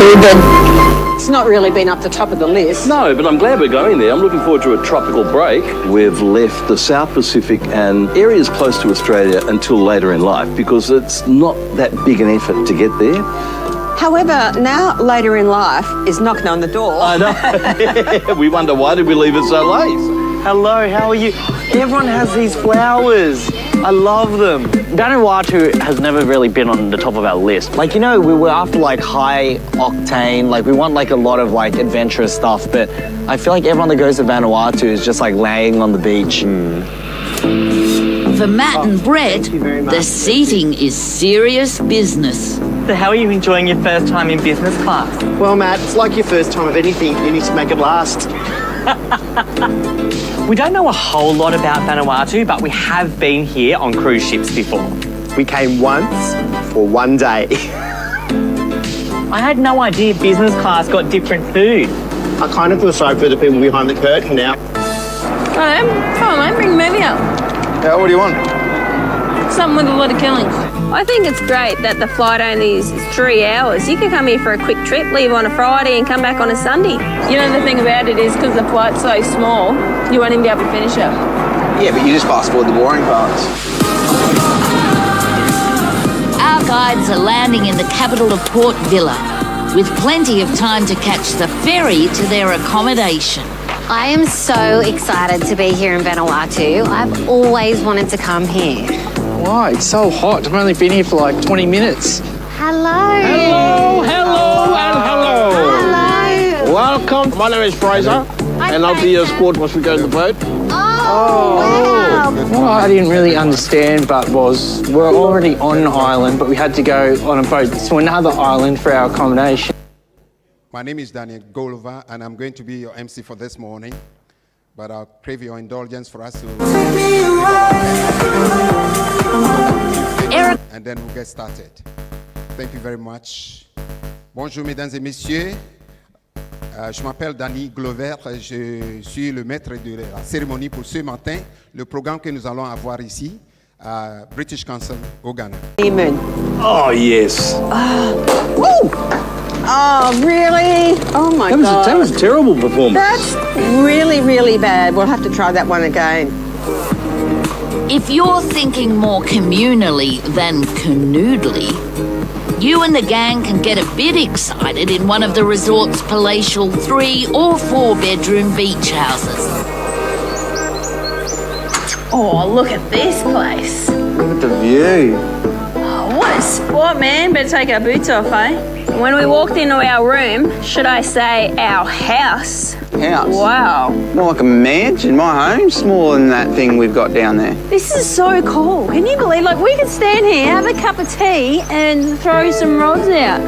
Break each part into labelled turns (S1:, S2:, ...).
S1: Vanuatu, but it's not really been up the top of the list.
S2: No, but I'm glad we're going there. I'm looking forward to a tropical break. We've left the South Pacific and areas close to Australia until later in life because it's not that big an effort to get there.
S1: However, now later in life is knocking on the door.
S2: I know. We wonder why did we leave it so late?
S3: Hello, how are you? Everyone has these flowers. I love them. Vanuatu has never really been on the top of our list. Like, you know, we were after like high octane, like we want like a lot of like adventurous stuff, but I feel like everyone that goes to Vanuatu is just like laying on the beach.
S4: For Matt and Brett, the seating is serious business.
S3: So how are you enjoying your first time in business class?
S5: Well, Matt, it's like your first time of anything. You need to make it last.
S3: We don't know a whole lot about Vanuatu, but we have been here on cruise ships before.
S5: We came once for one day.
S3: I had no idea business class got different food.
S5: I kind of feel sorry for the people behind the curtain now.
S6: Come on, bring the movie up.
S5: Yeah, what do you want?
S6: Something with a lot of killings. I think it's great that the flight only is 3 hours. You can come here for a quick trip, leave on a Friday and come back on a Sunday. You know, the thing about it is because the flight's so small, you won't even be able to finish it.
S7: Yeah, but you just fast forward the boring parts.
S4: Our guides are landing in the capital of Port Vila, with plenty of time to catch the ferry to their accommodation.
S8: I am so excited to be here in Vanuatu. I've always wanted to come here.
S9: Why? It's so hot. I've only been here for like 20 minutes.
S8: Hello.
S9: Hello, hello, and hello.
S8: Hello.
S5: Welcome. My name is Fraser, and I'll be your escort once we go to the boat.
S8: Wow.
S9: What I didn't really understand, but was we're already on an island, but we had to go on a boat to another island for our accommodation.
S10: My name is Daniel Golova, and I'm going to be your MC for this morning. But I'll crave your indulgence for us to... And then we'll get started. Thank you very much. Bonjour, mesdames et messieurs. Je m'appelle Danny Glover. Je suis le maître de la cérémonie pour ce matin. Le programme que nous allons avoir ici, à British Council au Ghana.
S1: Amen.
S2: Oh, yes.
S1: Oh, really? Oh, my God.
S2: That was a terrible performance.
S1: That's really, really bad. We'll have to try that one again.
S4: If you're thinking more communally than canoodly, you and the gang can get a bit excited in one of the resort's palatial 3 or 4 bedroom beach houses.
S6: Oh, look at this place.
S7: Look at the view.
S6: Oh, what a spot, man. Better take our boots off, eh? When we walked into our room, should I say our house?
S7: House?
S6: Wow.
S7: More like a mansion. My home's smaller than that thing we've got down there.
S6: This is so cool. Can you believe, like, we could stand here, have a cup of tea and throw some rods out.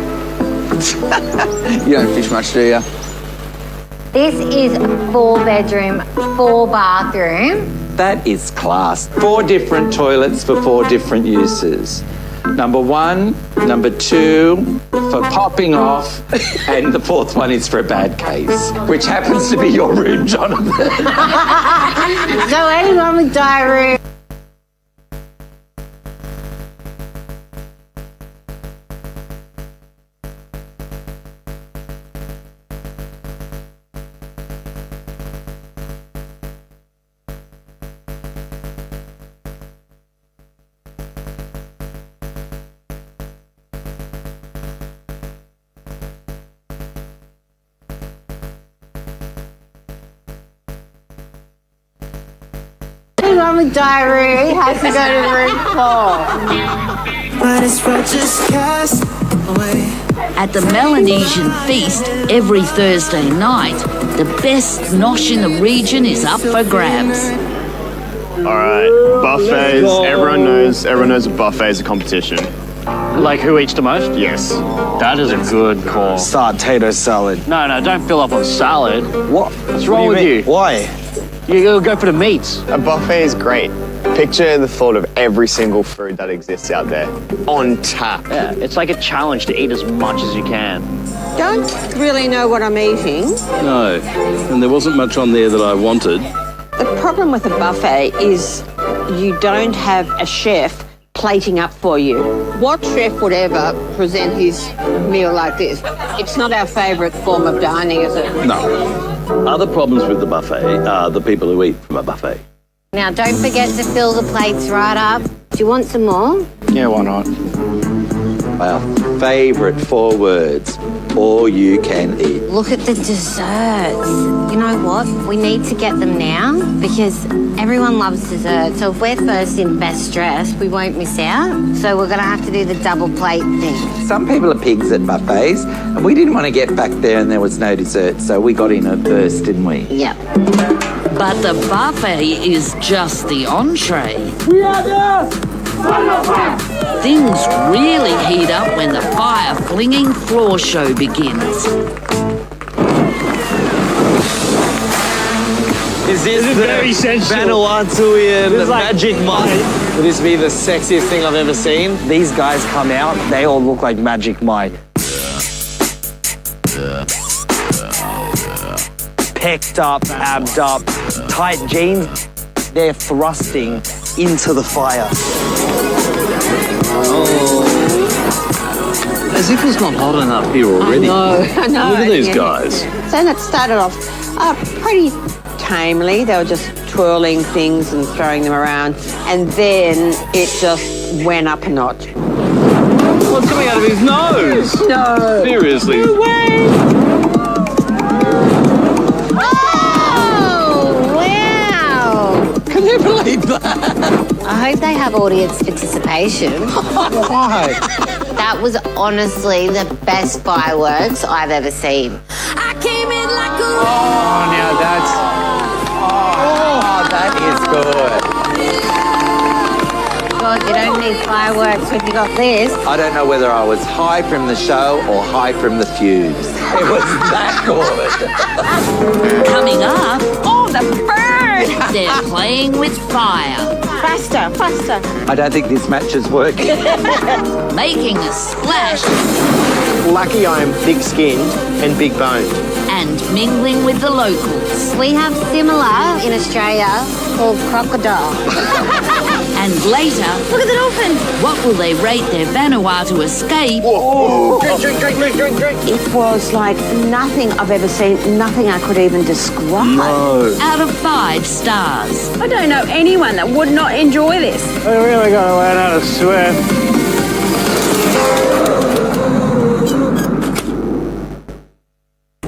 S7: You don't fish much, do you?
S8: This is 4 bedroom, 4 bathroom.
S11: That is class. 4 different toilets for 4 different uses. Number 1, number 2 for popping off, and the 4th one is for a bad case, which happens to be your room, Jonathan.
S8: So anyone with diarrhea. Anyone with diarrhea has to go to room 4.
S12: But it's just cast away.
S4: At the Melanesian feast every Thursday night, the best nosh in the region is up for grabs.
S13: All right, buffets. Everyone knows a buffet is a competition.
S3: Like who eats the most?
S13: Yes.
S3: That is a good call.
S7: Potato salad.
S3: No, don't fill up on salad.
S7: What?
S3: What's wrong with you?
S7: Why?
S3: You go for the meats.
S13: A buffet is great. Picture the thought of every single food that exists out there on tap.
S3: Yeah, it's like a challenge to eat as much as you can.
S1: Don't really know what I'm eating.
S2: No, and there wasn't much on there that I wanted.
S1: The problem with a buffet is you don't have a chef plating up for you. What chef would ever present his meal like this? It's not our favourite form of dining, is it?
S2: No. Other problems with the buffet are the people who eat from a buffet.
S8: Now, don't forget to fill the plates right up. Do you want some more?
S9: Yeah, why not?
S11: Our favourite 4 words, all you can eat.
S8: Look at the desserts. You know what? We need to get them now because everyone loves desserts. So if we're first in best dress, we won't miss out. So we're going to have to do the double plate thing.
S11: Some people are pigs at buffets, and we didn't want to get back there and there was no dessert, so we got in at first, didn't we?
S8: Yep.
S4: But the buffet is just the entree.
S12: We are there!
S4: Things really heat up when the fire-flinging floor show begins.
S3: Is this the
S9: very sensual.
S3: Vanuatuian magic might? Would this be the sexiest thing I've ever seen? These guys come out, they all look like magic might. Pecked up, abbed up, tight jeans. They're thrusting into the fire.
S2: As if it's not hot enough here already.
S1: I know.
S2: Look at these
S1: yeah.
S2: guys.
S1: So that started off pretty tamely. They were just twirling things and throwing them around. And then it just went up a notch.
S2: What's coming out of his nose?
S1: No.
S2: Seriously.
S1: No way.
S8: Can you believe that? I hope they have audience participation.
S9: Why?
S8: That was honestly the best fireworks I've ever seen.
S12: I came in like a
S9: Oh, now that's...
S11: Oh, that is good.
S8: God, you don't need fireworks when you got this.
S11: I don't know whether I was high from the show or high from the fuse. It was that good.
S4: Coming up,
S6: Oh, the bird!
S4: they're playing with fire,
S1: Faster, faster.
S11: I don't think this match is working.
S4: making a splash
S5: Lucky I am thick-skinned and big-boned.
S4: and mingling with the locals.
S8: We have similar in Australia called crocodile.
S4: And later,
S8: Look at the dolphin.
S4: what will they rate their Vanuatu escape
S1: It was like nothing I've ever seen, nothing I could even describe.
S4: out of 5 stars?
S6: I don't know anyone that would not enjoy this.
S9: We really got to learn how to swim.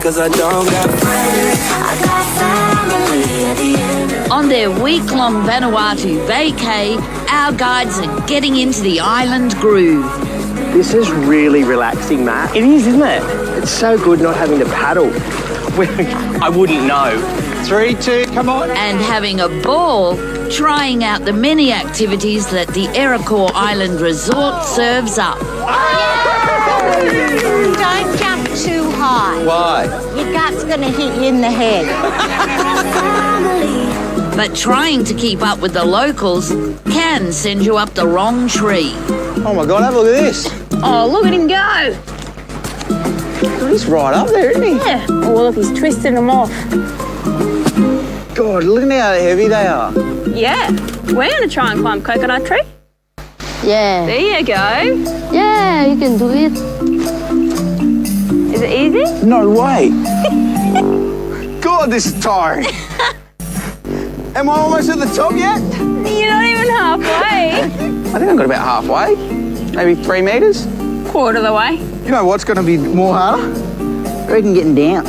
S12: Cause I don't got friends, I got family at the end.
S4: On their week-long Vanuatu vacay, our guides are getting into the island groove.
S3: This is really relaxing, Matt. It is, isn't it? It's so good not having to paddle. I wouldn't know.
S9: 3, 2, come on.
S4: And having a ball trying out the many activities that the Iroquois Island Resort serves up.
S8: Don't jump too high.
S11: Why?
S8: Your gut's going to hit you in the head.
S4: But trying to keep up with the locals can send you up the wrong tree.
S3: Oh my God, have a look at this.
S6: Oh, look at him go.
S3: He's right up there, isn't he?
S6: Yeah. Oh, look, he's twisting them off.
S3: God, look at how heavy they are.
S6: Yeah. We're going to try and climb coconut tree.
S8: Yeah.
S6: There you go.
S8: Yeah, you can do it.
S6: Is it easy?
S3: No way. God, this is tiring. Am I almost at the top yet?
S6: You're not even halfway.
S3: I think I got about halfway. Maybe 3 metres.
S6: Quarter of the way.
S3: You know what's going to be more harder? I reckon getting down.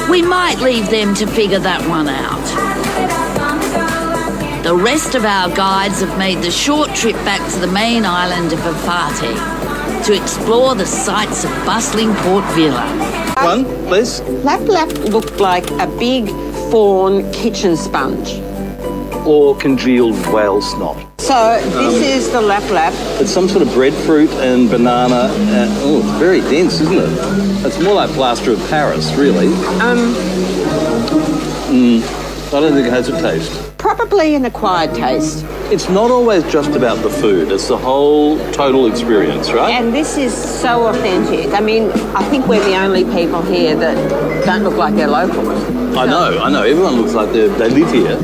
S4: We might leave them to figure that one out. The rest of our guides have made the short trip back to the main island of Awhate to explore the sights of bustling Port Vila.
S2: One, please.
S1: Lap Lap looked like a big fawn kitchen sponge.
S2: Or congealed whale snot.
S1: So this is the Lap Lap.
S2: It's some sort of breadfruit and banana. Oh, it's very dense, isn't it? It's more like plaster of Paris, really. I don't think it has a taste.
S1: Probably an acquired taste.
S2: It's not always just about the food. It's the whole total experience, right?
S1: And this is so authentic. I mean, I think we're the only people here that don't look like they're locals.
S2: I know. Everyone looks like they live here.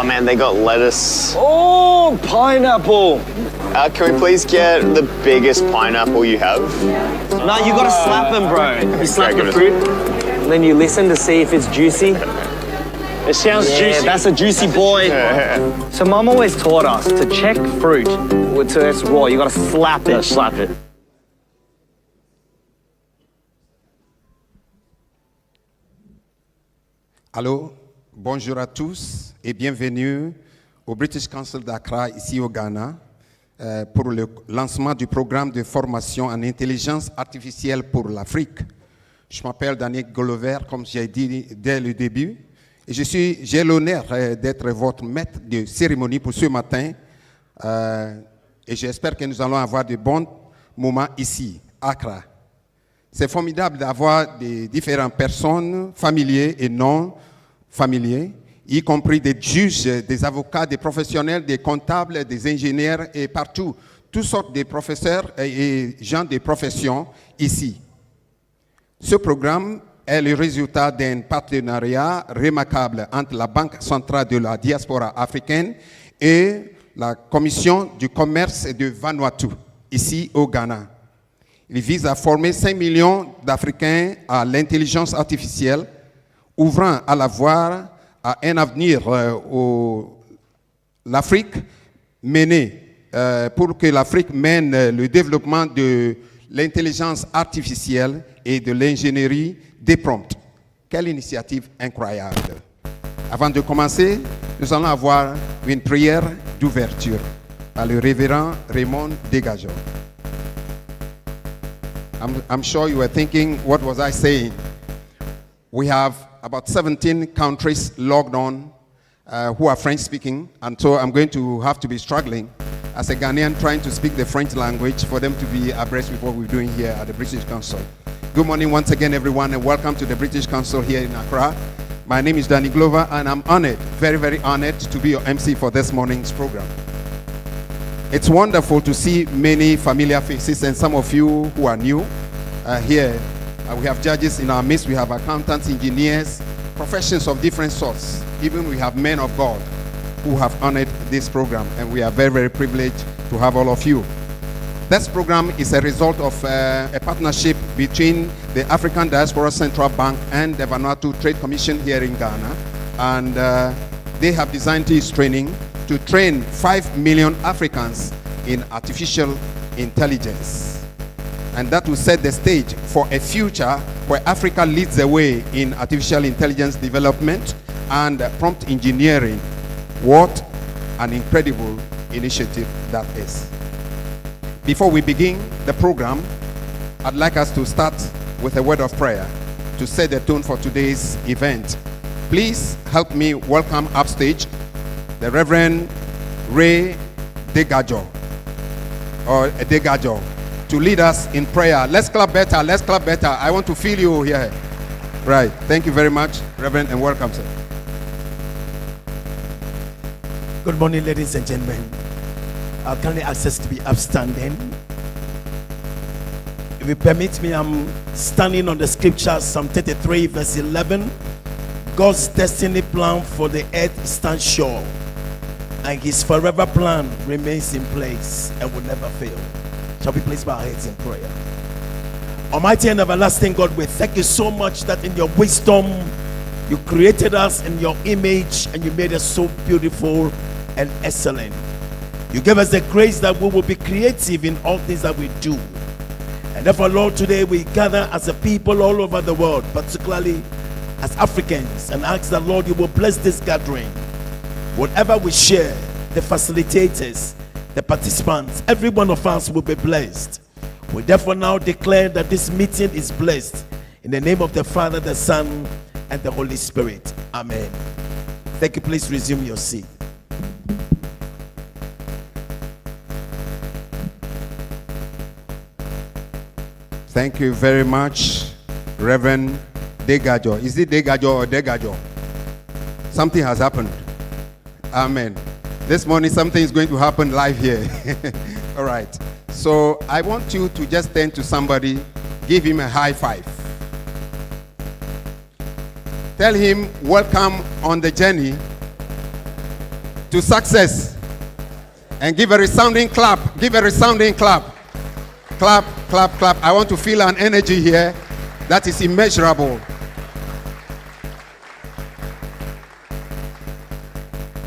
S13: Oh man, they got lettuce.
S3: Oh, pineapple.
S13: Can we please get the biggest pineapple you have?
S3: No, you gotta slap them, bro. You slap the fruit, then you listen to see if it's juicy. It sounds juicy. That's a juicy boy. So Mum always taught us to check fruit until it's raw. You gotta slap it. Slap it.
S10: Allô, bonjour à tous et bienvenue au British Council d'Accra, ici au Ghana, pour le lancement du programme de formation en intelligence artificielle pour l'Afrique. Je m'appelle Danny Glover, comme j'ai dit dès le début, et j'ai l'honneur d'être votre maître de cérémonie pour ce matin, et j'espère que nous allons avoir de bons moments ici, à Accra. C'est formidable d'avoir des différentes personnes, familiers et non familiers, y compris des juges, des avocats, des professionnels, des comptables, des ingénieurs et partout, toutes sortes de professeurs et gens de profession ici. Ce programme est le résultat d'un partenariat remarquable entre la Banque centrale de la diaspora africaine et la Commission du commerce de Vanuatu, ici au Ghana. Il vise à former 5 millions d'Africains à l'intelligence artificielle, ouvrant à la voie à un avenir l'Afrique menée, pour que l'Afrique mène le développement de l'intelligence artificielle et de l'ingénierie des prompts. Quelle initiative incroyable! Avant de commencer, nous allons avoir une prière d'ouverture par le révérend Raymond Degajo. I'm sure you were thinking, what was I saying? We have about 17 countries logged on who are French speaking, and so I'm going to have to be struggling as a Ghanaian trying to speak the French language for them to be abreast with what we're doing here at the British Council. Good morning once again, everyone, and welcome to the British Council here in Accra. My name is Danny Glover, and I'm honored, very, very honored to be your MC for this morning's program. It's wonderful to see many familiar faces and some of you who are new here. We have judges in our midst, we have accountants, engineers, professions of different sorts. Even we have men of God who have honored this program, and we are very, very privileged to have all of you. This program is a result of a partnership between the African Diaspora Central Bank and the Vanuatu Trade Commission here in Ghana, and they have designed this training to train 5 million Africans in artificial intelligence. And that will set the stage for a future where Africa leads the way in artificial intelligence development and prompt engineering. What an incredible initiative that is. Before we begin the program, I'd like us to start with a word of prayer to set the tone for today's event. Please help me welcome upstage the Reverend Ray Degajo, or Degajo, to lead us in prayer. Let's clap better, let's clap better. I want to feel you here. Right, thank you very much, Reverend, and welcome, sir.
S14: Good morning, ladies and gentlemen. I'll kindly ask us to be upstanding. If you permit me, I'm standing on the scriptures, Psalm 33, verse 11. God's destiny plan for the earth stands sure, and his forever plan remains in place and will never fail. Shall we please bow our heads in prayer? Almighty and everlasting God, we thank you so much that in your wisdom you created us in your image and you made us so beautiful and excellent. You gave us the grace that we will be creative in all things that we do. And therefore, Lord, today we gather as a people all over the world, particularly as Africans, and ask that, Lord, you will bless this gathering. Whatever we share, the facilitators, the participants, every one of us will be blessed. We therefore now declare that this meeting is blessed. In the name of the Father, the Son, and the Holy Spirit. Amen. Thank you. Please resume your seat.
S10: Thank you very much, Reverend Degajo. Is it Degajo or Degajo? Something has happened. Amen. This morning, something is going to happen live here. All right. So I want you to just turn to somebody, give him a high five. Tell him, welcome on the journey. to success. And give a resounding clap. Give a resounding clap. Clap, clap, clap. I want to feel an energy here that is immeasurable.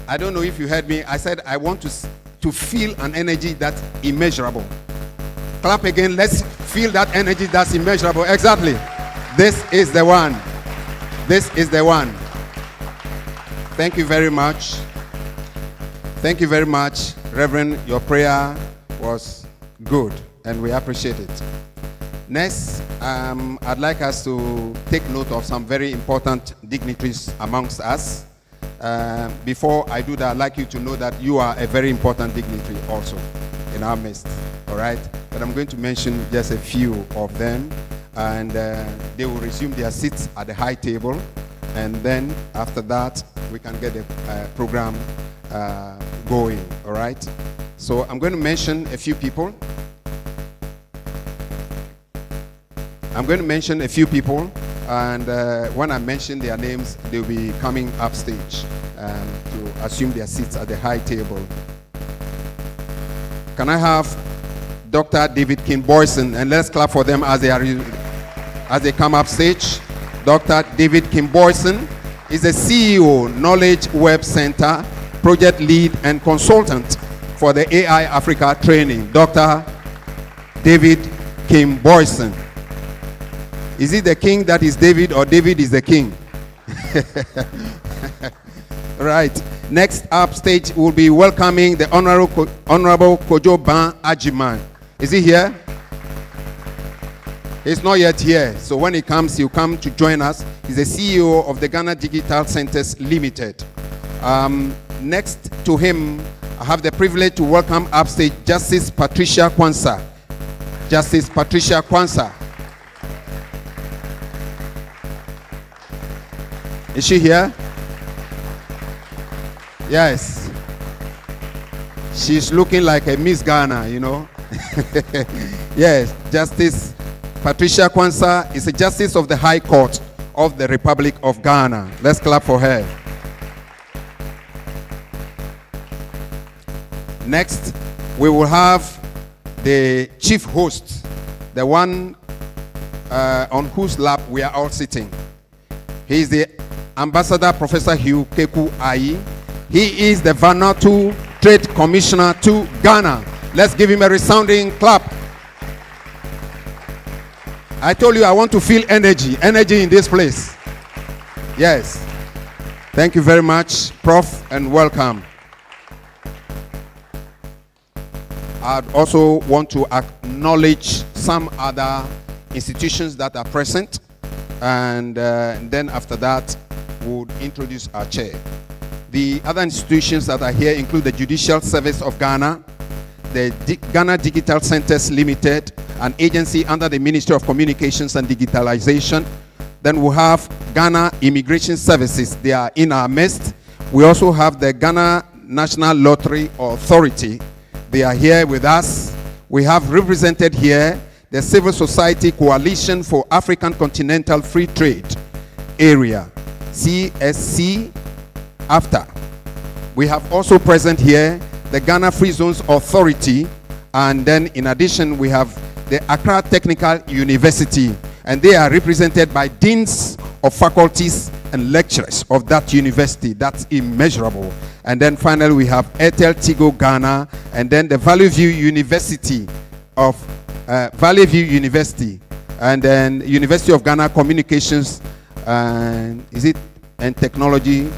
S10: I don't know if you heard me. I said I want to feel an energy that's immeasurable. Clap again. Let's feel that energy that's immeasurable. Exactly. This is the one. This is the one. Thank you very much. Thank you very much, Reverend. Your prayer was good, and we appreciate it. Next, I'd like us to take note of some very important dignitaries amongst us. Before I do that, I'd like you to know that you are a very important dignitary also in our midst, all right? But I'm going to mention just a few of them, and they will resume their seats at the high table, and then after that, we can get the program going, all right? So I'm going to mention a few people. I'm going to mention a few people, and when I mention their names, they'll be coming upstage to assume their seats at the high table. Can I have Dr. David Kimboyson, and let's clap for them as they come upstage. Dr. David Kimboyson is the CEO, Knowledge Web Center, project lead and consultant for the AI Africa training. Dr. David Kimboyson. Is it the king that is David, or David is the king? Right. Next up stage, we'll be welcoming the Honorable Kojo Ban Ajiman. Is he here? He's not yet here. So when he comes, he'll come to join us. He's the CEO of the Ghana Digital Centers Limited. Next to him, I have the privilege to welcome upstage Justice Patricia Kwanzaa. Justice Patricia Kwanzaa. Is she here? Yes. She's looking like a Miss Ghana, you know. Yes, Justice Patricia Kwanzaa is a Justice of the High Court of the Republic of Ghana. Let's clap for her. Next, we will have the chief host, the one on whose lap we are all sitting. He is the Ambassador Professor Hugh Keku Ayi. He is the Vanuatu Trade Commissioner to Ghana. Let's give him a resounding clap. I told you I want to feel energy in this place. Yes. Thank you very much, Prof, and welcome. I'd also want to acknowledge some other institutions that are present, and then after that, we'll introduce our chair. The other institutions that are here include the Judicial Service of Ghana, the Ghana Digital Centers Limited, an agency under the Ministry of Communications and Digitalization. Then we have Ghana Immigration Services. They are in our midst. We also have the Ghana National Lottery Authority. They are here with us. We have represented here the Civil Society Coalition for African Continental Free Trade Area, CSC AFTA. We have also present here the Ghana Free Zones Authority, and then in addition we have the Accra Technical University, and they are represented by deans of faculties and lecturers of that university. That's immeasurable. And then finally we have Airtel Tigo Ghana, and then the Valley View University of Valley View University, and then University of Ghana Communications and Technology.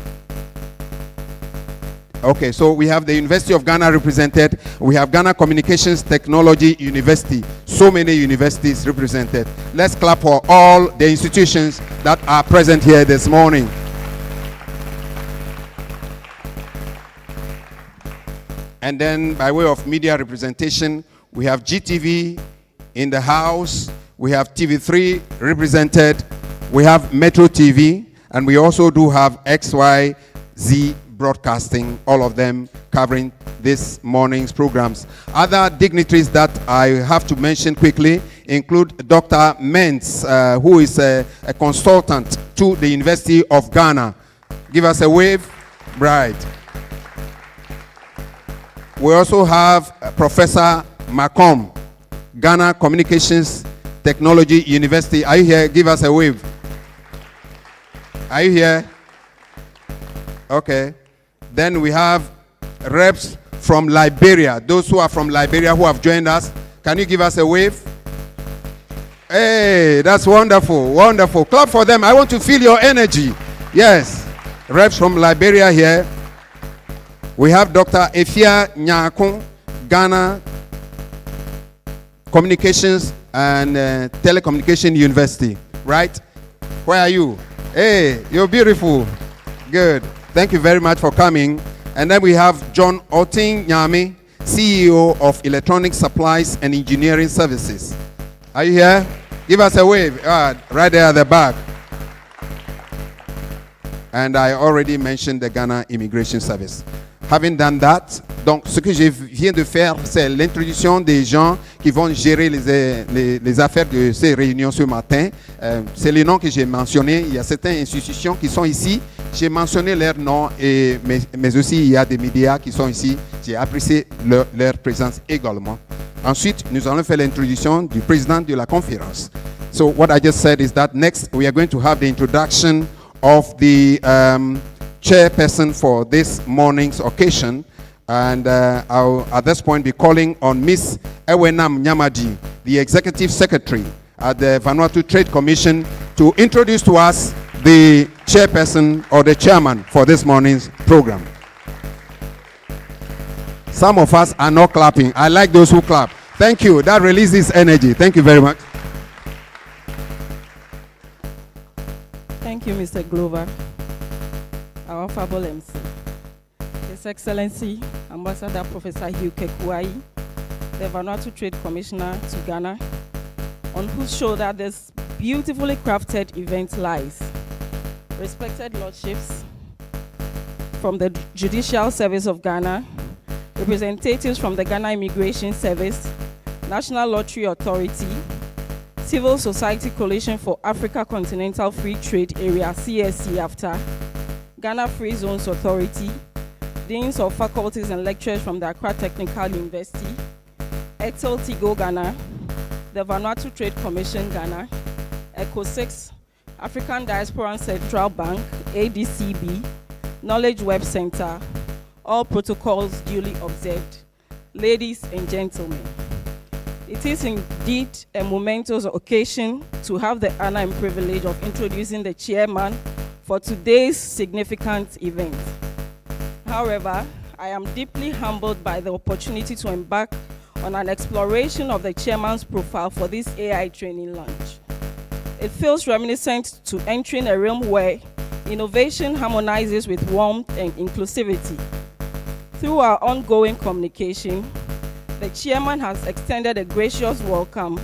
S10: Okay, so we have the University of Ghana represented. We have Ghana Communications Technology University. So many universities represented. Let's clap for all the institutions that are present here this morning. And then by way of media representation, we have GTV in the house. We have TV3 represented. We have Metro TV, and we also do have XYZ Broadcasting, all of them covering this morning's programs. Other dignitaries that I have to mention quickly include Dr. Mens, who is a consultant to the University of Ghana. Give us a wave. Right. We also have Professor Macomb, Ghana Communications Technology University. Are you here? Give us a wave. Are you here? Okay. Then we have reps from Liberia. Those who are from Liberia who have joined us. Can you give us a wave? Hey, that's wonderful. Wonderful. Clap for them. I want to feel your energy. Yes. Reps from Liberia here. We have Dr. Efia Nyakun, Ghana Communications and Telecommunication University. Right? Where are you? Hey, you're beautiful. Good. Thank you very much for coming. And then we have John Oting Nyami, CEO of Electronic Supplies and Engineering Services. Are you here? Give us a wave. Right there at the back. And I already mentioned the Ghana Immigration Service. Having done that, donc ce que je viens de faire, c'est l'introduction des gens qui vont gérer les affaires de ces réunions ce matin. C'est les noms que j'ai mentionnés. Il y a certaines institutions qui sont ici. J'ai mentionné leurs noms, mais aussi il y a des médias qui sont ici. J'ai apprécié leur présence également. Ensuite, nous allons faire l'introduction du président de la conférence. So what I just said is that next we are going to have the introduction of the chairperson for this morning's occasion, and I'll at this point be calling on Miss Ewenam Nyamadi, the Executive Secretary at the Vanuatu Trade Commission, to introduce to us the chairperson or the chairman for this morning's program. Some of us are not clapping. I like those who clap. Thank you. That releases energy. Thank you very much.
S15: Thank you, Mr. Glover. Our affable MC, His Excellency Ambassador Professor Hugh Kekuai, the Vanuatu Trade Commissioner to Ghana, on whose shoulder this beautifully crafted event lies. Respected Lordships from the Judicial Service of Ghana, representatives from the Ghana Immigration Service, National Lottery Authority, Civil Society Coalition for Africa Continental Free Trade Area, CSC after, Ghana Free Zones Authority, Deans of Faculties and Lecturers from the Accra Technical University, Ethel Tigo Ghana, the Vanuatu Trade Commission Ghana, ECO6, African Diaspora Central Bank, ADCB, Knowledge Web Center, all protocols duly observed. Ladies and gentlemen, it is indeed a momentous occasion to have the honor and privilege of introducing the chairman for today's significant event. However, I am deeply humbled by the opportunity to embark on an exploration of the chairman's profile for this AI training launch. It feels reminiscent to entering a realm where innovation harmonizes with warmth and inclusivity. Through our ongoing communication, the chairman has extended a gracious welcome,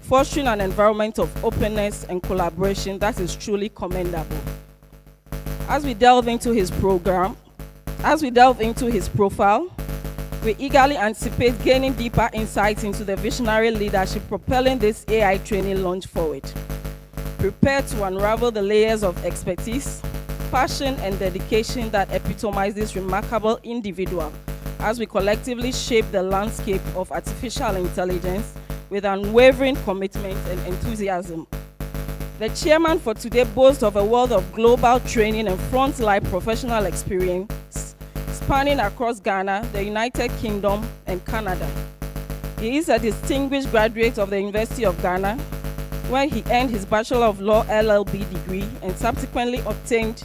S15: fostering an environment of openness and collaboration that is truly commendable. As we delve into his profile, we eagerly anticipate gaining deeper insights into the visionary leadership propelling this AI training launch forward. Prepare to unravel the layers of expertise, passion, and dedication that epitomize this remarkable individual as we collectively shape the landscape of artificial intelligence with unwavering commitment and enthusiasm. The chairman for today boasts of a wealth of global training and frontline professional experience spanning across Ghana, the United Kingdom, and Canada. He is a distinguished graduate of the University of Ghana, where he earned his Bachelor of Law LLB degree and subsequently obtained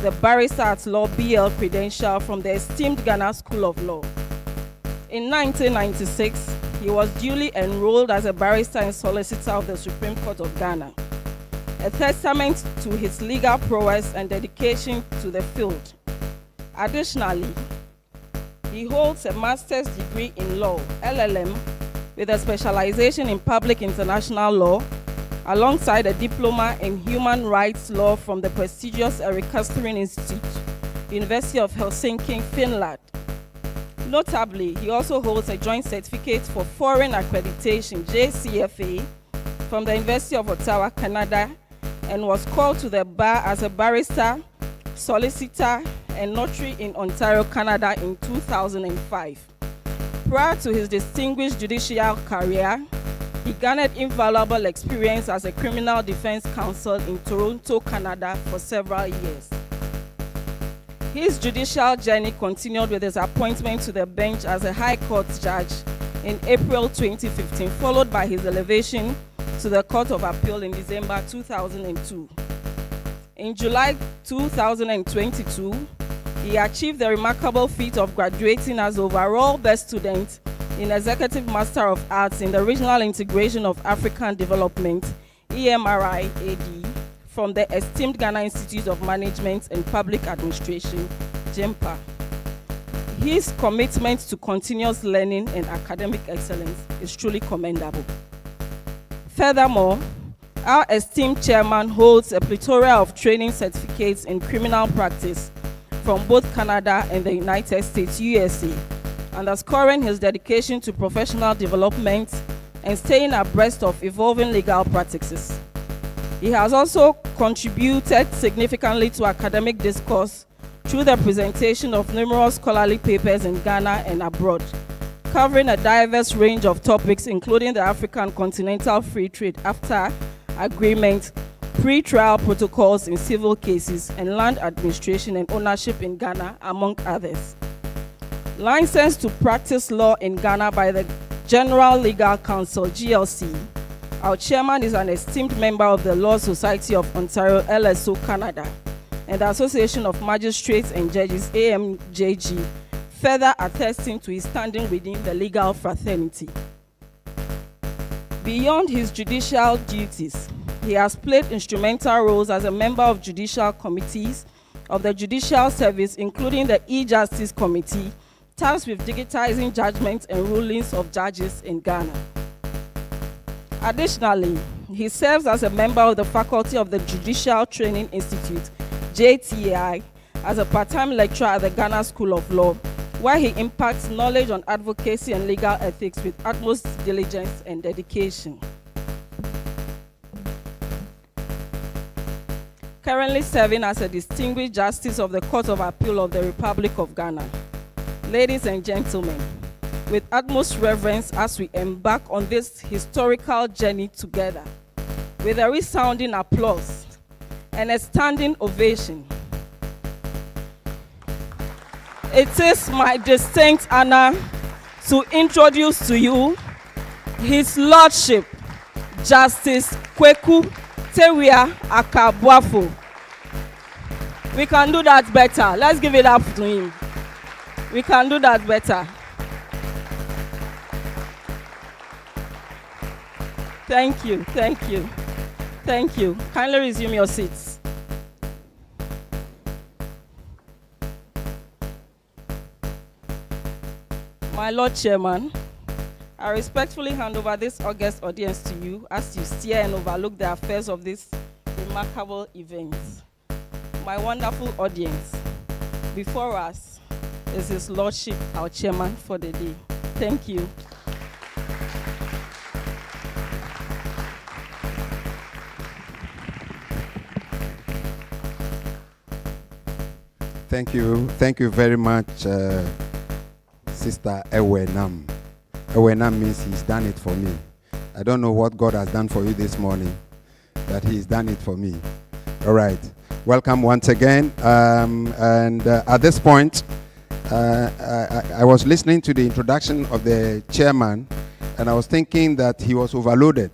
S15: the Barrister at Law BL credential from the esteemed Ghana School of Law. In 1996, he was duly enrolled as a barrister and solicitor of the Supreme Court of Ghana, a testament to his legal prowess and dedication to the field. Additionally, he holds a master's degree in law, LLM, with a specialization in public international law, alongside a diploma in human rights law from the prestigious Erik Kustorin Institute, University of Helsinki, Finland. Notably, he also holds a joint certificate for foreign accreditation, JCFA, from the University of Ottawa, Canada, and was called to the bar as a barrister, solicitor, and notary in Ontario, Canada in 2005. Prior to his distinguished judicial career, he garnered invaluable experience as a criminal defense counsel in Toronto, Canada for several years. His judicial journey continued with his appointment to the bench as a High Court judge in April 2015, followed by his elevation to the Court of Appeal in December 2002. In July 2022, he achieved the remarkable feat of graduating as overall best student in Executive Master of Arts in the Regional Integration of African Development, EMRI-AD, from the esteemed Ghana Institute of Management and Public Administration, GEMPA. His commitment to continuous learning and academic excellence is truly commendable. Furthermore, our esteemed chairman holds a plethora of training certificates in criminal practice from both Canada and the United States, USA, underscoring his dedication to professional development and staying abreast of evolving legal practices. He has also contributed significantly to academic discourse through the presentation of numerous scholarly papers in Ghana and abroad, covering a diverse range of topics including the African Continental Free Trade After Agreement, pre-trial protocols in civil cases, and land administration and ownership in Ghana, among others. Licensed to practice law in Ghana by the General Legal Council, GLC, our chairman is an esteemed member of the Law Society of Ontario, LSO, Canada, and the Association of Magistrates and Judges, AMJG, further attesting to his standing within the legal fraternity. Beyond his judicial duties, he has played instrumental roles as a member of judicial committees of the Judicial Service, including the E-Justice Committee, tasked with digitizing judgments and rulings of judges in Ghana. Additionally, he serves as a member of the faculty of the Judicial Training Institute, JTAI, as a part-time lecturer at the Ghana School of Law, where he imparts knowledge on advocacy and legal ethics with utmost diligence and dedication. Currently serving as a distinguished justice of the Court of Appeal of the Republic of Ghana. Ladies and gentlemen, with utmost reverence as we embark on this historical journey together, with a resounding applause and a standing ovation, it is my distinct honor to introduce to you His Lordship, Justice Kweku Tewia Akabuafo. We can do that better. Let's give it up to him. We can do that better. Thank you, thank you, thank you. Kindly resume your seats. My Lord Chairman, I respectfully hand over this august audience to you as you steer and overlook the affairs of this remarkable event. My wonderful audience, before us is His Lordship, our Chairman for the day. Thank you.
S10: Thank you very much, Sister Ewenam. Ewenam means He's done it for me. I don't know what God has done for you this morning, but He's done it for me. All right. Welcome once again. At this point, I was listening to the introduction of the chairman, and I was thinking that he was overloaded.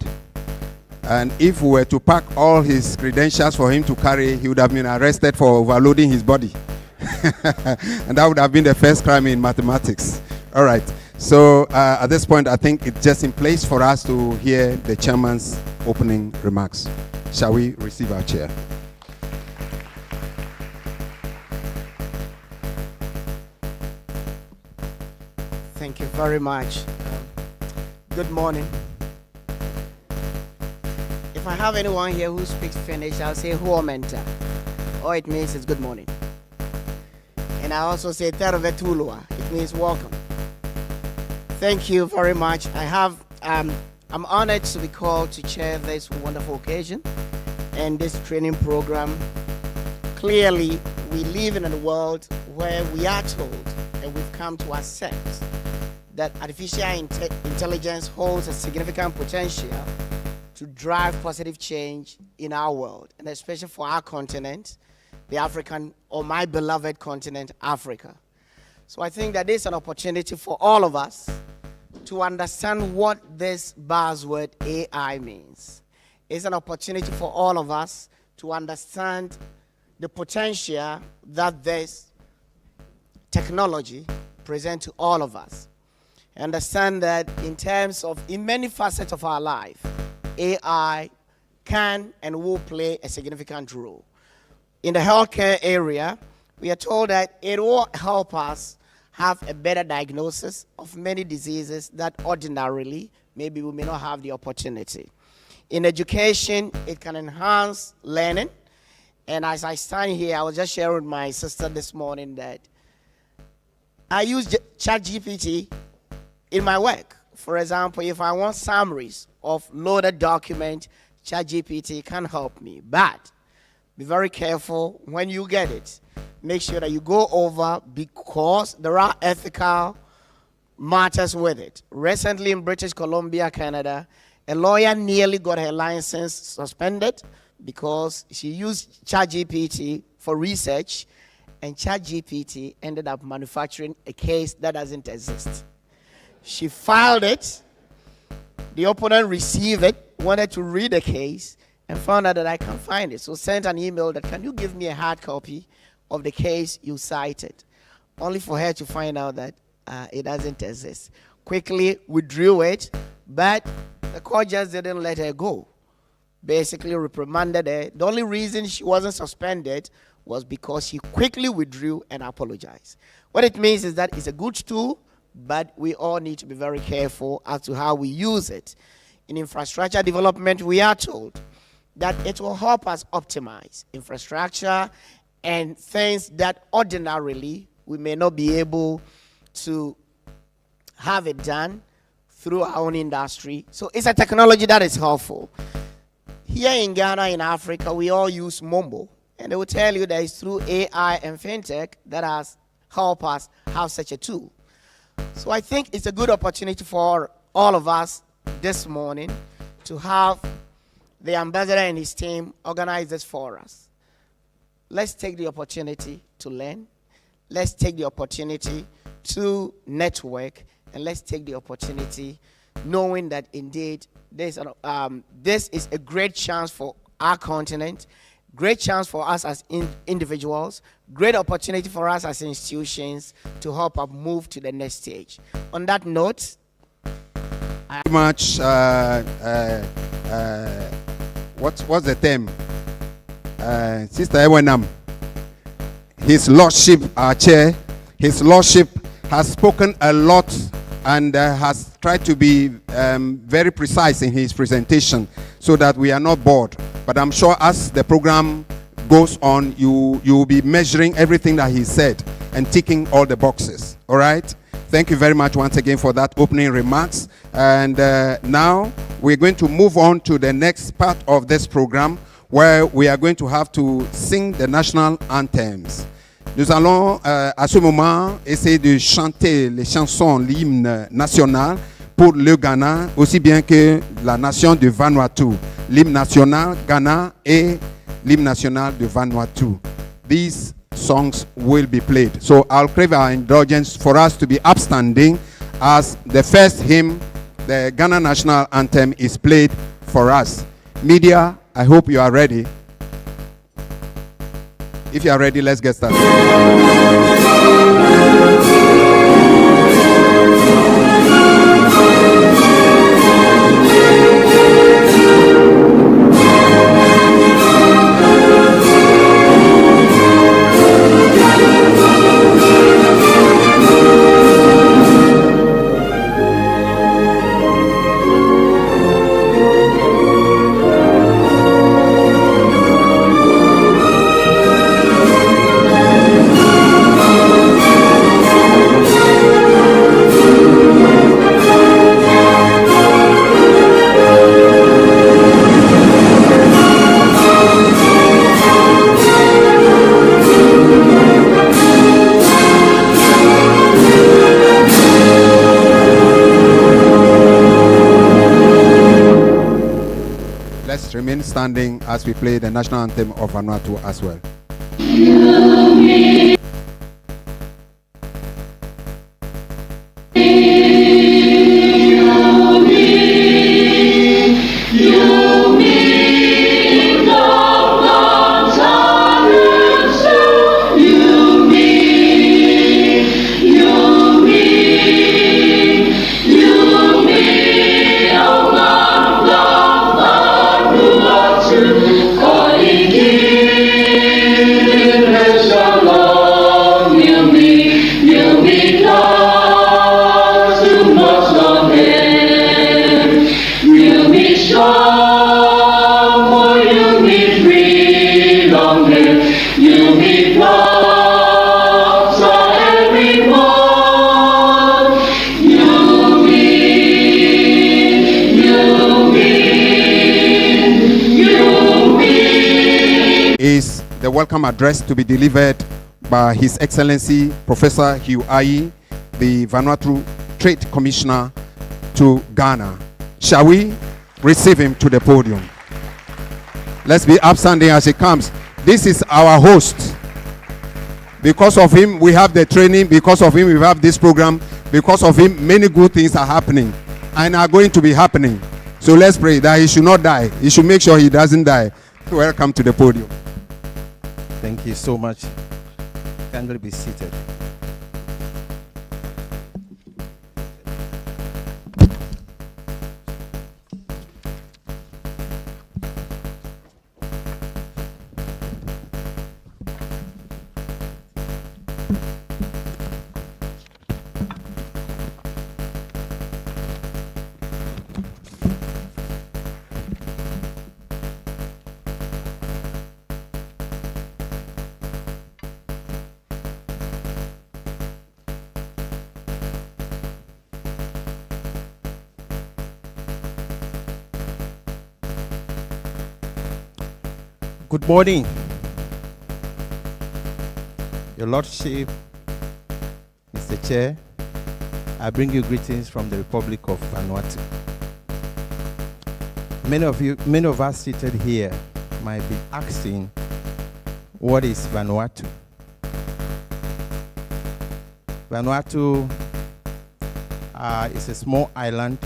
S10: And if we were to pack all his credentials for him to carry, he would have been arrested for overloading his body. And that would have been the first crime in mathematics. All right. So at this point, I think it's just in place for us to hear the chairman's opening remarks. Shall we receive our chair?
S16: Thank you very much. Good morning. If I have anyone here who speaks Finnish, I'll say huomenta. Or it means it's good morning. And I also say tervetuloa. It means welcome. Thank you very much. I'm honored to be called to chair this wonderful occasion and this training program. Clearly, we live in a world where we are told and we've come to accept that artificial intelligence holds a significant potential to drive positive change in our world, and especially for our continent, the African, or my beloved continent, Africa. So I think that there's an opportunity for all of us to understand what this buzzword AI means. It's an opportunity for all of us to understand the potential that this technology presents to all of us. Understand that in many facets of our life, AI can and will play a significant role. In the healthcare area, we are told that it will help us have a better diagnosis of many diseases that ordinarily maybe we may not have the opportunity. In education, it can enhance learning. And as I stand here, I was just sharing with my sister this morning that I use ChatGPT in my work. For example, if I want summaries of loaded documents, ChatGPT can help me. But be very careful when you get it. Make sure that you go over, because there are ethical matters with it. Recently in British Columbia, Canada, a lawyer nearly got her license suspended because she used ChatGPT for research, and ChatGPT ended up manufacturing a case that doesn't exist. She filed it, the opponent received it, wanted to read the case, and found out that I can't find it. So sent an email that, can you give me a hard copy of the case you cited? Only for her to find out that it doesn't exist. Quickly withdrew it, but the court just didn't let her go. Basically reprimanded her. The only reason she wasn't suspended was because she quickly withdrew and apologized. What it means is that it's a good tool, but we all need to be very careful as to how we use it. In infrastructure development, we are told that it will help us optimize infrastructure and things that ordinarily we may not be able to have it done through our own industry. So it's a technology that is helpful. Here in Ghana, in Africa, we all use Mombo, and they will tell you that it's through AI and fintech that has helped us have such a tool. So I think it's a good opportunity for all of us this morning to have the ambassador and his team organize this for us. Let's take the opportunity to learn. Let's take the opportunity to network, and let's take the opportunity knowing that indeed this is a great chance for our continent, great chance for us as individuals, great opportunity for us as institutions to help us move to the next stage. On that note,
S10: much. What's the theme? Sister Ewenam, His Lordship, our chair, His Lordship has spoken a lot and has tried to be very precise in his presentation so that we are not bored. But I'm sure as the program goes on, you will be measuring everything that he said and ticking all the boxes. All right? Thank you very much once again for that opening remarks. And now we're going to move on to the next part of this program, where we are going to have to sing the national anthems. Nous allons à ce moment essayer de chanter les chansons, l'hymne national pour le Ghana, aussi bien que la nation de Vanuatu. L'hymne national Ghana et l'hymne national de Vanuatu. These songs will be played. So I'll crave our indulgence for us to be upstanding as the first hymn, the Ghana national anthem, is played for us. Media, I hope you are ready. If you are ready, let's get started.
S12: Thank you.
S10: remain standing as we play the national anthem of Vanuatu as well. Is the welcome address to be delivered by His Excellency Professor Hugh Ayi, the Vanuatu Trade Commissioner to Ghana. Shall we receive him to the podium? Let's be upstanding as he comes. This is our host. Because of him, we have the training. Because of him, we have this program. Because of him, many good things are happening and are going to be happening. So let's pray that he should not die. He should make sure he doesn't die. Welcome to the podium.
S17: Thank you so much. Kindly be seated. Good morning, Your Lordship, Mr. Chair. I bring you greetings from the Republic of Vanuatu. Many of us seated here might be asking, what is Vanuatu? Vanuatu is a small island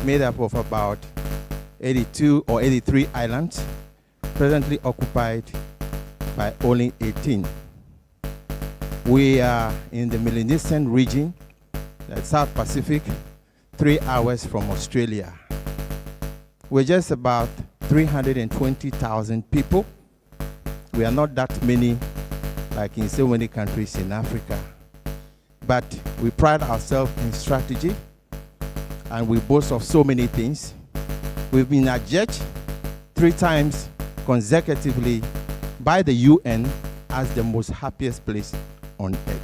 S17: made up of about 82 or 83 islands, presently occupied by only 18. We are in the Melanesian region, the South Pacific, 3 hours from Australia. We're just about 320,000 people. We are not that many like in so many countries in Africa. But we pride ourselves in strategy and we boast of so many things. We've been adjudged 3 times consecutively by the UN as the most happiest place on earth.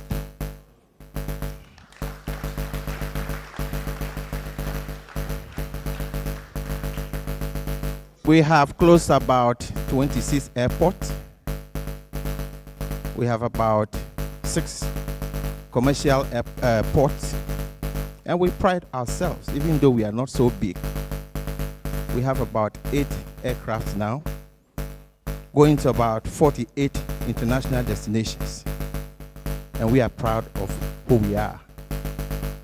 S17: We have close about 26 airports. We have about 6 commercial ports. And we pride ourselves, even though we are not so big. We have about 8 aircraft now, going to about 48 international destinations. And we are proud of who we are.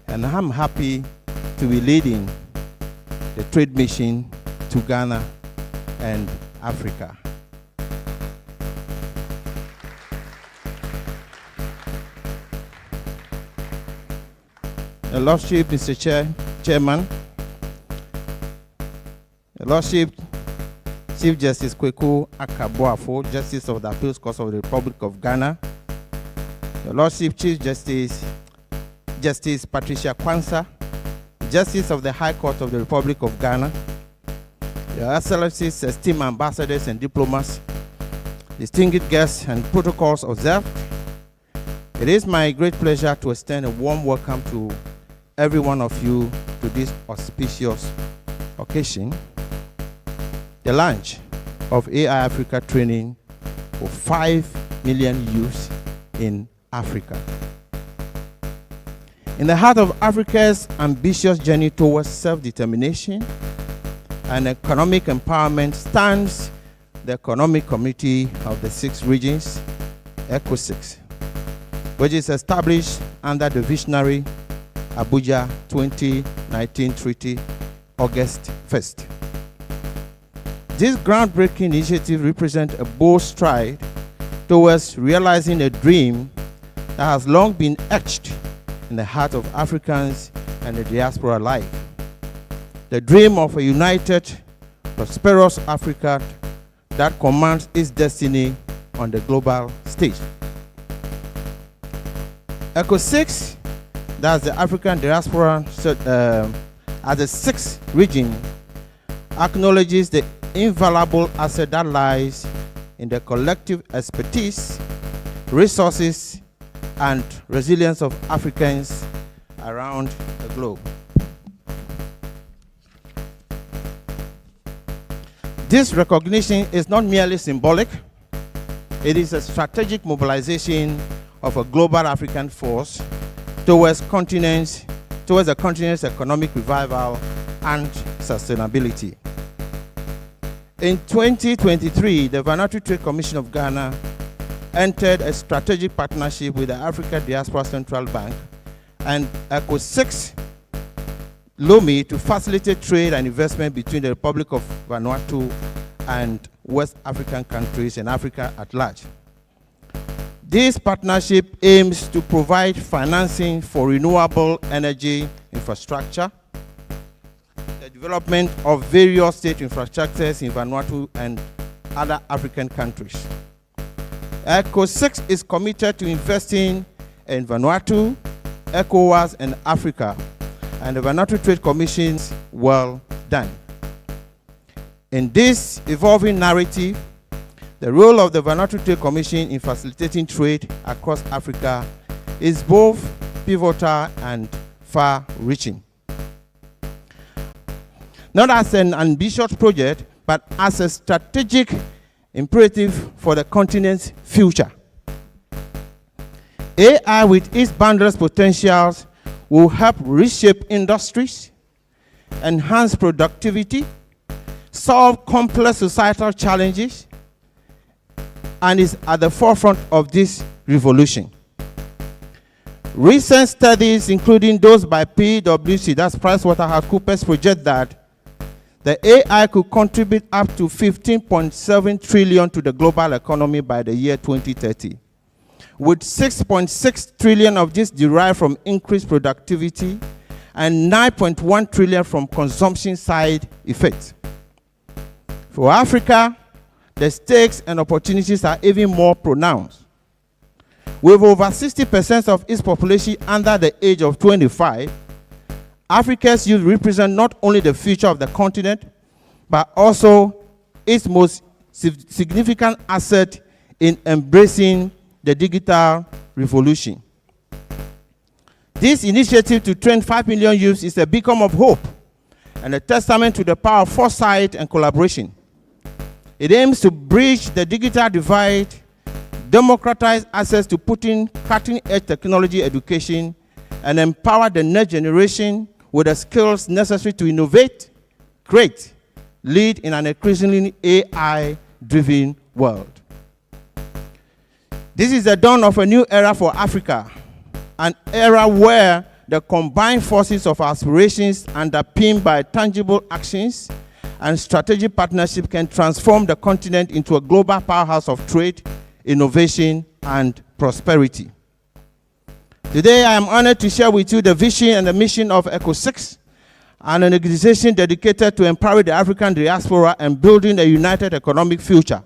S17: And I'm happy to be leading the trade mission to Ghana and Africa. Your Lordship, Mr. Chairman, Your Lordship, Chief Justice Kweku Akabuafo, Justice of the Appeals Court of the Republic of Ghana, Your Lordship, Chief Justice Patricia Kwanzaa, Justice of the High Court of the Republic of Ghana, Your Excellencies, esteemed ambassadors and diplomats, distinguished guests and protocols observed, it is my great pleasure to extend a warm welcome to every one of you to this auspicious occasion, the launch of AI Africa training for 5 million youths in Africa. In the heart of Africa's ambitious journey towards self-determination, and economic empowerment stands the Economic Community of the 6 regions, ECO6, which is established under the visionary Abuja 2019 Treaty, August 1st. This groundbreaking initiative represents a bold stride towards realizing a dream that has long been etched in the heart of Africans and the diaspora alike. The dream of a united, prosperous Africa that commands its destiny on the global stage. ECO6, that's the African Diaspora as the 6th region, acknowledges the invaluable asset that lies in the collective expertise, resources, and resilience of Africans around the globe. This recognition is not merely symbolic, it is a strategic mobilization of a global African force towards the continent's economic revival and sustainability. In 2023, the Vanuatu Trade Commission of Ghana entered a strategic partnership with the Africa Diaspora Central Bank and ECO6 looming to facilitate trade and investment between the Republic of Vanuatu and West African countries and Africa at large. This partnership aims to provide financing for renewable energy infrastructure, the development of various state infrastructures in Vanuatu and other African countries. ECO6 is committed to investing in Vanuatu, ECOWAS, and Africa, and the Vanuatu Trade Commission's well done. In this evolving narrative, the role of the Vanuatu Trade Commission in facilitating trade across Africa is both pivotal and far-reaching. Not as an ambitious project, but as a strategic imperative for the continent's future. AI, with its boundless potentials, will help reshape industries, enhance productivity, solve complex societal challenges, and is at the forefront of this revolution. Recent studies, including those by PwC, that's PricewaterhouseCoopers, project that the AI could contribute up to 15.7 trillion to the global economy by the year 2030, with 6.6 trillion of this derived from increased productivity and 9.1 trillion from consumption side effects. For Africa, the stakes and opportunities are even more pronounced. With over 60% of its population under the age of 25, Africa's youth represent not only the future of the continent, but also its most significant asset in embracing the digital revolution. This initiative to train 5 million youths is a beacon of hope and a testament to the power of foresight and collaboration. It aims to bridge the digital divide, democratize access to cutting-edge technology education, and empower the next generation with the skills necessary to innovate, create, lead in an increasingly AI-driven world. This is the dawn of a new era for Africa, an era where the combined forces of aspirations underpinned by tangible actions and strategic partnership can transform the continent into a global powerhouse of trade, innovation, and prosperity. Today, I am honored to share with you the vision and the mission of ECO6, an organization dedicated to empowering the African diaspora and building a united economic future.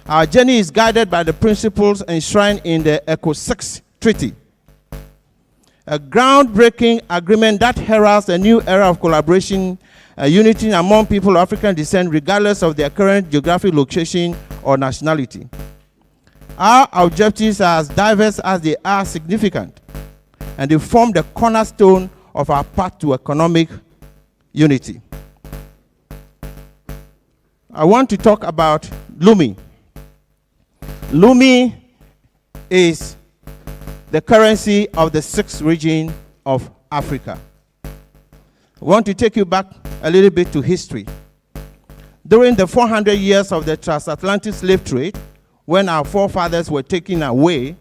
S17: Our journey is guided by the principles enshrined in the ECO6 Treaty, a groundbreaking agreement that heralds a new era of collaboration and unity among people of African descent, regardless of their current geographic location or nationality. Our objectives are as diverse as they are significant, and they form the cornerstone of our path to economic unity. I want to talk about looming. Looming is the currency of the 6th region of Africa. I want to take you back a little bit to history. During the 400 years of the transatlantic slave trade, when our forefathers were taken away,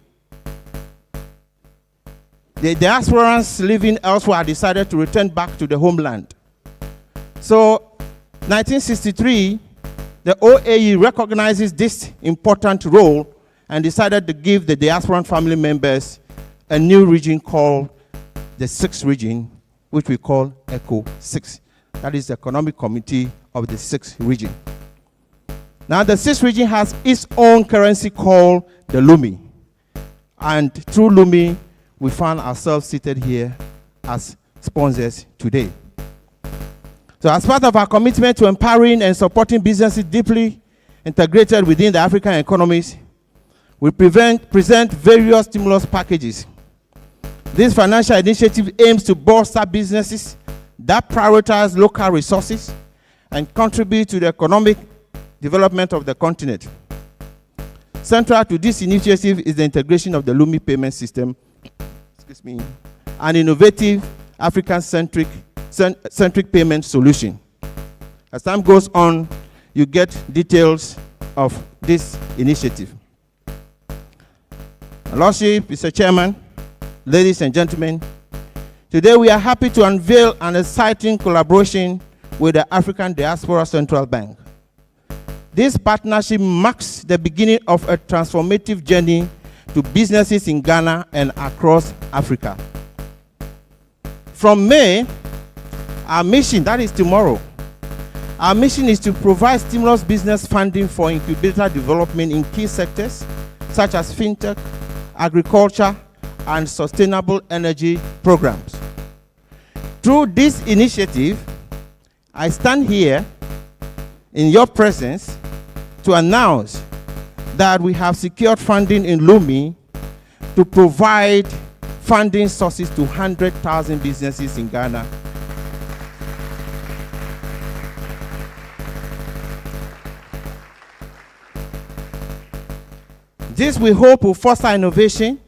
S17: the diasporans living elsewhere decided to return back to the homeland. So, 1963, the OAE recognizes this important role and decided to give the diasporan family members a new region called the 6th region, which we call ECO 6. That is the Economic Committee of the 6th region. Now, the 6th region has its own currency called the looming. And through looming, we found ourselves seated here as sponsors today. So as part of our commitment to empowering and supporting businesses deeply integrated within the African economies, we present various stimulus packages. This financial initiative aims to bolster businesses that prioritize local resources and contribute to the economic development of the continent. Central to this initiative is the integration of the looming payment system, an innovative African-centric payment solution. As time goes on, you get details of this initiative. Lordship, Mr. Chairman, ladies and gentlemen, today we are happy to unveil an exciting collaboration with the African Diaspora Central Bank. This partnership marks the beginning of a transformative journey to businesses in Ghana and across Africa. From May, our mission, that is tomorrow, our mission is to provide stimulus business funding for incubator development in key sectors such as fintech, agriculture, and sustainable energy programs. Through this initiative, I stand here in your presence to announce that we have secured funding in Lumi to provide funding sources to 100,000 businesses in Ghana. This we hope will foster innovation,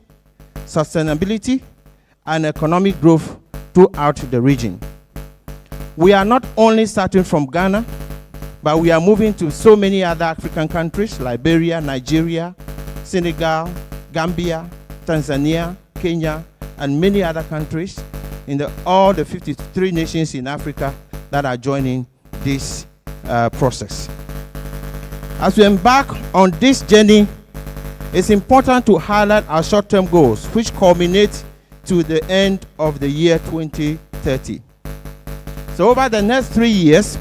S17: sustainability, and economic growth throughout the region. We are not only starting from Ghana, but we are moving to so many other African countries: Liberia, Nigeria, Senegal, Gambia, Tanzania, Kenya, and many other countries in all the 53 nations in Africa that are joining this process. As we embark on this journey, it's important to highlight our short-term goals, which culminate to the end of the year 2030. So over the next 3 years,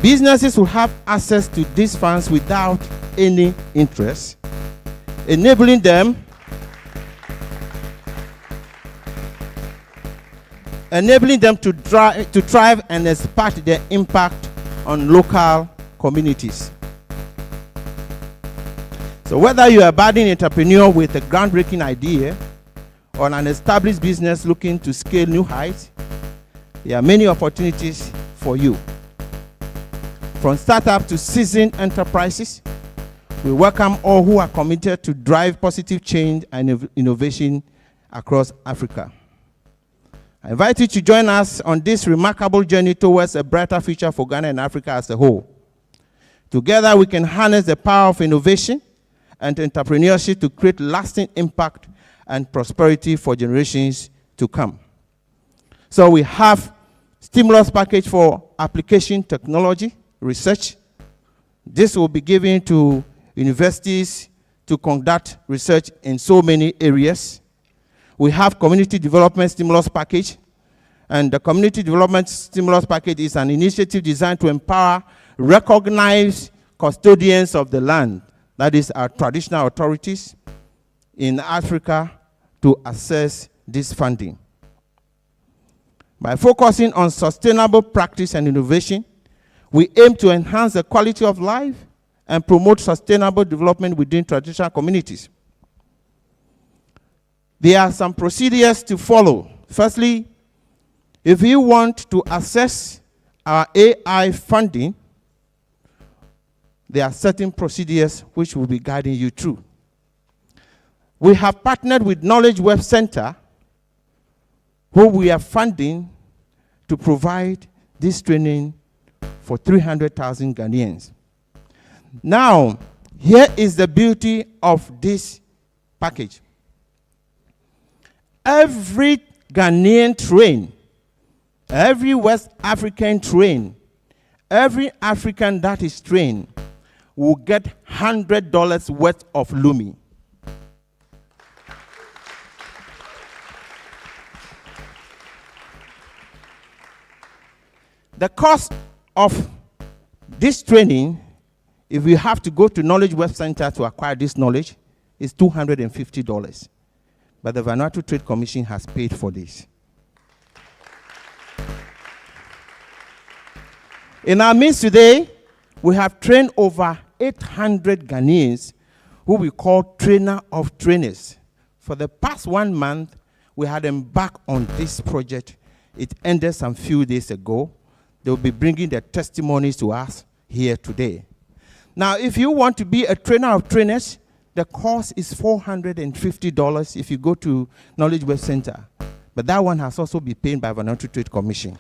S17: businesses will have access to these funds without any interest, enabling them to thrive and expand their impact on local communities. So whether you are a budding entrepreneur with a groundbreaking idea or an established business looking to scale new heights, there are many opportunities for you. From startup to seasoned enterprises, we welcome all who are committed to drive positive change and innovation across Africa. I invite you to join us on this remarkable journey towards a brighter future for Ghana and Africa as a whole. Together, we can harness the power of innovation and entrepreneurship to create lasting impact and prosperity for generations to come. So we have stimulus package for application technology research. This will be given to universities to conduct research in so many areas. We have community development stimulus package, and the community development stimulus package is an initiative designed to empower recognized custodians of the land, that is our traditional authorities in Africa, to access this funding. By focusing on sustainable practice and innovation, we aim to enhance the quality of life and promote sustainable development within traditional communities. There are some procedures to follow. Firstly, if you want to access our AI funding, there are certain procedures which will be guiding you through. We have partnered with Knowledge Web Center, who we are funding to provide this training for 300,000 Ghanaians. Now, here is the beauty of this package. Every Ghanaian train, every West African train, every African that is trained will get $100 worth of looming. The cost of this training, if we have to go to Knowledge Web Center to acquire this knowledge, is $250. But the Vanuatu Trade Commission has paid for this. In our midst today, we have trained over 800 Ghanaians who we call trainer of trainers. For the past 1 month, we had embarked on this project. It ended some few days ago. They will be bringing their testimonies to us here today. Now, if you want to be a trainer of trainers, the cost is $450 if you go to Knowledge Web Center. But that one has also been paid by Vanuatu Trade Commission.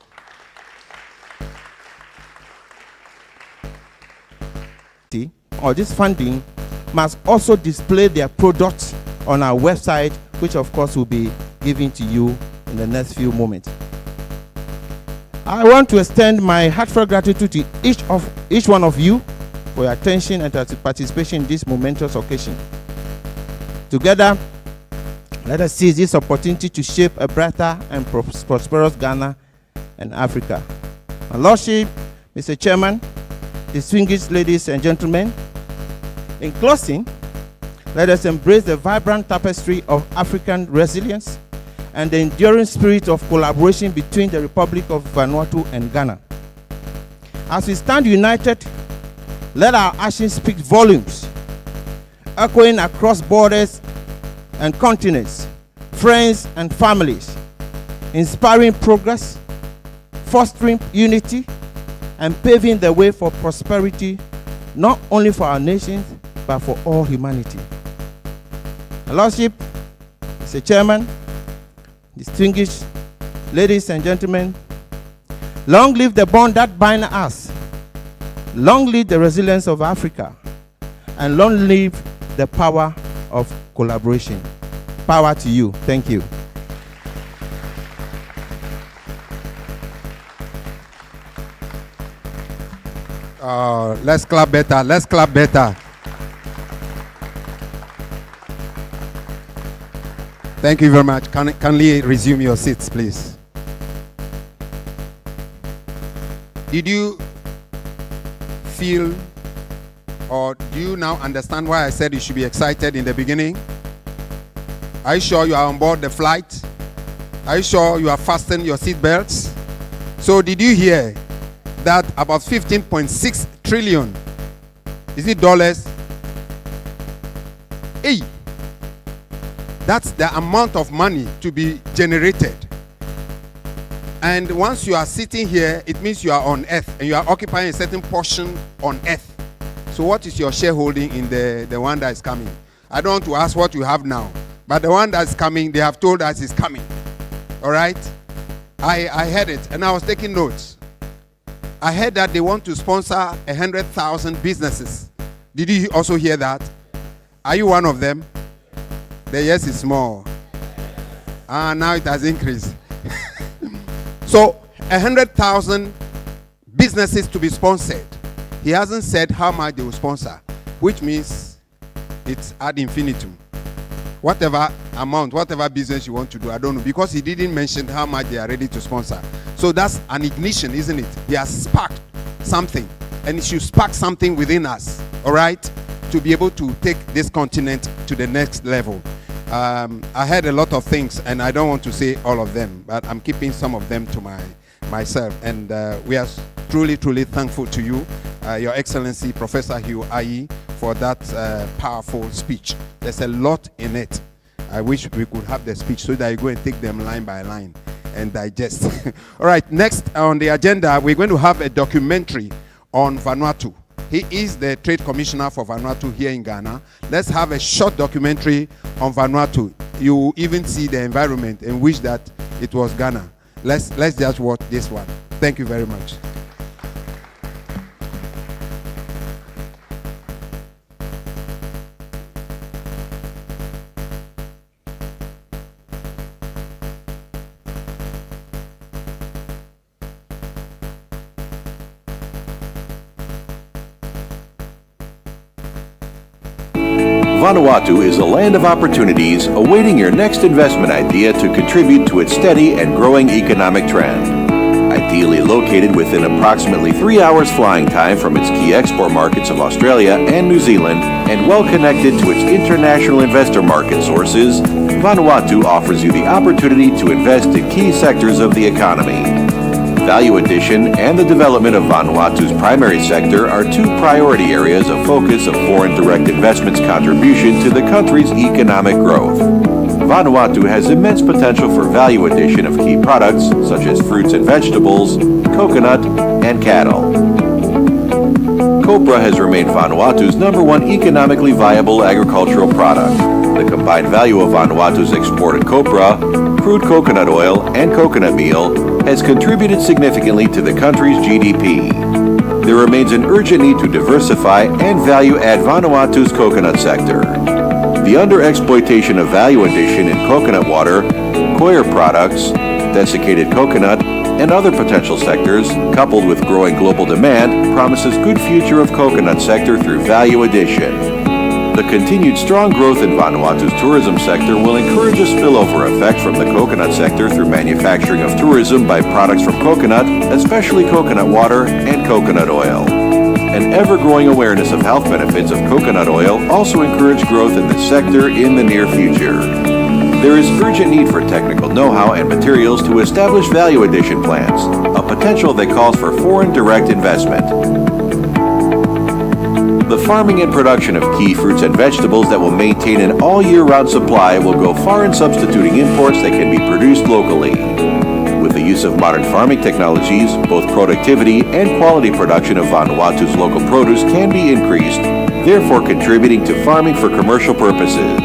S17: Or this funding must also display their products on our website, which of course will be given to you in the next few moments. I want to extend my heartfelt gratitude to each one of you for your attention and participation in this momentous occasion. Together, let us seize this opportunity to shape a brighter and prosperous Ghana and Africa. My Lordship, Mr. Chairman, distinguished ladies and gentlemen, in closing, let us embrace the vibrant tapestry of African resilience and the enduring spirit of collaboration between the Republic of Vanuatu and Ghana. As we stand united, let our actions speak volumes, echoing across borders and continents, friends and families, inspiring progress, fostering unity, and paving the way for prosperity, not only for our nations, but for all humanity. My Lordship, Mr. Chairman, distinguished ladies and gentlemen, long live the bond that binds us, long live the resilience of Africa, and long live the power of collaboration. Power to you. Thank you.
S10: Let's clap better. Let's clap better. Thank you very much. Kindly resume your seats, please. Did you feel, or do you now understand why I said you should be excited in the beginning? Are you sure you are on board the flight? Are you sure you are fastened your seat belts? So did you hear that about 15.6 trillion, is it dollars? Hey, that's the amount of money to be generated. And once you are sitting here, it means you are on earth and you are occupying a certain portion on earth. So what is your shareholding in the one that is coming? I don't want to ask what you have now, but the one that's coming, they have told us is coming. All right? I heard it and I was taking notes. I heard that they want to sponsor 100,000 businesses. Did you also hear that? Are you one of them? The yes is small. Now it has increased. So 100,000 businesses to be sponsored. He hasn't said how much they will sponsor, which means it's ad infinitum. Whatever amount, whatever business you want to do, I don't know, because he didn't mention how much they are ready to sponsor. So that's an ignition, isn't it? He has sparked something, and it should spark something within us, all right, to be able to take this continent to the next level. I heard a lot of things, and I don't want to say all of them, but I'm keeping some of them to myself. And we are truly, truly thankful to you, Your Excellency, Professor Hugh Ayi, for that powerful speech. There's a lot in it. I wish we could have the speech so that you go and take them line by line and digest. All right, next on the agenda, we're going to have a documentary on Vanuatu. He is the Trade Commissioner for Vanuatu here in Ghana. Let's have a short documentary on Vanuatu. You will even see the environment and wish that it was Ghana. Let's just watch this one. Thank you very much.
S18: Vanuatu is a land of opportunities awaiting your next investment idea to contribute to its steady and growing economic trend. Ideally located within approximately 3 hours flying time from its key export markets of Australia and New Zealand, and well connected to its international investor market sources, Vanuatu offers you the opportunity to invest in key sectors of the economy. Value addition and the development of Vanuatu's primary sector are two priority areas of focus of foreign direct investment's contribution to the country's economic growth. Vanuatu has immense potential for value addition of key products such as fruits and vegetables, coconut, and cattle. Copra has remained Vanuatu's #1 economically viable agricultural product. The combined value of Vanuatu's exported copra, crude coconut oil, and coconut meal has contributed significantly to the country's GDP. There remains an urgent need to diversify and value-add Vanuatu's coconut sector. The underexploitation of value addition in coconut water, coir products, desiccated coconut, and other potential sectors, coupled with growing global demand, promises good future of coconut sector through value addition. The continued strong growth in Vanuatu's tourism sector will encourage a spillover effect from the coconut sector through manufacturing of tourism by products from coconut, especially coconut water and coconut oil. An ever-growing awareness of health benefits of coconut oil also encourage growth in this sector in the near future. There is urgent need for technical know-how and materials to establish value addition plants, a potential that calls for foreign direct investment. The farming and production of key fruits and vegetables that will maintain an all-year-round supply will go far in substituting imports that can be produced locally. With the use of modern farming technologies, both productivity and quality production of Vanuatu's local produce can be increased, therefore contributing to farming for commercial purposes.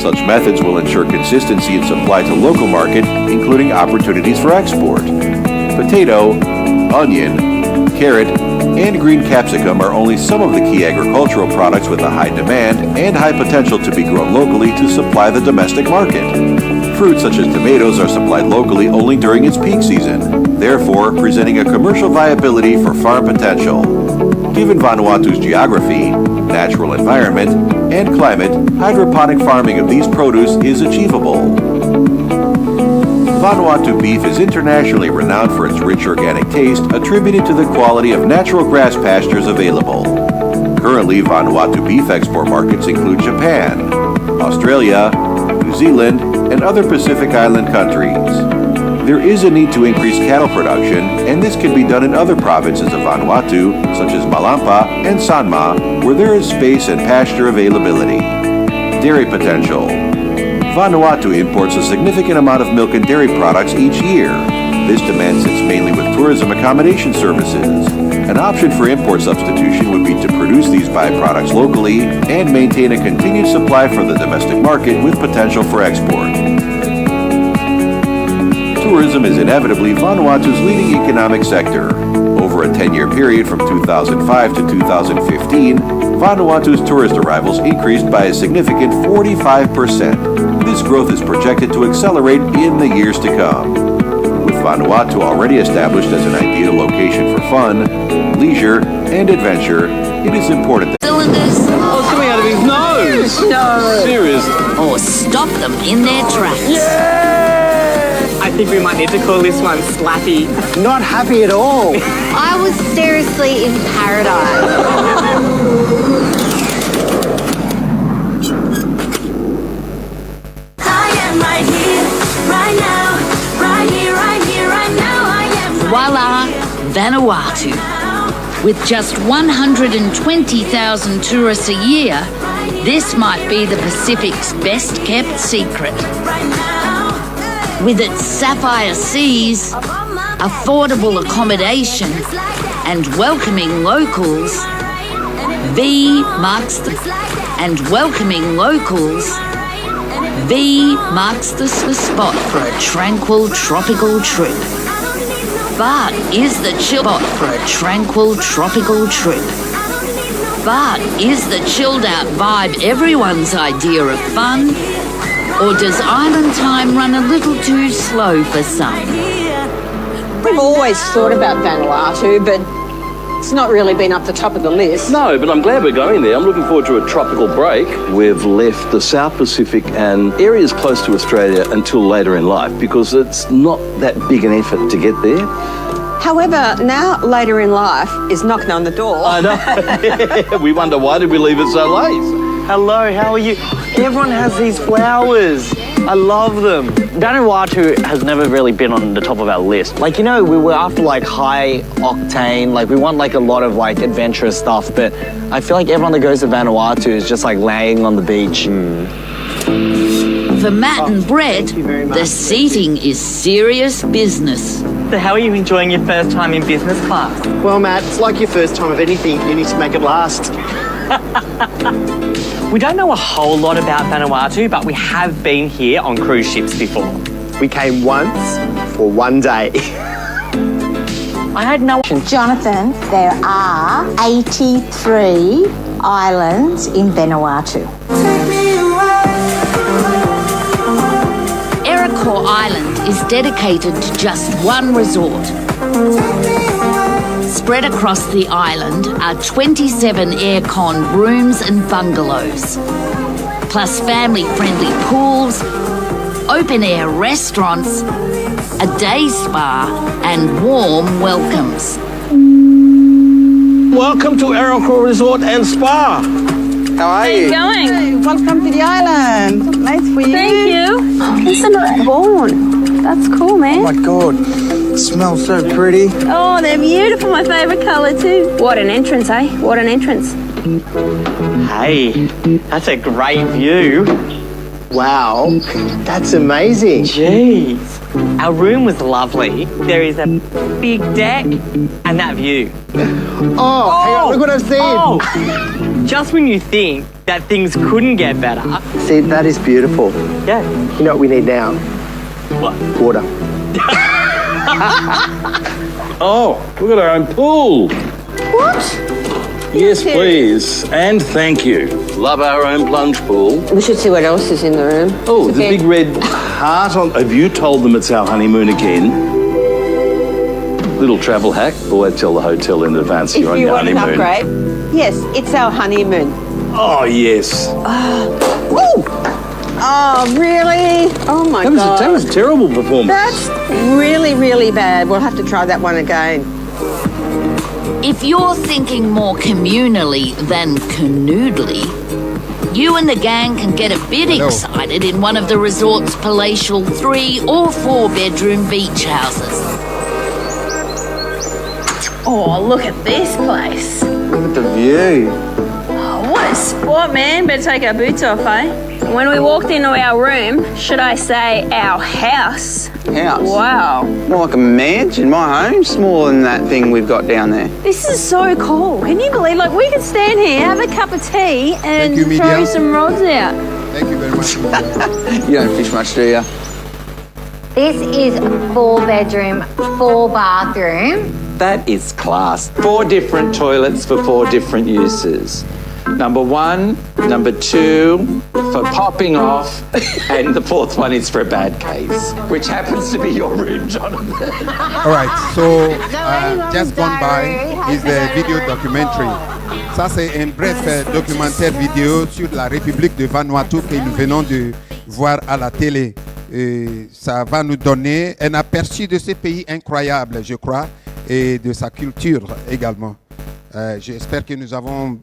S18: Such methods will ensure consistency in supply to local market, including opportunities for export. Potato, onion, carrot, and green capsicum are only some of the key agricultural products with a high demand and high potential to be grown locally to supply the domestic market. Fruits such as tomatoes are supplied locally only during its peak season, therefore presenting a commercial viability for farm potential. Given Vanuatu's geography, natural environment, and climate, hydroponic farming of these produce is achievable. Vanuatu beef is internationally renowned for its rich organic taste, attributed to the quality of natural grass pastures available. Currently, Vanuatu beef export markets include Japan, Australia, New Zealand, and other Pacific Island countries. There is a need to increase cattle production, and this can be done in other provinces of Vanuatu, such as Malampa and Sanma, where there is space and pasture availability. Dairy potential. Vanuatu imports a significant amount of milk and dairy products each year. This demand sits mainly with tourism accommodation services. An option for import substitution would be to produce these byproducts locally and maintain a continued supply for the domestic market with potential for export. Tourism is inevitably Vanuatu's leading economic sector. Over a 10-year period from 2005 to 2015, Vanuatu's tourist arrivals increased by a significant 45%. This growth is projected to accelerate in the years to come. With Vanuatu already established as an ideal location for fun, leisure, and adventure, it is important that...
S4: Cylinders.
S3: Oh, it's coming out of his nose!
S6: No.
S3: Serious?
S4: Or stop them in their tracks.
S3: Yeah!
S19: I think we might need to call this one Slappy.
S3: Not happy at all.
S8: I was seriously in paradise.
S4: Voila, Vanuatu. With just 120,000 tourists a year, this might be the Pacific's best-kept secret. With its sapphire seas, affordable accommodation, and welcoming locals, V marks the spot for a tranquil tropical trip. But is the chill spot for a tranquil tropical trip? But is the chilled out vibe everyone's idea of fun? Or does island time run a little too slow for some?
S1: We've always thought about Vanuatu, but it's not really been up the top of the list.
S2: No, but I'm glad we're going there. I'm looking forward to a tropical break. We've left the South Pacific and areas close to Australia until later in life because it's not that big an effort to get there.
S1: However, now later in life is knocking on the door.
S2: I know. We wonder, why did we leave it so late?
S3: Hello, how are you? Everyone has these flowers. I love them. Vanuatu has never really been on the top of our list. Like, you know, we were after like high octane, like we want like a lot of like adventurous stuff, but I feel like everyone that goes to Vanuatu is just like laying on the beach.
S4: For Matt and Brett, the seating is serious business.
S19: So how are you enjoying your first time in business class?
S5: Well, Matt, it's like your first time of anything. You need to make it last.
S19: We don't know a whole lot about Vanuatu, but we have been here on cruise ships before.
S13: We came once for one day.
S19: I had no...
S20: Jonathan, there are 83 islands in Vanuatu.
S4: Iroquois Island is dedicated to just one resort. Spread across the island are 27 air-con rooms and bungalows, plus family-friendly pools, open-air restaurants, a day spa and warm welcomes.
S5: Welcome to Iroquois Resort and Spa.
S7: How are you?
S6: How you going?
S20: Welcome to the island. Nice for you.
S6: Thank you. Oh, listen to that horn. That's cool, man.
S7: Oh my God, it smells so pretty.
S6: Oh, they're beautiful. My favourite colour too. What an entrance, eh? What an entrance.
S19: Hey, that's a great view.
S13: Wow, that's amazing.
S19: Jeez. Our room was lovely. There is a big deck and that view.
S13: Oh, hang on, look what I've seen.
S19: Oh. Just when you think that things couldn't get better.
S13: See, that is beautiful.
S19: Yeah.
S13: You know what we need now?
S19: What?
S13: Water.
S2: Oh, we've got our own pool.
S1: What?
S2: Yes, please. And thank you. Love our own plunge pool.
S1: We should see what else is in the room.
S2: Oh, the big red heart on... Have you told them it's our honeymoon again? Little travel hack. Always tell the hotel in advance you're on your honeymoon.
S1: If you want an upgrade, yes, it's our honeymoon.
S2: Oh, yes.
S1: Oh, really? Oh, my God.
S2: That was a terrible performance.
S1: That's really, really bad. We'll have to try that one again.
S4: If you're thinking more communally than canoodly, you and the gang can get a bit excited in one of the resort's palatial 3 or 4 bedroom beach houses.
S6: Oh, look at this place.
S7: Look at the view.
S6: Oh, what a spot, man. Better take our boots off, eh? When we walked into our room, should I say our house?
S7: House?
S6: Wow.
S7: More like a mansion. My home's smaller than that thing we've got down there.
S6: This is so cool. Can you believe, like, we could stand here, have a cup of tea and
S10: Thank you,
S6: throw
S10: media.
S6: some rods out.
S10: Thank you very much.
S7: You don't fish much, do you?
S8: This is 4 bedroom, 4 bathroom.
S11: That is class. 4 different toilets for 4 different uses. Number 1, number 2 for popping off, and the 4th one is for a bad case, which happens to be your room, Jonathan.
S10: All right, so just gone by is the video documentary. Ça, c'est un bref documentaire vidéo sur la République de Vanuatu que nous venons de voir à la télé. Ça va nous donner un aperçu de ce pays incroyable, je crois, et de sa culture également. J'espère que nous avons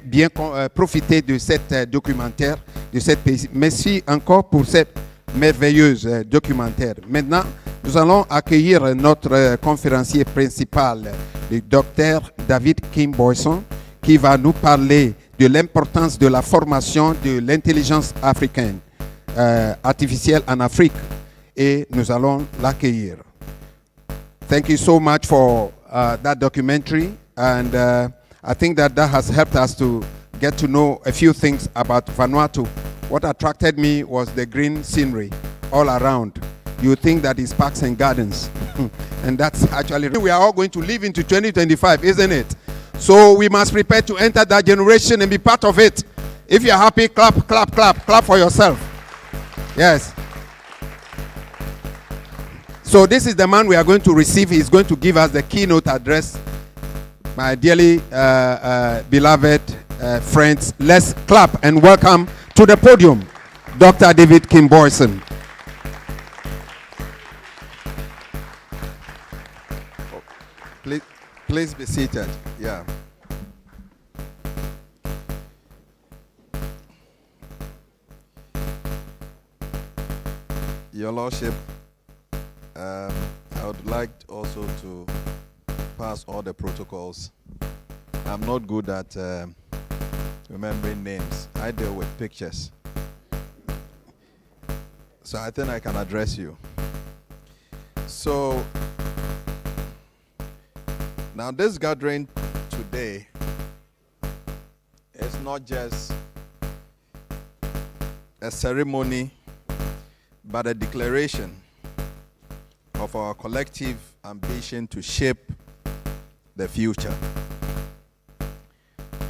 S10: bien profité de cet documentaire, de cette pays. Merci encore pour cette merveilleuse documentaire. Maintenant, nous allons accueillir notre conférencier principal, le docteur David Kim Boyson, qui va nous parler de l'importance de la formation de l'intelligence africaine artificielle en Afrique. Et nous allons l'accueillir. Thank you so much for that documentary. And I think that has helped us to get to know a few things about Vanuatu. What attracted me was the green scenery all around. you think that it's parks and gardens. And that's actually, we are all going to live into 2025, isn't it? So we must prepare to enter that generation and be part of it. If you're happy, clap, clap, clap, clap for yourself. Yes. So this is the man we are going to receive. He's going to give us the keynote address. My dearly beloved friends, let's clap and welcome to the podium, Dr. David Kimboyson.
S21: Please be seated. Yeah. Your Lordship, I would like also to pass all the protocols. I'm not good at remembering names. I deal with pictures. So I think I can address you. So now this gathering today is not just a ceremony, but a declaration of our collective ambition to shape the future.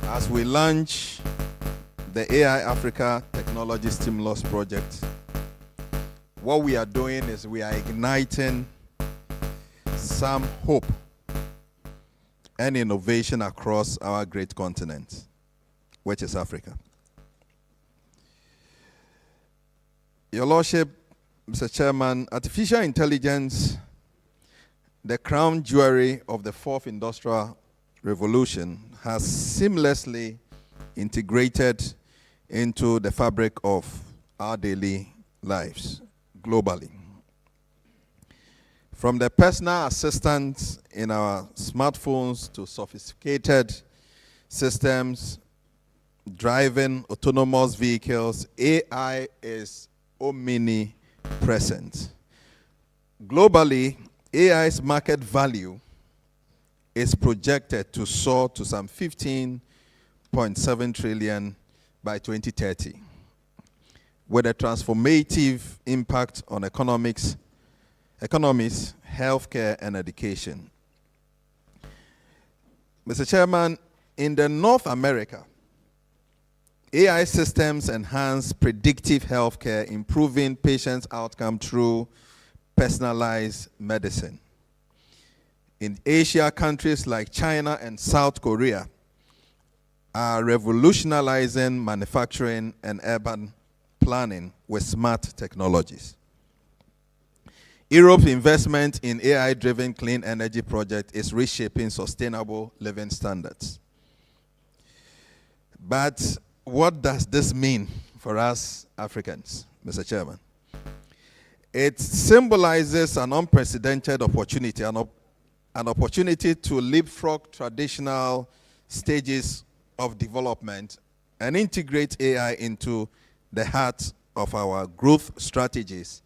S21: As we launch the AI Africa Technology Stimulus Project, what we are doing is we are igniting some hope and innovation across our great continent, which is Africa. Your Lordship, Mr. Chairman, artificial intelligence, the crown jewelry of the fourth industrial revolution, has seamlessly integrated into the fabric of our daily lives globally. From the personal assistants in our smartphones to sophisticated systems driving autonomous vehicles, AI is omnipresent. Globally, AI's market value is projected to soar to some 15.7 trillion by 2030, with a transformative impact on economies, healthcare, and education. Mr. Chairman, in the North America, AI systems enhance predictive healthcare, improving patients' outcome through personalized medicine. In Asia, countries like China and South Korea are revolutionizing manufacturing and urban planning with smart technologies. Europe's investment in AI-driven clean energy project is reshaping sustainable living standards. But what does this mean for us Africans, Mr. Chairman? It symbolizes an unprecedented opportunity, an opportunity to leapfrog traditional stages of development and integrate AI into the heart of our growth strategies,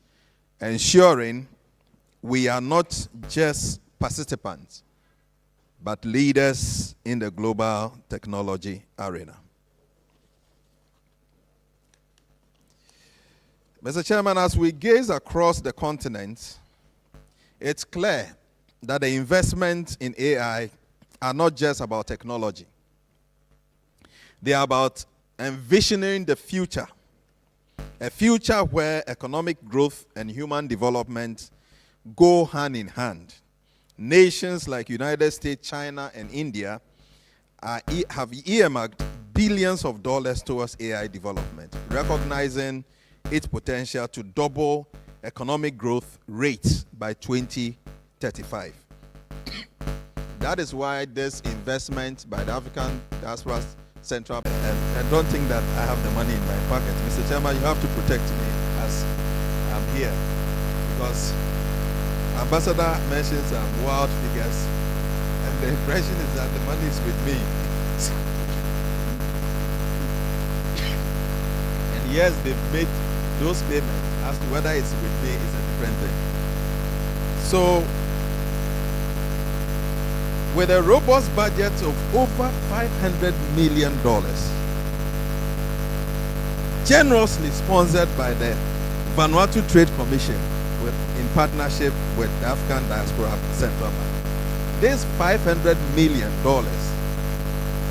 S21: ensuring we are not just participants, but leaders in the global technology arena. Mr. Chairman, as we gaze across the continent, it's clear that the investments in AI are not just about technology. They are about envisioning the future, a future where economic growth and human development go hand in hand. Nations like United States, China, and India have earmarked billions of dollars towards AI development, recognizing its potential to double economic growth rates by 2035. That is why this investment by the African Diaspora Central Bank, and don't think that I have the money in my pocket. Mr. Chairman, you have to protect me as I'm here, because Ambassador mentions some wild figures, and the impression is that the money is with me. And yes, they've made those payments. As to whether it's with me is a different thing. So, with a robust budget of over $500 million, generously sponsored by the Vanuatu Trade Commission, partnership with the African Diaspora Central Bank. This $500 million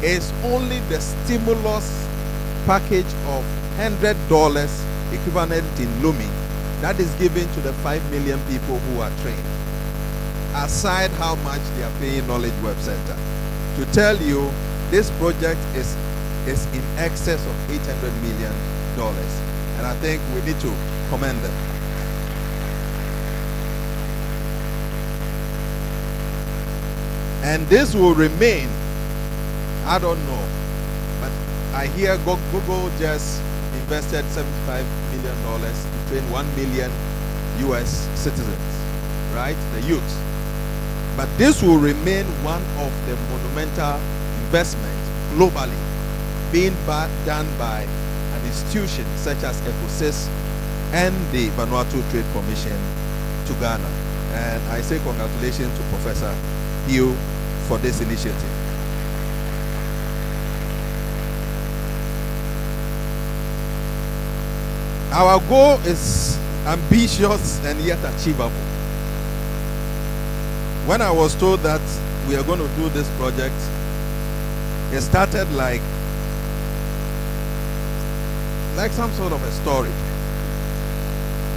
S21: is only the stimulus package of $100 equivalent in looming that is given to the 5 million people who are trained, aside how much they are paying Knowledge Web Center. To tell you, this project is in excess of $800 million, and I think we need to commend them. And this will remain, I don't know, but I hear Google just invested $75 million to train 1 million US citizens, right? The youth. But this will remain one of the monumental investments globally being done by an institution such as ECOSYS and the Vanuatu Trade Commission to Ghana. And I say congratulations to Professor Hugh for this initiative. Our goal is ambitious and yet achievable. When I was told that we are going to do this project, it started like some sort of a story.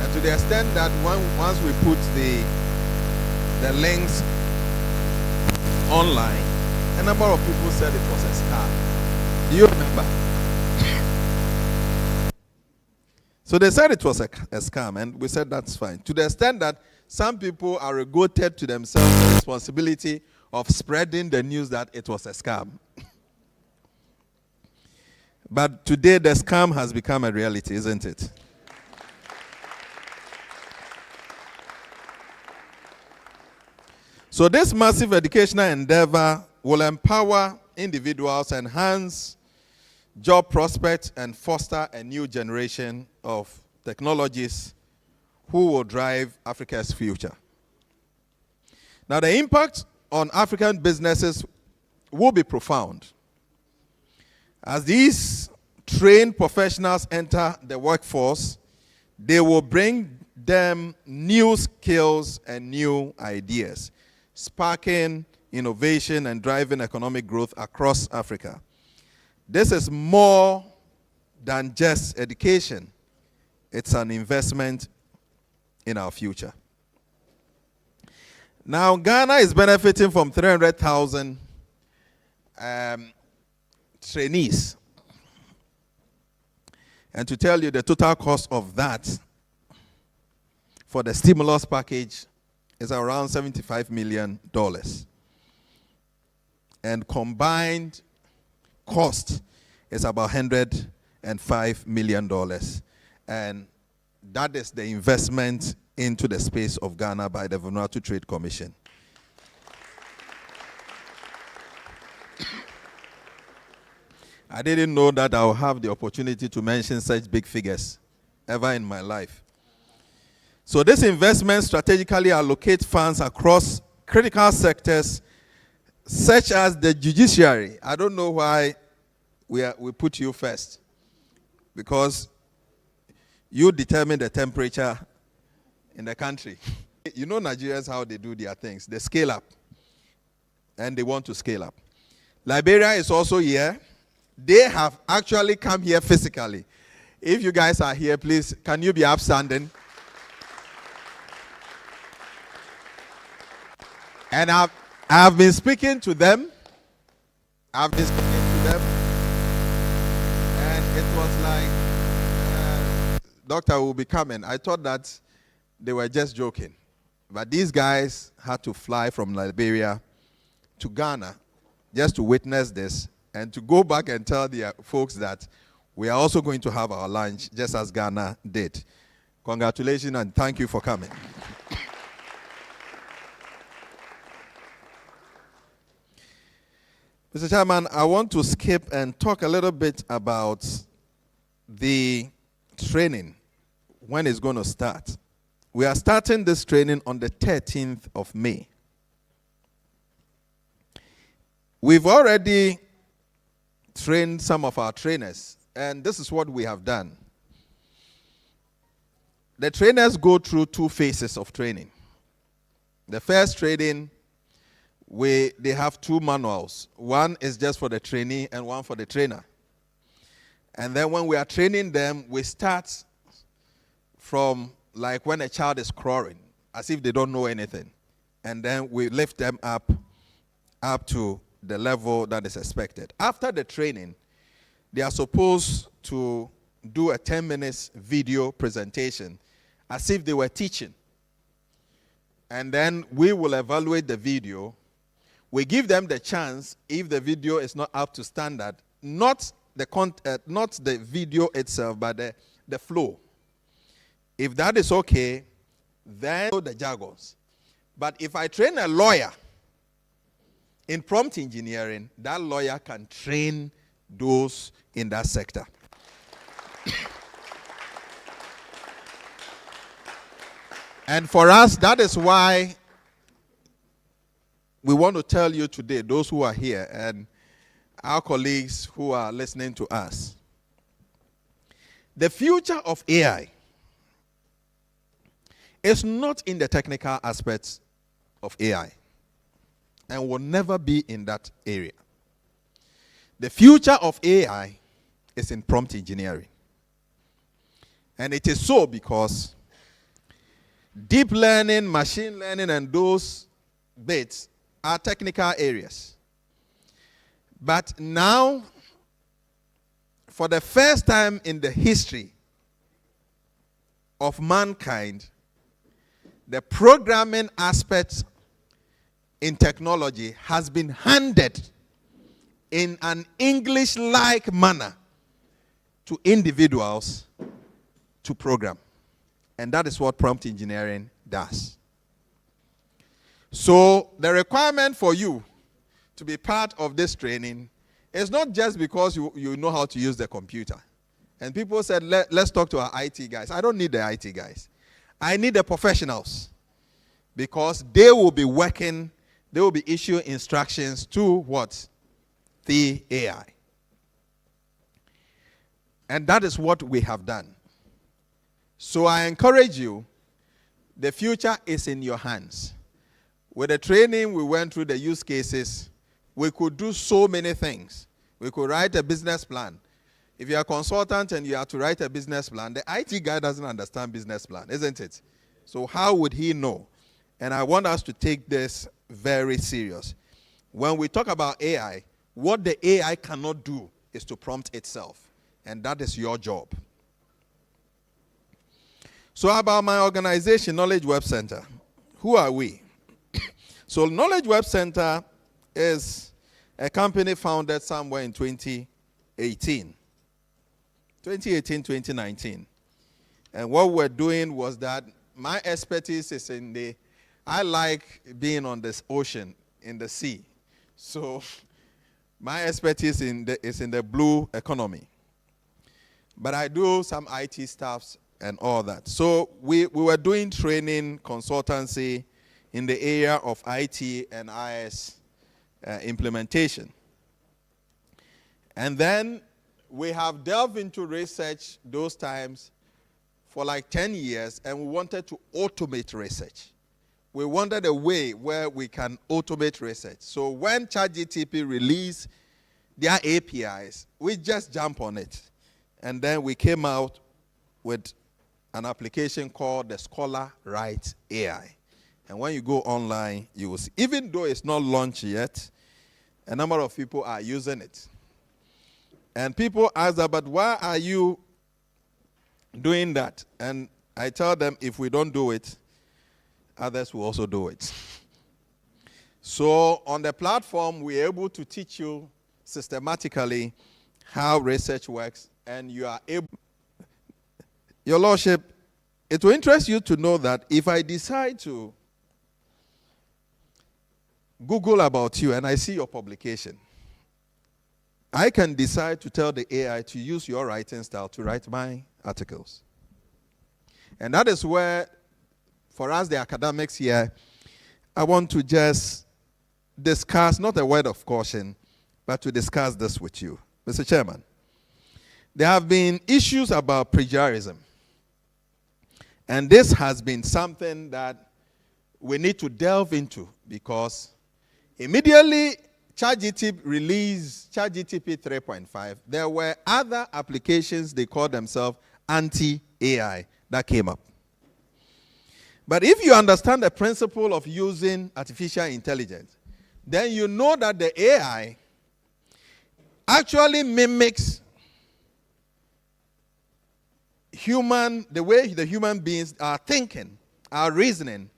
S21: And to the extent that once we put the links online, a number of people said it was a scam. Do you remember? So they said it was a scam, and we said that's fine. To the extent that some people arrogated to themselves the responsibility of spreading the news that it was a scam. But today the scam has become a reality, isn't it? So this massive educational endeavor will empower individuals, enhance job prospects, and foster a new generation of technologists who will drive Africa's future. Now, the impact on African businesses will be profound. As these trained professionals enter the workforce, they will bring them new skills and new ideas, sparking innovation and driving economic growth across Africa. This is more than just education. It's an investment in our future. Now, Ghana is benefiting from 300,000 trainees. And to tell you the total cost of that for the stimulus package is around $75 million. And combined cost is about $105 million. And that is the investment into the space of Ghana by the Vanuatu Trade Commission. I didn't know that I'll have the opportunity to mention such big figures ever in my life. So this investment strategically allocates funds across critical sectors such as the judiciary. I don't know why we put you first, because you determine the temperature in the country. You know Nigerians, how they do their things. They scale up, and they want to scale up. Liberia is also here. They have actually come here physically. If you guys are here, please, can you be upstanding? And I've been speaking to them. And it was like, doctor will be coming. I thought that they were just joking. But these guys had to fly from Liberia to Ghana just to witness this and to go back and tell the folks that we are also going to have our lunch just as Ghana did. Congratulations and thank you for coming. Mr. Chairman, I want to skip and talk a little bit about the training, when it's going to start. We are starting this training on the 13th of May. We've already trained some of our trainers, and this is what we have done. the trainers go through 2 phases of training. The first training, they have 2 manuals. One is just for the trainee and one for the trainer. And then when we are training them, we start from like when a child is crawling, as if they don't know anything. And then we lift them up to the level that is expected. After the training, they are supposed to do a 10 minutes video presentation as if they were teaching. And then we will evaluate the video. We give them the chance, if the video is not up to standard, not the video itself, but the flow. If that is okay, then the jargons. But if I train a lawyer in prompt engineering, that lawyer can train those in that sector. And for us, that is why we want to tell you today, those who are here and our colleagues who are listening to us, the future of AI is not in the technical aspects of AI and will never be in that area. The future of AI is in prompt engineering. And it is so because deep learning, machine learning, and those bits are technical areas. But now, for the first time in the history of mankind, the programming aspect in technology has been handed in an English-like manner to individuals to program. And that is what prompt engineering does. So the requirement for you to be part of this training is not just because you know how to use the computer. And people said, let's talk to our IT guys. I don't need the IT guys. I need the professionals, because they will be working, they will be issuing instructions to what? The AI. And that is what we have done. So I encourage you, the future is in your hands. With the training, we went through the use cases. We could do so many things. We could write a business plan. If you're a consultant and you have to write a business plan, the IT guy doesn't understand business plan, isn't it? So how would he know? And I want us to take this very serious. When we talk about AI, what the AI cannot do is to prompt itself. And that is your job. So about my organization, Knowledge Web Center. Who are we? So Knowledge Web Center is a company founded somewhere in 2018, 2019. And what we're doing was that my expertise is in I like being on this ocean, in the sea. So my expertise is in the blue economy. But I do some IT stuff and all that. So we were doing training, consultancy in the area of IT and IS implementation. And then we have delved into research those times for like 10 years, and we wanted to automate research. We wanted a way where we can automate research. So when ChatGPT released their APIs, we just jump on it. And then we came out with an application called the Scholar Write AI. And when you go online, you will see, even though it's not launched yet, a number of people are using it. And people ask that, but why are you doing that? And I tell them, if we don't do it, others will also do it. So on the platform, we're able to teach you systematically how research works, and you are able. Your Lordship, it will interest you to know that if I decide to Google about you and I see your publication, I can decide to tell the AI to use your writing style to write my articles. And that is where, for us, the academics here, I want to just discuss, not a word of caution, but to discuss this with you. Mr. Chairman, there have been issues about plagiarism. And this has been something that we need to delve into, because immediately ChatGPT released ChatGPT 3.5, there were other applications, they call themselves anti-AI, that came up. But if you understand the principle of using artificial intelligence, then you know that the AI actually mimics the way the human beings are thinking, are reasoning,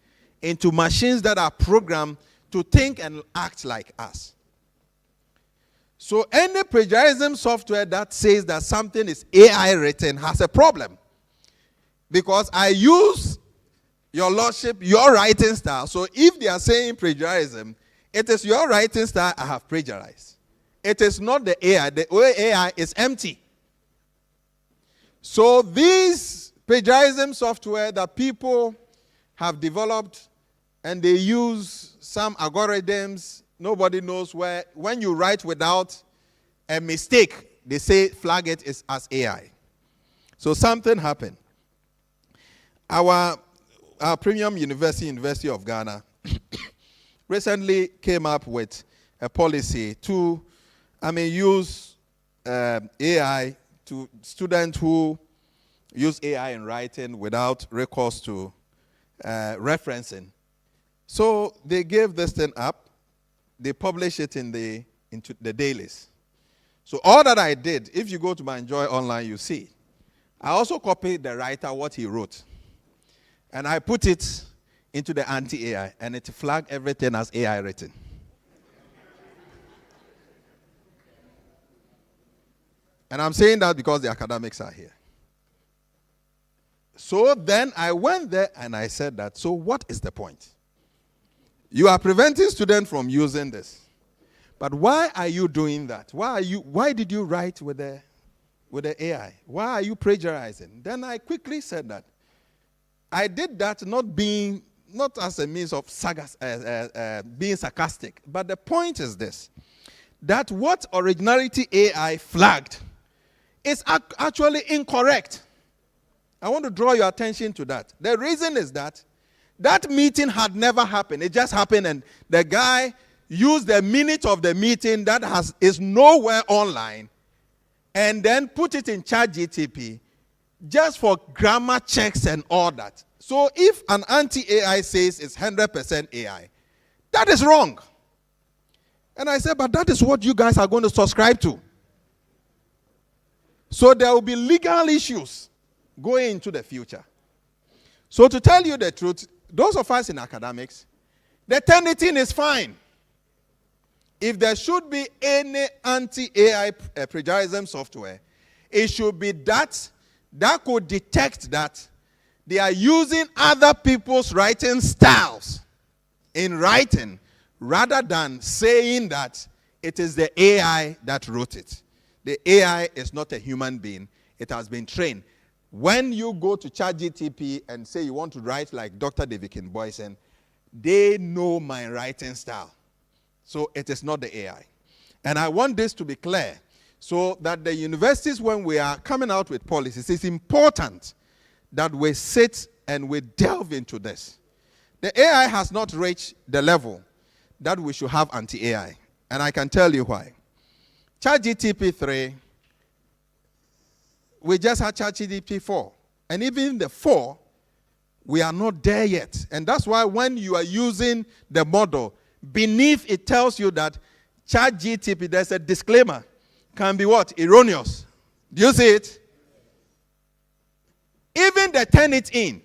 S21: into machines that are programmed to think and act like us. So any plagiarism software that says that something is AI written has a problem. Because I use, your lordship, your writing style. So if they are saying plagiarism, it is your writing style I have plagiarized. It is not the AI. The AI is empty. So these plagiarism software that people have developed, and they use some algorithms, nobody knows where. When you write without a mistake, they say flag it as AI. So something happened. Our premium university, University of Ghana, recently came up with a policy to, use AI to students who use AI in writing without recourse to referencing. So they gave this thing up. They publish it into the dailies. So all that I did, if you go to my Enjoy Online, you see. I also copied the writer, what he wrote. And I put it into the anti-AI, and it flagged everything as AI written. And I'm saying that because the academics are here. So then I went there and I said that, so what is the point? You are preventing students from using this. But why are you doing that? Why did you write with the AI? Why are you plagiarizing? Then I quickly said that I did that not as a means of being sarcastic, but the point is this, that what originality AI flagged is actually incorrect. I want to draw your attention to that. The reason is that meeting had never happened. It just happened, and the guy used the minute of the meeting that is nowhere online, and then put it in ChatGPT just for grammar checks and all that. So if an anti-AI says it's 100% AI, that is wrong. And I said, but that is what you guys are going to subscribe to. So there will be legal issues going into the future. So to tell you the truth, those of us in academics, the Turnitin is fine. If there should be any anti-AI plagiarism software, it should be that could detect that they are using other people's writing styles in writing, rather than saying that it is the AI that wrote it. The AI is not a human being. It has been trained. When you go to ChatGPT and say you want to write like Dr. David Boysen, they know my writing style. So it is not the AI. And I want this to be clear, so that the universities, when we are coming out with policies, it's important that we sit and we delve into this. The AI has not reached the level that we should have anti-AI. And I can tell you why. ChatGPT 3, we just had ChatGPT 4. And even the 4, we are not there yet. And that's why when you are using the model, beneath it tells you that ChatGPT, there's a disclaimer, can be what? Erroneous. Do you see it? Even the Turnitin,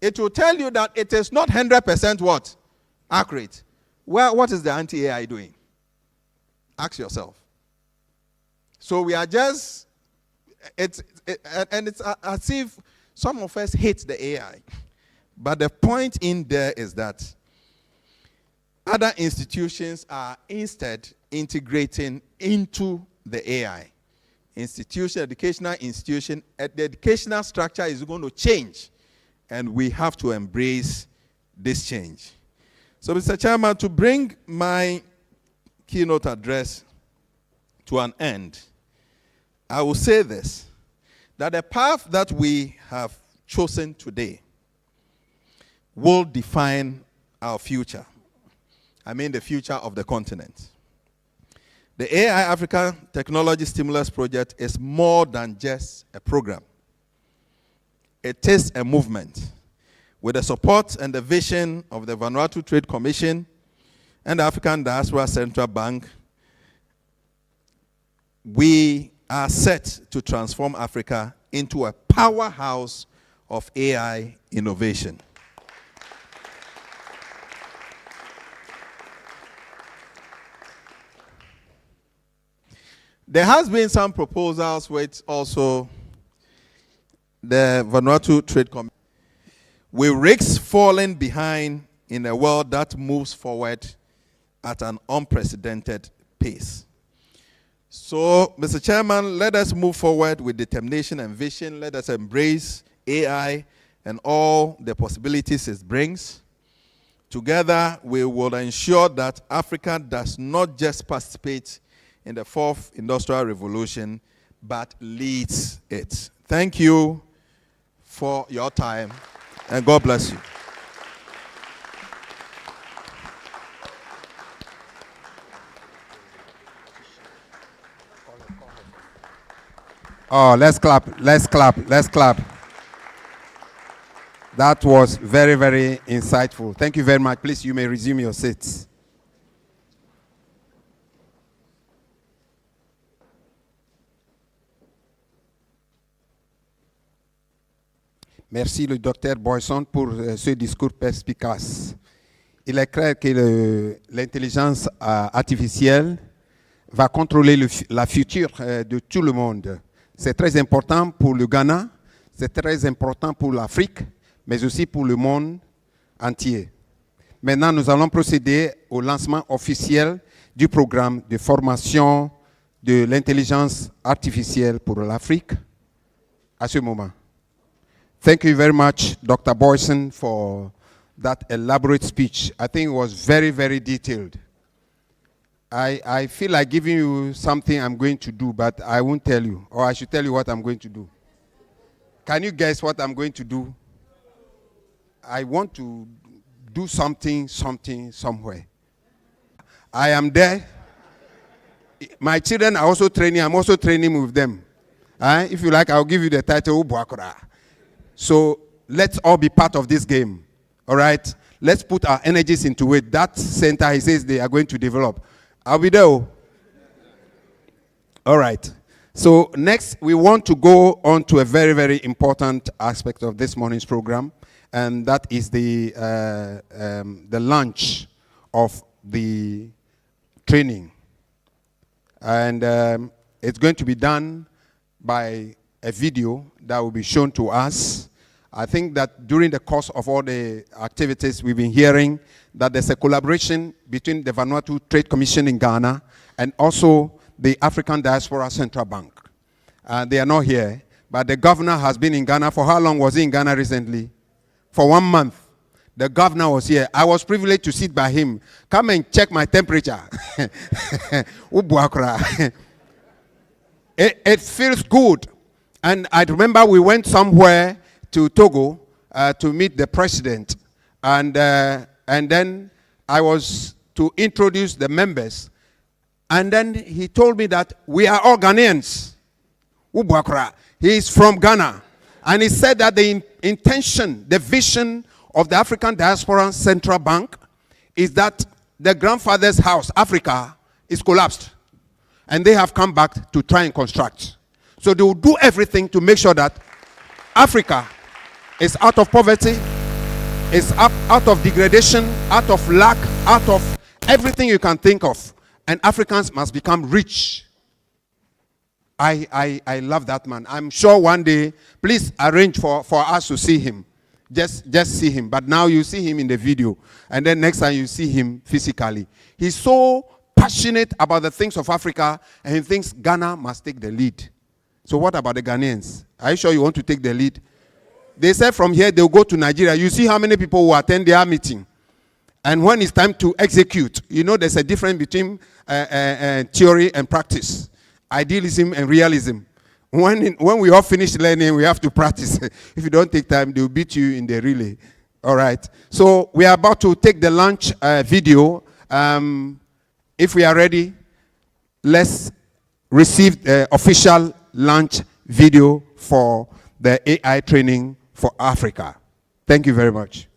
S21: it will tell you that it is not 100% what? Accurate. Well, what is the anti-AI doing? Ask yourself. So we are just, it's as if some of us hate the AI. But the point in there is that other institutions are instead integrating into the AI. Educational institution, the educational structure is going to change, and we have to embrace this change. So, Mr. Chairman, to bring my keynote address to an end, I will say this, that the path that we have chosen today will define our future. I mean the future of the continent. The AI Africa Technology Stimulus Project is more than just a program. It is a movement. With the support and the vision of the Vanuatu Trade Commission and the African Diaspora Central Bank, we are set to transform Africa into a powerhouse of AI innovation. There has been some proposals which also the Vanuatu Trade Commission. We risk falling behind in a world that moves forward at an unprecedented pace. So, Mr. Chairman, let us move forward with determination and vision. Let us embrace AI and all the possibilities it brings. Together, we will ensure that Africa does not just participate in the fourth industrial revolution, but leads it. Thank you for your time, and God bless you.
S10: Oh, let's clap, let's clap, let's clap. That was very, very insightful. Thank you very much. Please, you may resume your seats. Merci le docteur Boyson pour ce discours perspicace. Il est clair que l'intelligence artificielle va contrôler la future de tout le monde. C'est très important pour le Ghana, c'est très important pour l'Afrique, mais aussi pour le monde entier. Maintenant, nous allons procéder au lancement officiel du programme de formation de l'intelligence artificielle pour l'Afrique à ce moment. Thank you very much, Dr. Boyson, for that elaborate speech. I think it was very, very detailed. I feel like giving you something I'm going to do, but I won't tell you, or I should tell you what I'm going to do. Can you guess what I'm going to do? I want to do something, somewhere. I am there. My children are also training. I'm also training with them. If you like, I'll give you the title, Ubuakura. So let's all be part of this game, all right? Let's put our energies into it. That center, he says they are going to develop. I'll be there. All right. So next, we want to go on to a very, very important aspect of this morning's program, and that is the launch of the training. And it's going to be done by a video that will be shown to us. I think that during the course of all the activities we've been hearing that there's a collaboration between the Vanuatu Trade Commission in Ghana and also the African Diaspora Central Bank. They are not here, but the governor has been in Ghana. For how long was he in Ghana recently? For 1 month. The governor was here. I was privileged to sit by him. Come and check my temperature. It feels good. And I remember we went somewhere to Togo to meet the president. And then I was to introduce the members. And then he told me that we are all Ghanaians. He is from Ghana. And he said that the intention, the vision of the African Diaspora Central Bank is that the grandfather's house, Africa, is collapsed. And they have come back to try and construct. So they will do everything to make sure that Africa is out of poverty, is out of degradation, out of lack, out of everything you can think of. And Africans must become rich. I love that man. I'm sure one day, please arrange for us to see him. Just see him. But now you see him in the video. And then next time you see him physically. He's so passionate about the things of Africa, and he thinks Ghana must take the lead. So what about the Ghanaians? Are you sure you want to take the lead? They said from here they'll go to Nigeria. You see how many people will attend their meeting. And when it's time to execute, you know there's a difference between theory and practice. Idealism and realism. When we all finish learning, we have to practice. If you don't take time, they'll beat you in the relay. All right. So we are about to take the launch video. If we are ready, let's receive the official launch video for the AI training for Africa. Thank you very much.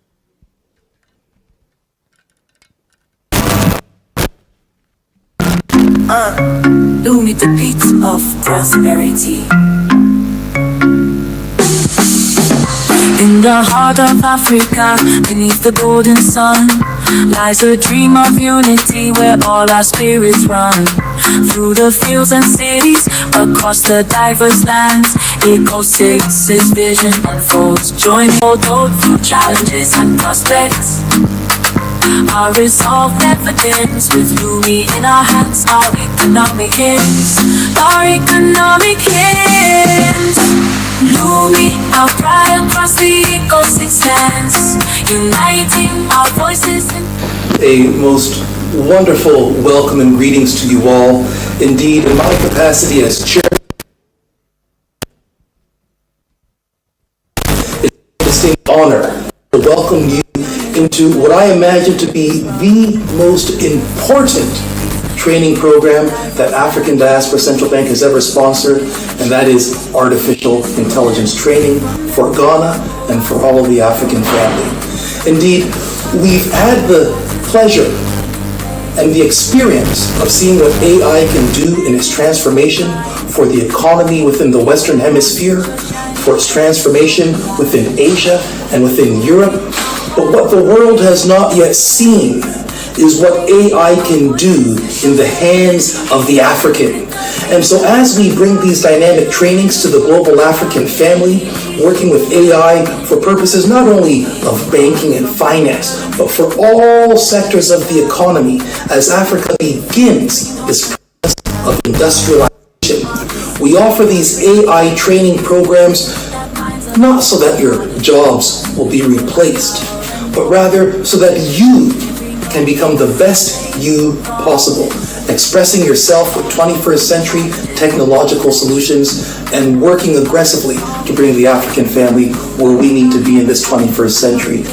S12: Looming the beats of prosperity. In the heart of Africa, beneath the golden sun, lies a dream of unity where all our spirits run. Through the fields and cities, across the diverse lands, Eco 6's vision unfolds. Join although through challenges and prospects. Our resolve never ends. With Lumi in our hands, our economic ends. Our economic ends. Lumi, our pride across the Eco 6 stands, uniting our voices.
S9: A most wonderful welcome and greetings to you all. Indeed, in my capacity as chair, it's a distinct honor to welcome you into what I imagine to be the most important training program that African Diaspora Central Bank has ever sponsored, and that is artificial intelligence training for Ghana and for all of the African family. Indeed, we've had the pleasure and the experience of seeing what AI can do in its transformation for the economy within the Western Hemisphere, for its transformation within Asia and within Europe. But what the world has not yet seen is what AI can do in the hands of the African. And so as we bring these dynamic trainings to the global African family, working with AI for purposes not only of banking and finance, but for all sectors of the economy, as Africa begins this process of industrialization, we offer these AI training programs not so that your jobs will be replaced, but rather so that you can become the best you possible, expressing yourself with 21st century technological solutions and working aggressively to bring the African family where we need to be in this 21st century.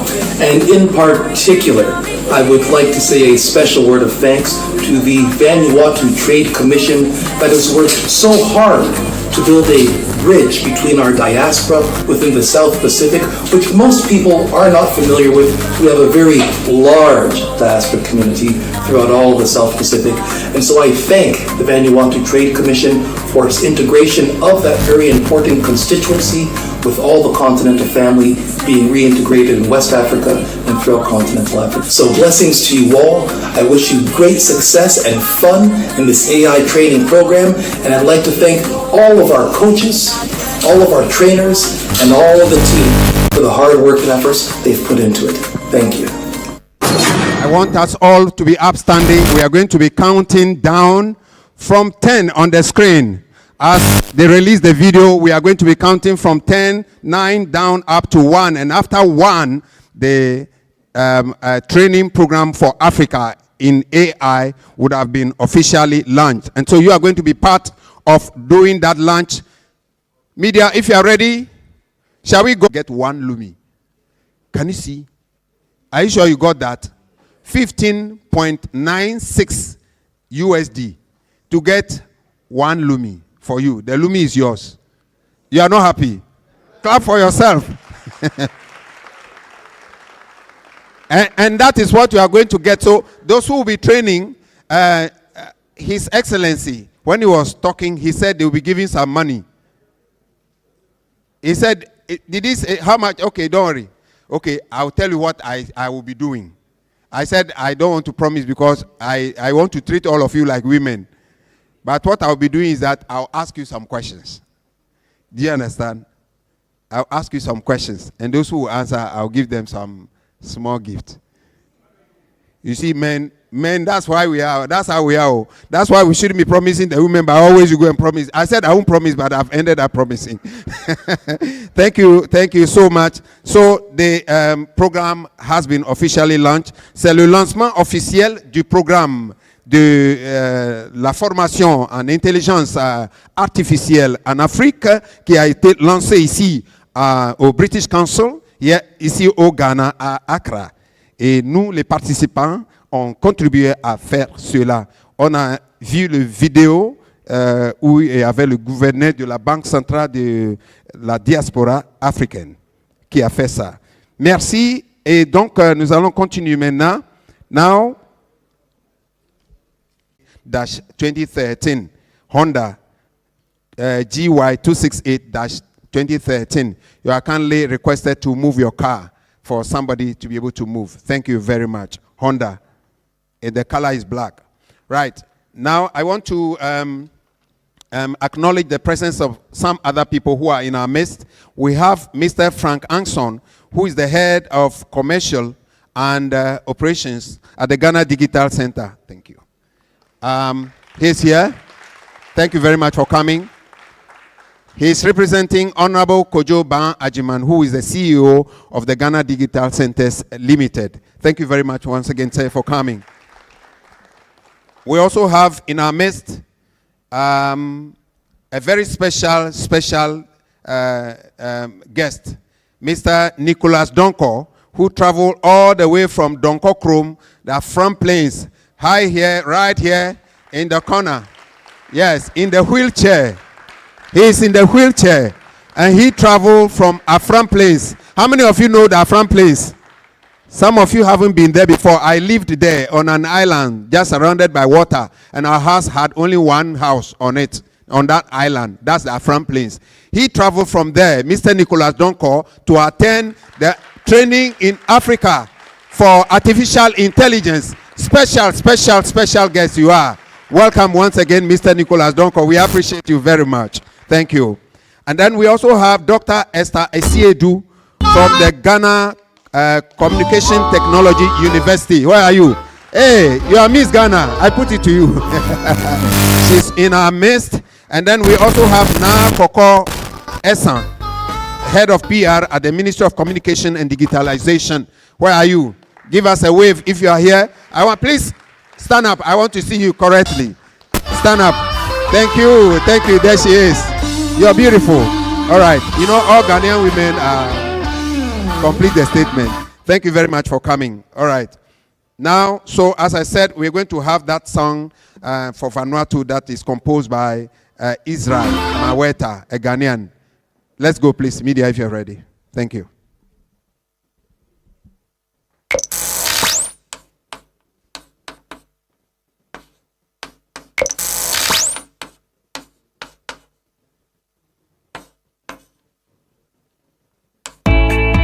S9: And in particular, I would like to say a special word of thanks to the Vanuatu Trade Commission that has worked so hard to build a bridge between our diaspora within the South Pacific, which most people are not familiar with. We have a very large diaspora community throughout all of the South Pacific. And so I thank the Vanuatu Trade Commission for its integration of that very important constituency with all the continental family being reintegrated in West Africa and throughout continental Africa. So blessings to you all. I wish you great success and fun in this AI training program. And I'd like to thank all of our coaches, all of our trainers, and all of the team for the hard work and efforts they've put into it. Thank you.
S10: I want us all to be upstanding. We are going to be counting down from 10 on the screen. As they release the video, we are going to be counting from 10, 9, down up to 1. And after 1, the training program for Africa in AI would have been officially launched. And so you are going to be part of doing that launch. Media, if you are ready, shall we go get one Lumi? Can you see? Are you sure you got that? 15.96 USD to get one Lumi for you. The Lumi is yours. You are not happy? Clap for yourself. and that is what you are going to get. So those who will be training, His Excellency, when he was talking, he said they will be giving some money. He said, did he say how much? Okay, don't worry. Okay, I'll tell you what I will be doing. I said, I don't want to promise because I want to treat all of you like women. But what I'll be doing is that I'll ask you some questions. Do you understand? I'll ask you some questions. And those who will answer, I'll give them some small gift. You see, men, that's why we are. That's how we are. That's why we shouldn't be promising the women, but always you go and promise. I said I won't promise, but I've ended up promising. Thank you so much. So the programme has been officially launched. C'est le lancement officiel du programme de la formation en intelligence artificielle en Afrique qui a été lancé ici au British Council ici au Ghana, à Accra. Et nous, les participants, ont contribué à faire cela. On a vu le vidéo où il y avait le gouverneur de la Banque centrale de la diaspora africaine qui a fait ça. Merci. Et donc, nous allons continuer maintenant. Now, -2013, Honda GY268-2013. You are kindly requested to move your car for somebody to be able to move. Thank you very much. Honda. And the color is black. Right. Now, I want to acknowledge the presence of some other people who are in our midst. We have Mr. Frank Anson, who is the head of commercial and operations at the Ghana Digital Center. Thank you. He's here. Thank you very much for coming. He's representing Honorable Kojo Ban Ajiman, who is the CEO of the Ghana Digital Centers Limited. Thank you very much once again, sir, for coming. We also have in our midst a very special guest, Mr. Nicholas Donko, who traveled all the way from Donko Krom, the front plains, right here in the corner. Yes, in the wheelchair. He is in the wheelchair, and he traveled from Afram Place. How many of you know the Afram Place? Some of you haven't been there before. I lived there on an island just surrounded by water, and our house had only one house on it, on that island. That's the Afram Place. He traveled from there, Mr. Nicholas Donko, to attend the training in Africa for artificial intelligence. Special guest you are. Welcome once again, Mr. Nicholas Donko. We appreciate you very much. Thank you. And then we also have Dr. Esther Esiedu from the Ghana Communication Technology University. Where are you? Hey, you are Miss Ghana. I put it to you. She's in our midst. And then we also have Na Koko Esan, head of PR at the Ministry of Communication and Digitalization. Where are you? Give us a wave if you are here. Please stand up. I want to see you correctly. Stand up. Thank you. There she is. You're beautiful. All right. You know, all Ghanaian women complete the statement. Thank you very much for coming. All right. Now, so as I said, we're going to have that song for Vanuatu that is composed by Israel Maweta, a Ghanaian. Let's go, please, media, if you're ready. Thank you.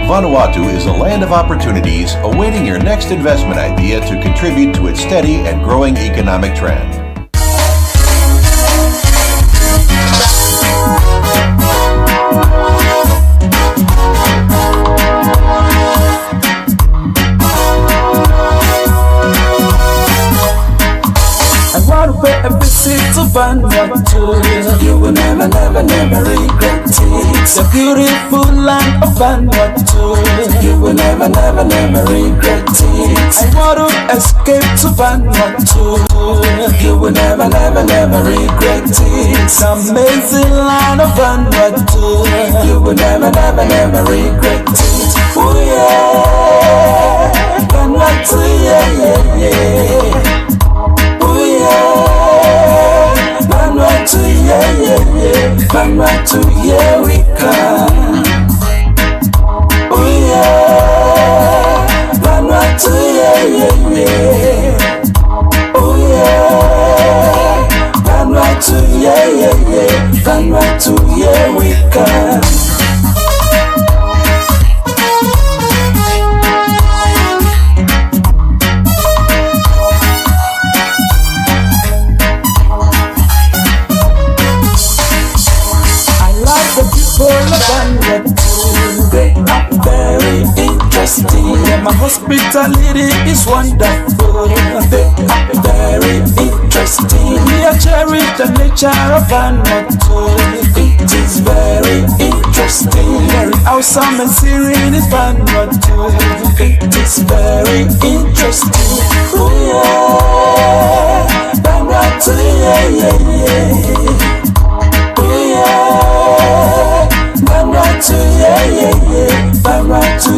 S18: Vanuatu is a land of opportunities awaiting your next investment idea to contribute to its steady and growing economic trend.
S12: I want to pay a visit to Vanuatu. You will never regret it. The beautiful land of Vanuatu. You will never regret it. I want to escape to Vanuatu. You will never regret it. The amazing land of Vanuatu. You will never regret it. Oh yeah, Vanuatu, yeah. Vanuatu, yeah. Vanuatu, yeah, we come. Oh yeah. Vanuatu, yeah. Oh yeah. Vanuatu, yeah. Vanuatu, yeah, we come. They are very interesting. My hospitality is wonderful. They are very interesting. We are cherish the nature of Vanuatu. It is very interesting. Very awesome and serene is Vanuatu. It is very interesting. Oh yeah, Vanuatu, yeah. Oh yeah. Vanuatu, yeah. Vanuatu,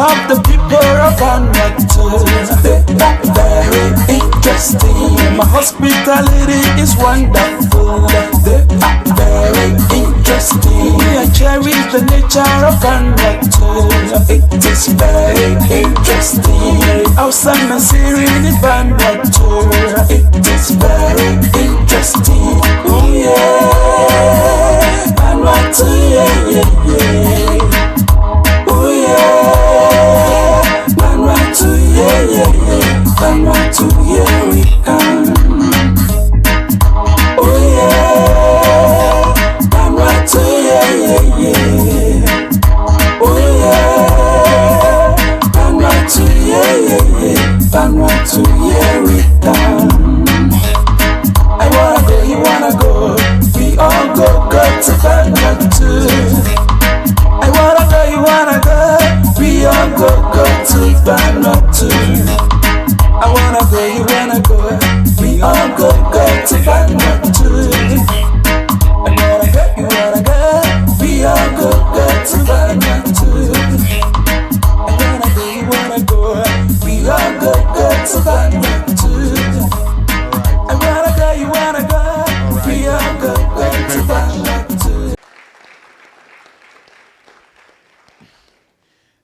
S12: love the people of Vanuatu. They are very interesting. My hospitality is wonderful. They are very interesting. I cherish the nature of Vanuatu. It is very interesting. Awesome and serious in Vanuatu. It is very interesting. Oh yeah, Vanuatu, yeah, yeah, yeah. Oh yeah, Vanuatu, yeah, yeah, yeah. Vanuatu, yeah, we come. Oh yeah, Vanuatu, yeah, yeah, yeah. Oh yeah, Vanuatu, yeah, yeah, yeah. Vanuatu, yeah, we come. I wanna go, you wanna go. We all go to Vanuatu. I wanna go, you wanna go. We all go to Vanuatu. I wanna go, you wanna go. We all go to Vanuatu. I wanna go, you wanna go. We all go to Vanuatu. I wanna go, you wanna go. We all go to Vanuatu. I wanna go, you wanna go. We all go to Vanuatu.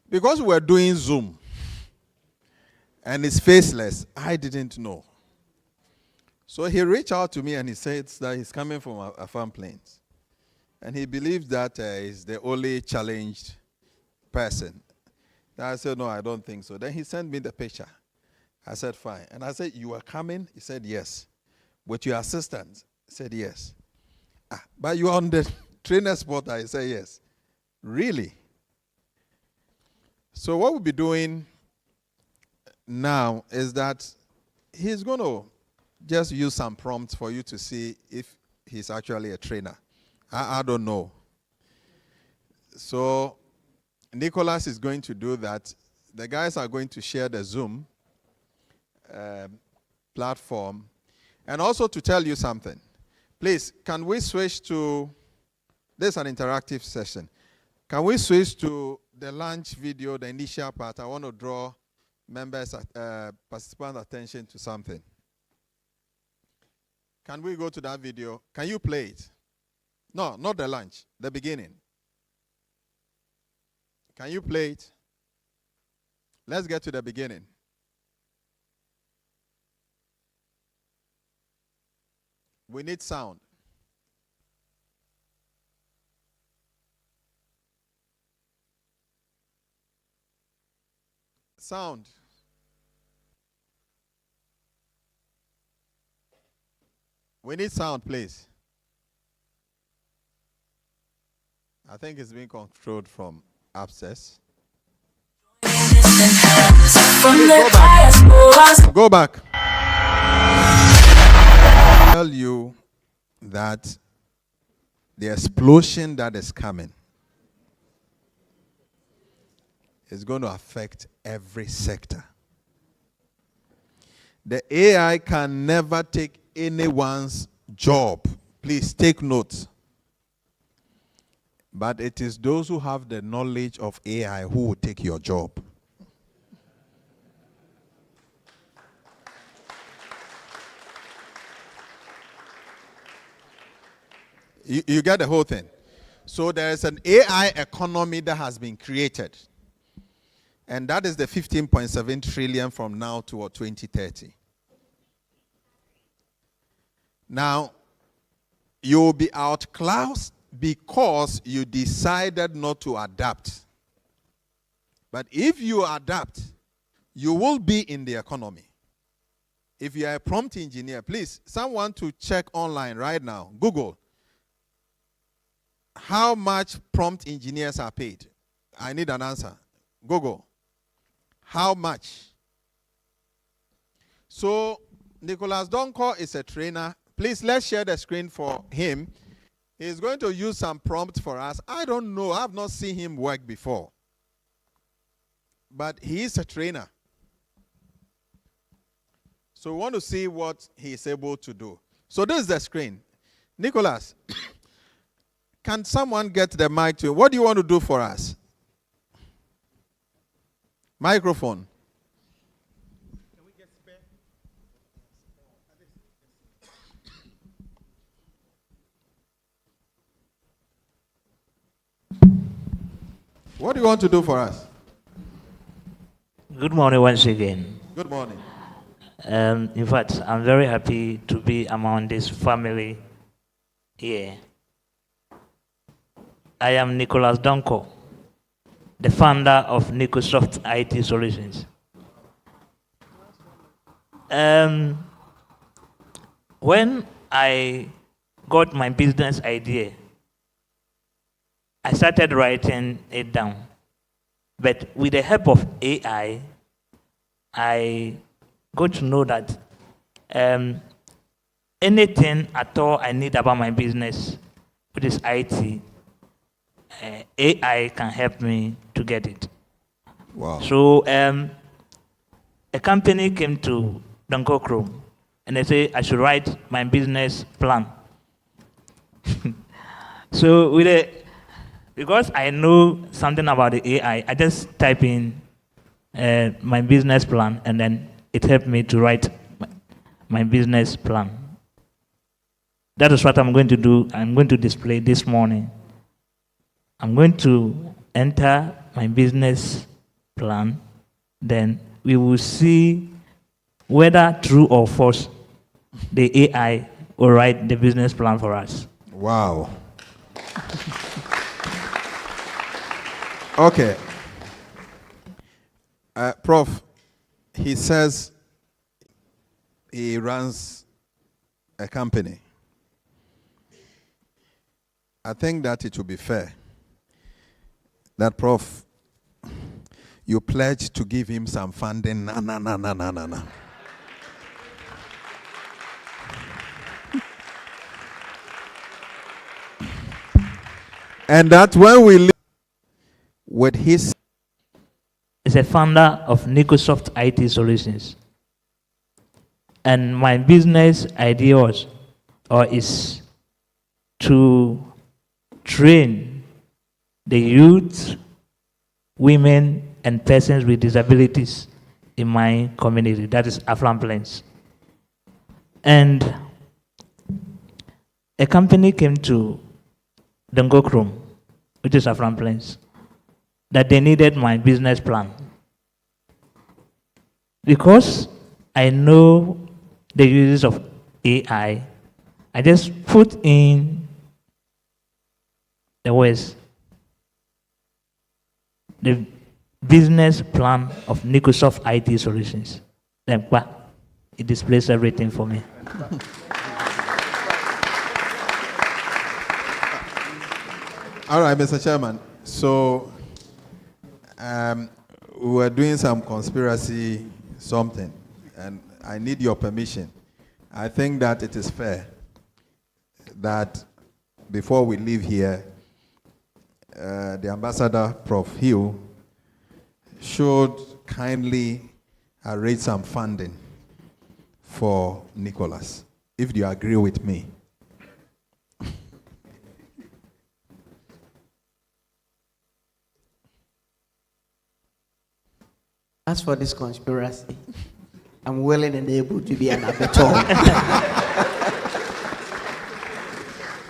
S21: Because we're doing Zoom and it's faceless, I didn't know. So he reached out to me and he said that he's coming from a farm plains. And he believes that he's the only challenged person. And I said, no, I don't think so. Then he sent me the picture. I said, fine. And I said, you are coming? He said, yes. With your assistant? He said, yes. But you are on the trainer spot? I said, yes. Really? So what we'll be doing now is that he's going to just use some prompts for you to see if he's actually a trainer. I don't know. So Nicholas is going to do that. The guys are going to share the Zoom platform. And also to tell you something. Please, can we switch to, this is an interactive session. Can we switch to the launch video, the initial part? I want to draw members, participant attention to something. Can we go to that video? Can you play it? No, not the launch, the beginning. Can you play it? Let's get to the beginning. We need sound. Sound. We need sound, please. I think it's being controlled from upstairs. Go back. Tell you that the explosion that is coming is going to affect every sector. The AI can never take anyone's job. Please take note. But it is those who have the knowledge of AI who will take your job. You get the whole thing. So there is an AI economy that has been created. And that is the 15.7 trillion from now to 2030. Now, you will be outclassed because you decided not to adapt. But if you adapt, you will be in the economy. If you are a prompt engineer, please, someone to check online right now, Google, how much prompt engineers are paid. I need an answer. Google. How much? So, Nicholas Donko is a trainer. Please, let's share the screen for him. He's going to use some prompts for us. I don't know. I've not seen him work before. But he is a trainer. So we want to see what he is able to do. So this is the screen. Nicholas, can someone get the mic to him? What do you want to do for us? Microphone. What do you want to do for us?
S14: Good morning once again.
S21: Good morning.
S14: In fact, I'm very happy to be among this family here. I am Nicholas Donko, the founder of Nicosoft IT Solutions. When I got my business idea, I started writing it down. But with the help of AI, I got to know that anything at all I need about my business, which is IT, AI can help me to get it.
S21: Wow.
S14: So a company came to Donko Chrome and they say I should write my business plan. So because I know something about the AI, I just type in my business plan and then it helped me to write my business plan. That is what I'm going to do. I'm going to display this morning. I'm going to enter my business plan, then we will see whether true or false the AI will write the business plan for us.
S21: Wow. Okay. Prof, he says he runs a company. I think that it would be fair that, Prof, you pledge to give him some funding. No. And that when we live with his...
S14: Is a founder of Nicosoft IT Solutions. And my business idea is to train the youth, women, and persons with disabilities in my community, that is Aflan Plains. And a company came to Donko Chrome, which is Aflan Plains, that they needed my business plan. Because I know the uses of AI, I just put in the words, the business plan of Nicosoft IT Solutions. Then, it displays everything for me.
S21: All right, Mr. Chairman. So we were doing some conspiracy something, and I need your permission. I think that it is fair that before we leave here, the Ambassador, Prof. Hill, should kindly arrange some funding for Nicholas, if you agree with me.
S16: As for this conspiracy, I'm willing and able to be an arbiter.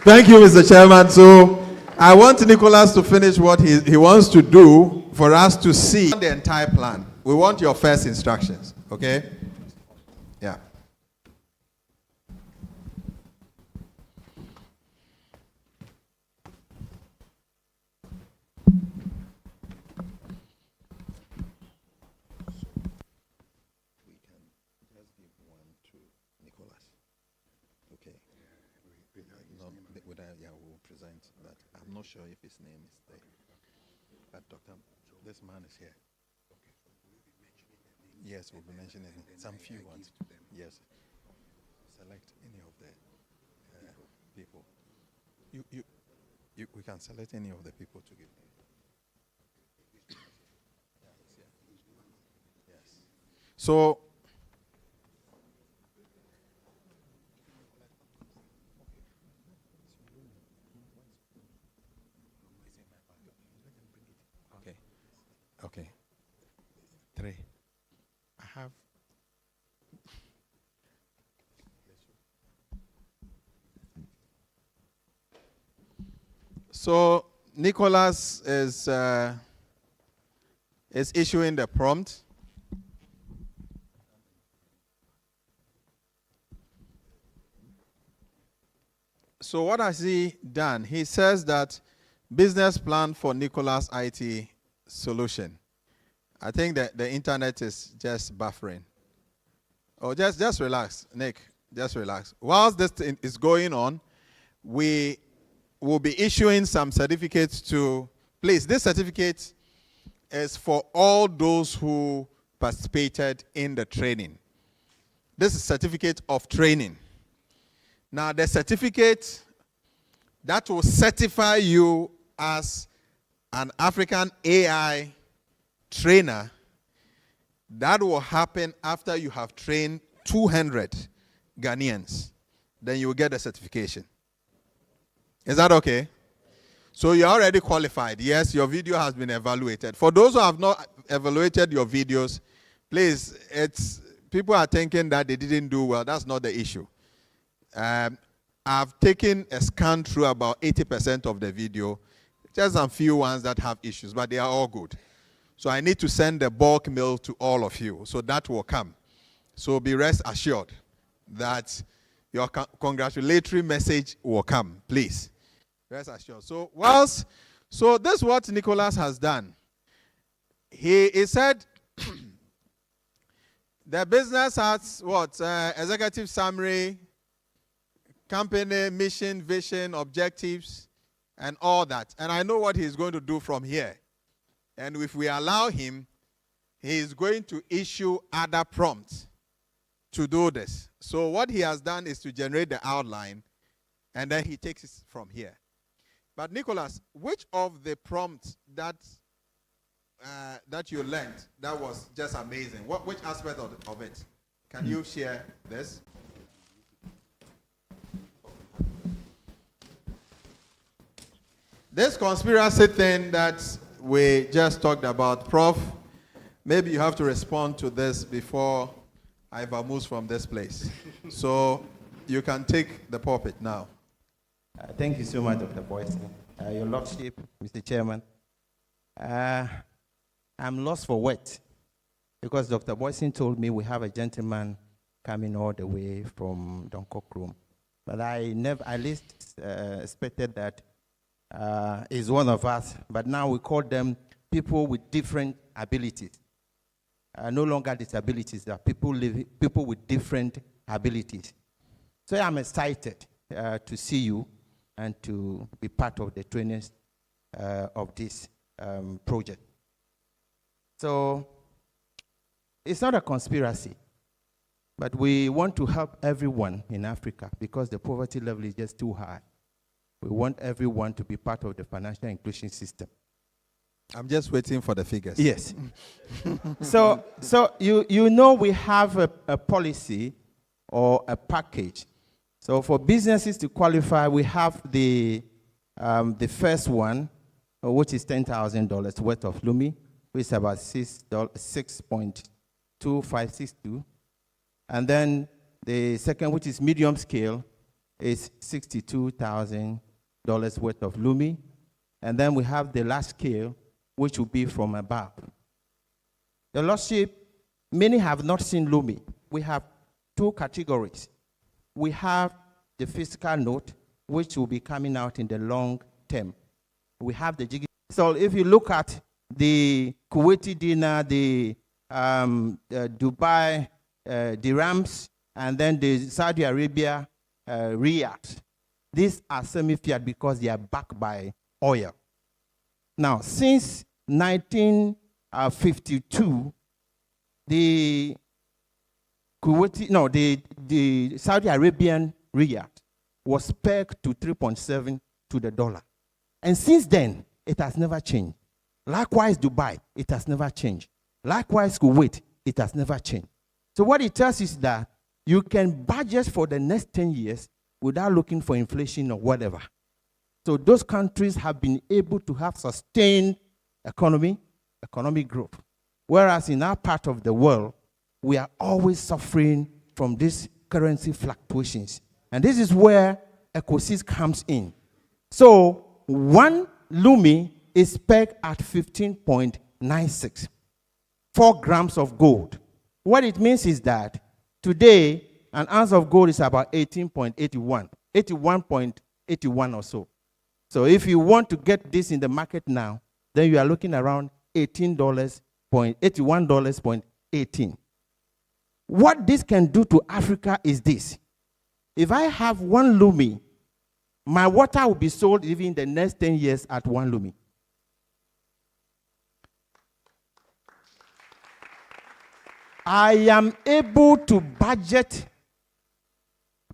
S21: Thank you, Mr. Chairman. So I want Nicholas to finish what he wants to do for us to see the entire plan. We want your first instructions, okay? Yeah. I'm not sure if his name is there. But Doctor, this man is here. Yes, we'll be mentioning some few ones. Yes. Select any of the people. We can select any of the people to give. Yes. So okay. So Nicholas is issuing the prompt. So what has he done? He says that business plan for Nicholas IT solution. I think that the internet is just buffering. Oh, just relax, Nick. Just relax. Whilst this is going on, we will be issuing some certificates to, please, this certificate is for all those who participated in the training. This is certificate of training. Now, the certificate that will certify you as an African AI trainer, that will happen after you have trained 200 Ghanaians. Then you will get the certification. Is that okay? So you're already qualified. Yes, your video has been evaluated. For those who have not evaluated your videos, please, people are thinking that they didn't do well. That's not the issue. I've taken a scan through about 80% of the video. Just a few ones that have issues, but they are all good. So I need to send the bulk mail to all of you. So that will come. So be rest assured that your congratulatory message will come, please. Rest assured. So this is what Nicholas has done. He said the business has what? Executive summary, company, mission, vision, objectives, and all that. And I know what he's going to do from here. And if we allow him, he is going to issue other prompts to do this. So what he has done is to generate the outline, and then he takes it from here. But Nicholas, which of the prompts that you learned that was just amazing? Which aspect of it? Can you share this? This conspiracy thing that we just talked about, Prof, maybe you have to respond to this before I vamoose from this place. So you can take the pulpit now.
S17: Thank you so much, Dr. Boyson. Your Lordship, Mr. Chairman. I'm lost for words because Dr. Boyson told me we have a gentleman coming all the way from Donkokrum. But I at least expected that is one of us, but now we call them people with different abilities. No longer disabilities, they are people with different abilities. So I'm excited to see you and to be part of the trainings of this project. So it's not a conspiracy, but we want to help everyone in Africa because the poverty level is just too high. We want everyone to be part of the financial inclusion system.
S21: I'm just waiting for the figures.
S17: Yes. So you know we have a policy or a package. So for businesses to qualify, we have the first one, which is $10,000 worth of looming, which is about $6.2562. And then the second, which is medium scale, is $62,000 worth of looming. And then we have the last scale, which will be from above. The Lordship, many have not seen looming. We have two categories. We have the fiscal note, which will be coming out in the long term. We have the jiggy. So if you look at the Kuwaiti dinar, the Dubai dirhams, and then the Saudi Arabia riyal, these are semi-fiat because they are backed by oil. Now, since 1952, the Saudi Arabian riyal was pegged to 3.7 to the dollar. And since then, it has never changed. Likewise, Dubai, it has never changed. Likewise, Kuwait, it has never changed. So what it tells is that you can budget for the next 10 years without looking for inflation or whatever. So those countries have been able to have sustained economic growth. Whereas in our part of the world, we are always suffering from these currency fluctuations. And this is where ECOSYS comes in. So 1 lumi is pegged at 15.96, 4 grams of gold. What it means is that today, an ounce of gold is about 18.81, 81.81 or so. So if you want to get this in the market now, then you are looking around $81.18. What this can do to Africa is this. If I have 1 lumi, my water will be sold even in the next 10 years at 1 lumi. I am able to budget,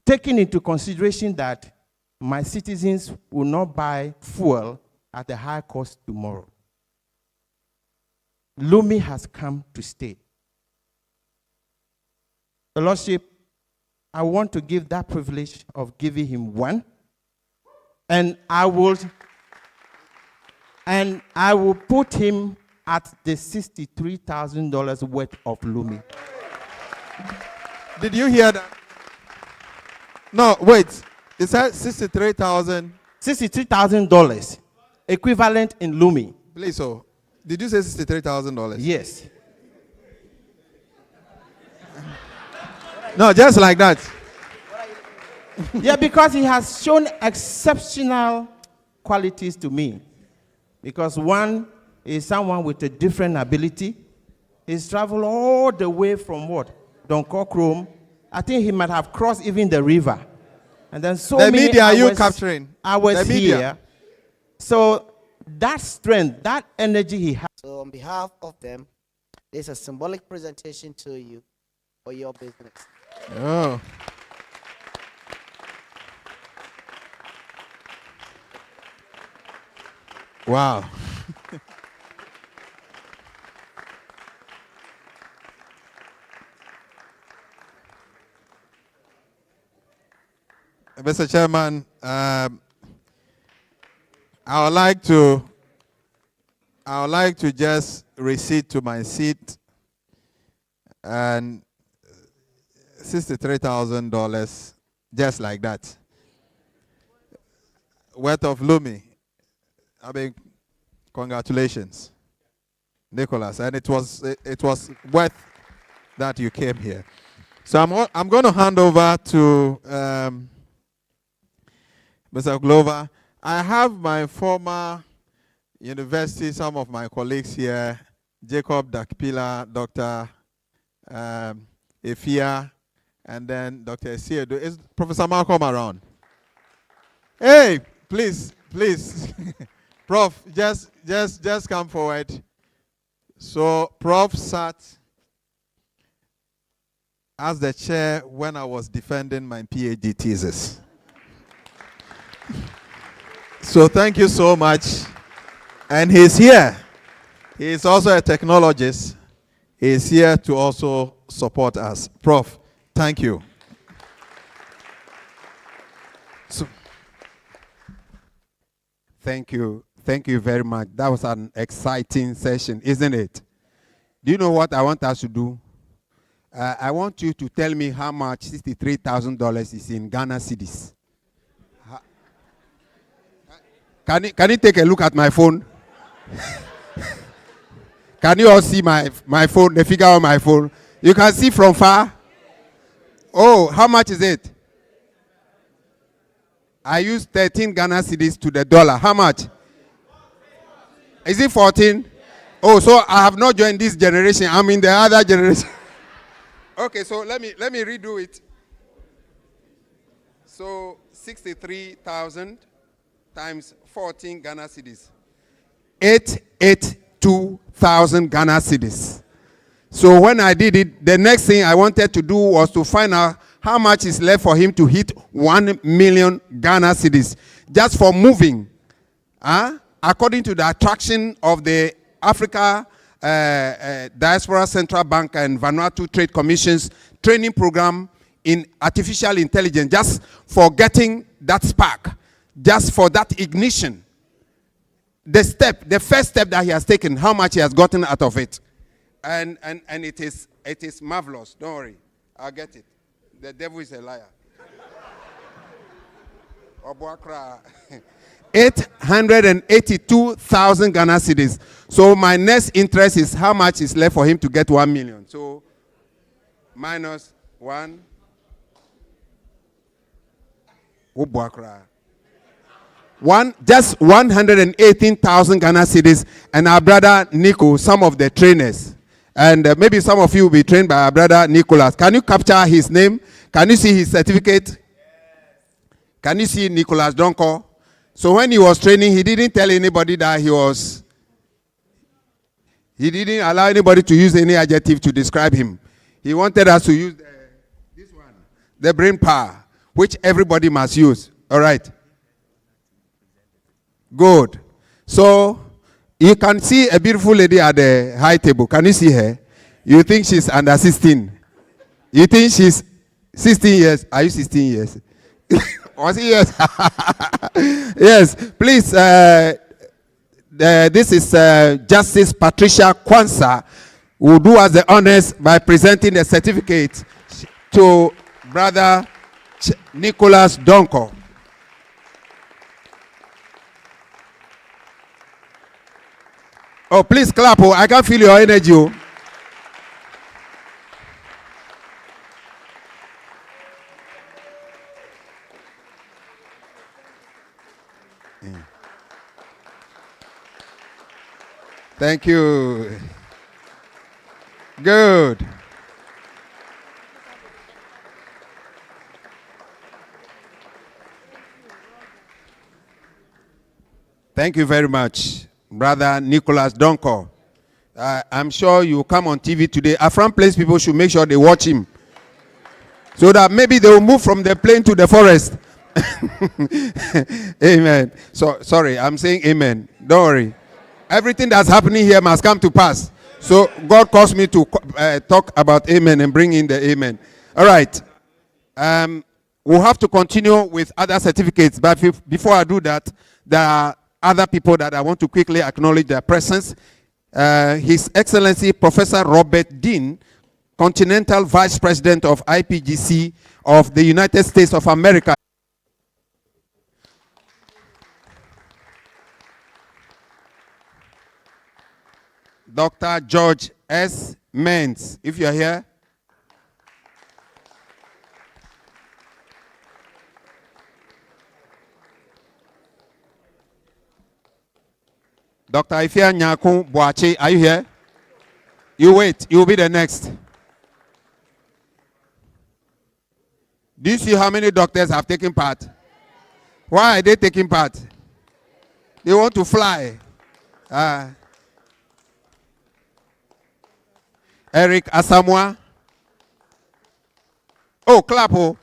S17: taking into consideration that my citizens will not buy fuel at a high cost tomorrow. Lumi has come to stay. The Lordship, I want to give that privilege of giving him 1, and I will put him at the $63,000 worth of lumi.
S21: Did you hear that? No, wait. It said $63,000.
S17: $63,000 equivalent in lumi.
S21: Please, so did you say $63,000?
S17: Yes.
S21: No, just like that.
S17: Yeah, because he has shown exceptional qualities to me. Because 1 is someone with a different ability. He's traveled all the way from what? Donkokrom. I think he might have crossed even the river. And then so
S21: the
S17: many
S21: media
S17: hours,
S21: are you capturing?
S17: I was
S21: the media.
S17: here. So that strength, that energy he has.
S16: So on behalf of them, there's a symbolic presentation to you for your business.
S21: Oh. Wow. Mr. Chairman, I would like to just recede to my seat and $63,000 just like that. Worth of lumi. I mean, congratulations, Nicholas. And it was worth that you came here. So I'm going to hand over to Mr. Glover. I have my former university, some of my colleagues here, Jacob Dakpila, Dr. Efia, and then Dr. Esiedo. Is Professor Malcolm around? Hey, please. Prof, just come forward. So Prof sat as the chair when I was defending my PhD thesis. So thank you so much. And he's here. He is also a technologist. He is here to also support us. Prof, thank you.
S10: So, thank you. Thank you very much. That was an exciting session, isn't it? Do you know what I want us to do? I want you to tell me how much $63,000 is in Ghana cedis. Can you take a look at my phone? Can you all see my phone, the figure on my phone? You can see from far. Oh, how much is it? I use 13 Ghana cedis to the dollar. How much? Is it 14? Oh, so I have not joined this generation. I'm in the other generation. Okay, so let me redo it. So 63,000 times 14 Ghana cedis. 882,000 Ghana cedis. So when I did it, the next thing I wanted to do was to find out how much is left for him to hit 1 million Ghana cedis just for moving. According to the attraction of the Africa Diaspora Central Bank and Vanuatu Trade Commission's training program in artificial intelligence, just for getting that spark, just for that ignition. The first step that he has taken, how much he has gotten out of it. And it is marvelous. Don't worry. I'll get it. The devil is a liar. 882,000 Ghana cedis. So my next interest is how much is left for him to get 1 million. So minus 1. Just 118,000 Ghana cedis, and our brother Nico, some of the trainers. And maybe some of you will be trained by our brother Nicholas. Can you capture his name? Can you see his certificate? Yes. Can you see Nicholas Donko? So when he was training, he didn't tell anybody that he didn't allow anybody to use any adjective to describe him. He wanted us to use the brain power, which everybody must use. All right. Good. So you can see a beautiful lady at the high table. Can you see her? You think she's under 16? You think she's 16 years? Are you 16 years? Was it yes? Yes. Please, this is Justice Patricia Kwanzaa, who will do us the honors by presenting the certificate to Brother Nicholas Donko. Oh, please clap. Oh, I can feel your energy. Oh. Thank you. Good. Thank you very much, Brother Nicholas Donko. I'm sure you come on TV today. Afram Place people should make sure they watch him, so that maybe they will move from the plain to the forest. Amen. So sorry, I'm saying amen. Don't worry. Everything that's happening here must come to pass. So God calls me to talk about amen and bring in the amen. All right. We'll have to continue with other certificates, but before I do that, there are other people that I want to quickly acknowledge their presence. His Excellency Professor Robert Dean, Continental Vice President of IPGC of the United States of America. Dr. George S. Mens, if you're here. Dr. Ifea Nyakun Boache, are you here? You wait, you'll be the next. Do you see how many doctors have taken part? Why are they taking part? They want to fly. Eric Asamoah. Oh, clap. Oh.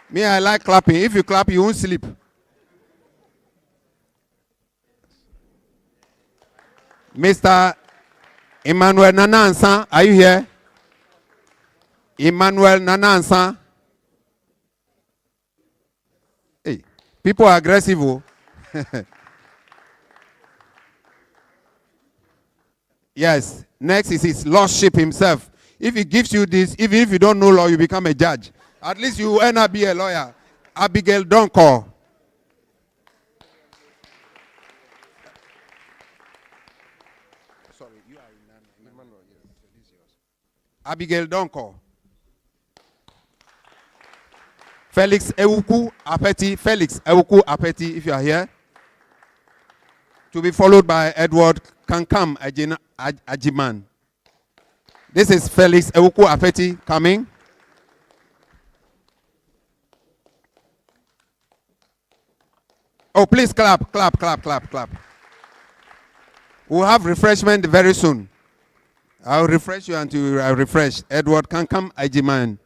S10: Me, I like clapping. If you clap, you won't sleep. Mr. Emmanuel Nanansa, are you here? Emmanuel Nanansa. Hey, people are aggressive. Oh. Yes. Next is his lordship himself. If he gives you this, even if you don't know law, you become a judge. At least you will end up be a lawyer. Abigail Donko. Sorry, you are in Emmanuel. Yes, this is yours. Abigail Donko. Felix Ewuku Apeti. Felix Ewuku Apeti, if you are here. To be followed by Edward Kankam Ajiman. This is Felix Ewuku Apeti coming. Oh, please clap, clap, clap, clap, clap. We'll have refreshment very soon. I'll refresh you until you are refreshed. Edward Kankam Ajiman.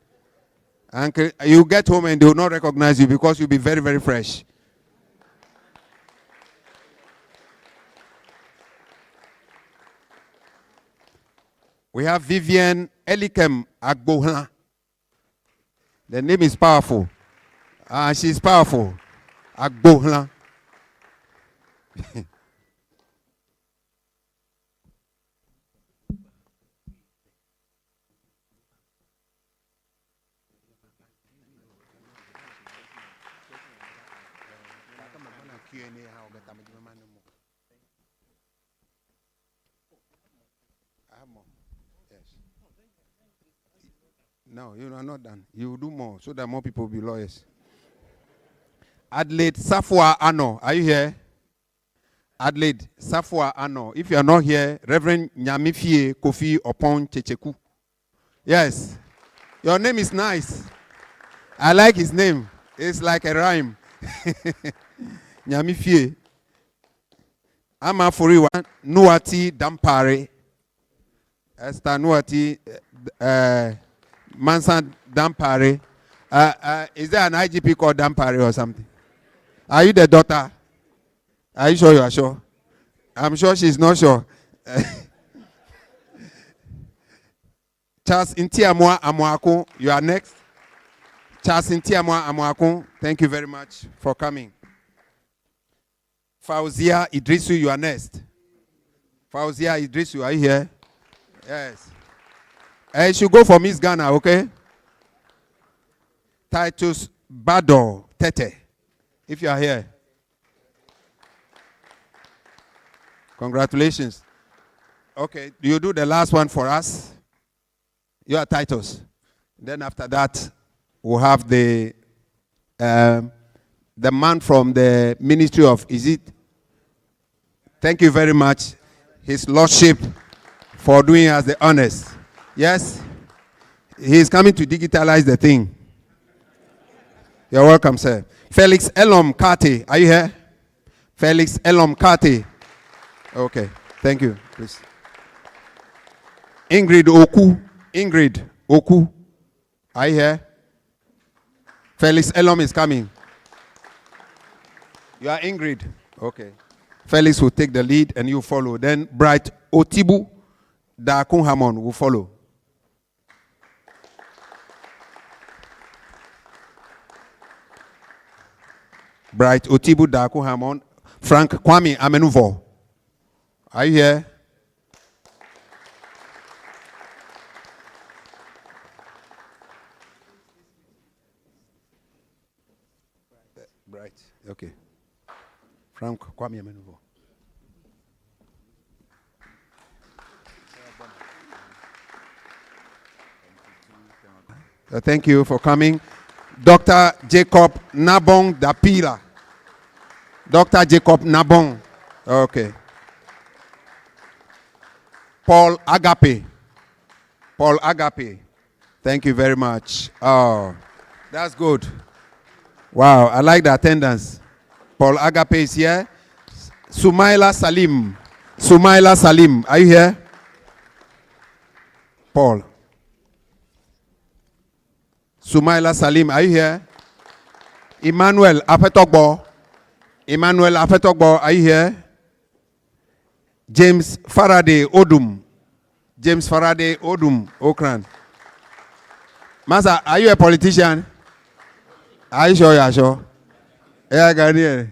S10: And you get home and they will not recognize you because you'll be very, very fresh. We have Vivian Elikem Agbohla. The name is powerful. She's powerful. Agbohla. No, you are not done. You will do more so that more people will be lawyers. Adelaide Safwa Ano, are you here? Adelaide Safwa Ano. If you are not here, Reverend Nyamifie Kofi Opon Checheku. Yes. Your name is nice. I like his name. It's like a rhyme. Nyamifie. Ama Furiwa Nuati Dampare. Esther Nuati Mansan Dampare. Is there an IGP called Dampare or something? Are you the daughter? Are you sure you are sure? I'm sure she's not sure. Charles Intiamwa Amwako, you are next. Charles Intiamwa Amwako, thank you very much for coming. Fauzia Idrisu, you are next. Fauzia Idrisu, are you here? Yes. You should go for Miss Ghana, okay? Titus Bado Tete, if you are here. Congratulations. Okay, you do the last one for us. You are Titus. Then after that, we'll have the man from the Ministry of, is it? Thank you very much, His Lordship, for doing us the honors. Yes? He's coming to digitalize the thing. You're welcome, sir. Felix Elom Kate, are you here? Felix Elom Kate. Okay, thank you, please. Ingrid Oku, are you here? Felix Elom is coming. You are Ingrid. Okay. Felix will take the lead and you follow. Then Bright Otibu Dakun Hamon will follow. Bright Otibu Dakun Hamon. Frank Kwame Amenuvo. Are you here? Bright. Okay. Frank Kwame Amenuvo. Thank you for coming. Dr. Jacob Nabong Dapila. Dr. Jacob Nabong. Okay. Paul Agape. Paul Agape. Thank you very much. Oh, that's good. Wow, I like the attendance. Paul Agape is here. Sumaila Salim. Sumaila Salim, are you here? Paul. Sumaila Salim, are you here? Emmanuel Afetogbo. Emmanuel Afetogbo, are you here? James Faraday Odum. James Faraday Odum Okran. Master, are you a politician? Are you sure you are sure? Yeah, Ghanaian.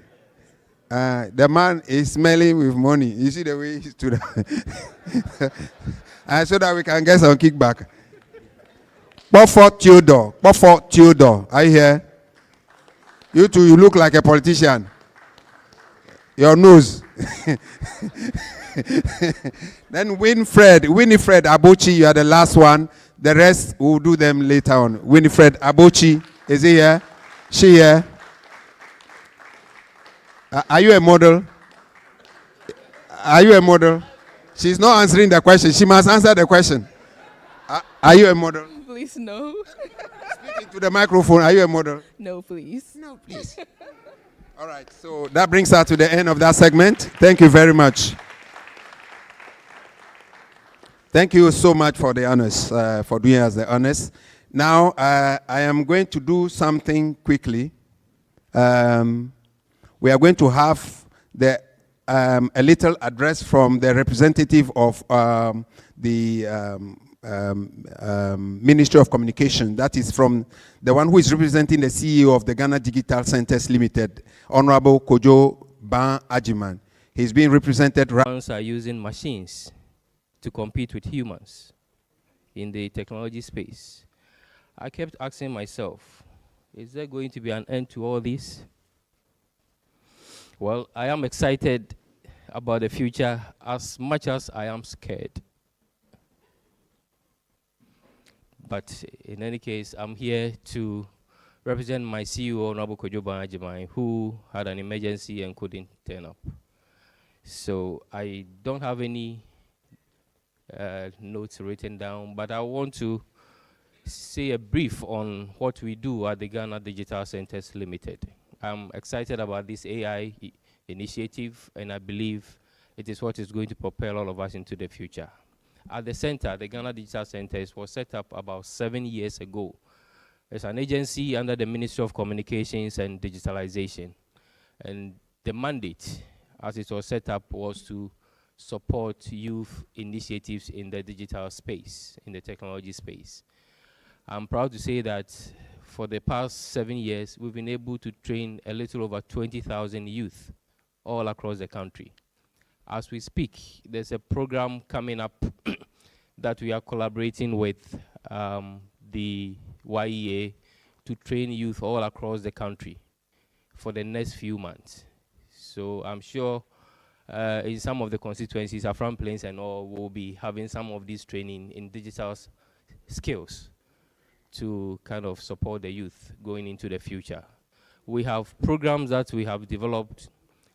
S10: The man is smelling with money. You see the way he stood up. So that we can get some kickback. Bufford Theodore. Are you here? You two, you look like a politician. Your nose. Then Winifred Abochi, you are the last one. The rest, we'll do them later on. Winifred Abochi, is he here? She here? Are you a model? Are you a model? She's not answering the question. She must answer the question. Are you a model?
S15: Please, no.
S10: Speak into the microphone. Are you a model?
S15: No, please.
S10: No, please. All right, so that brings us to the end of that segment. Thank you very much. Thank you so much for the honors, for doing us the honors. Now, I am going to do something quickly. We are going to have a little address from the representative of the Ministry of Communication. That is from the one who is representing the CEO of the Ghana Digital Centers Limited, Honorable Kojo Ban Ajiman. He's being represented.
S22: Humans are using machines to compete with humans in the technology space. I kept asking myself, is there going to be an end to all this? Well, I am excited about the future as much as I am scared. But in any case, I'm here to represent my CEO, Honorable Kojoba Ajimai, who had an emergency and couldn't turn up. So I don't have any notes written down, but I want to say a brief on what we do at the Ghana Digital Centers Limited. I'm excited about this AI initiative, and I believe it is what is going to propel all of us into the future. At the center, the Ghana Digital Centers was set up about 7 years ago. It's an agency under the Ministry of Communications and Digitalization. And the mandate, as it was set up, was to support youth initiatives in the digital space, in the technology space. I'm proud to say that for the past 7 years, we've been able to train a little over 20,000 youth all across the country. As we speak, there's a program coming up that we are collaborating with the YEA to train youth all across the country for the next few months. So I'm sure in some of the constituencies, Afram Plains and all, will be having some of this training in digital skills to kind of support the youth going into the future. We have programs that we have developed,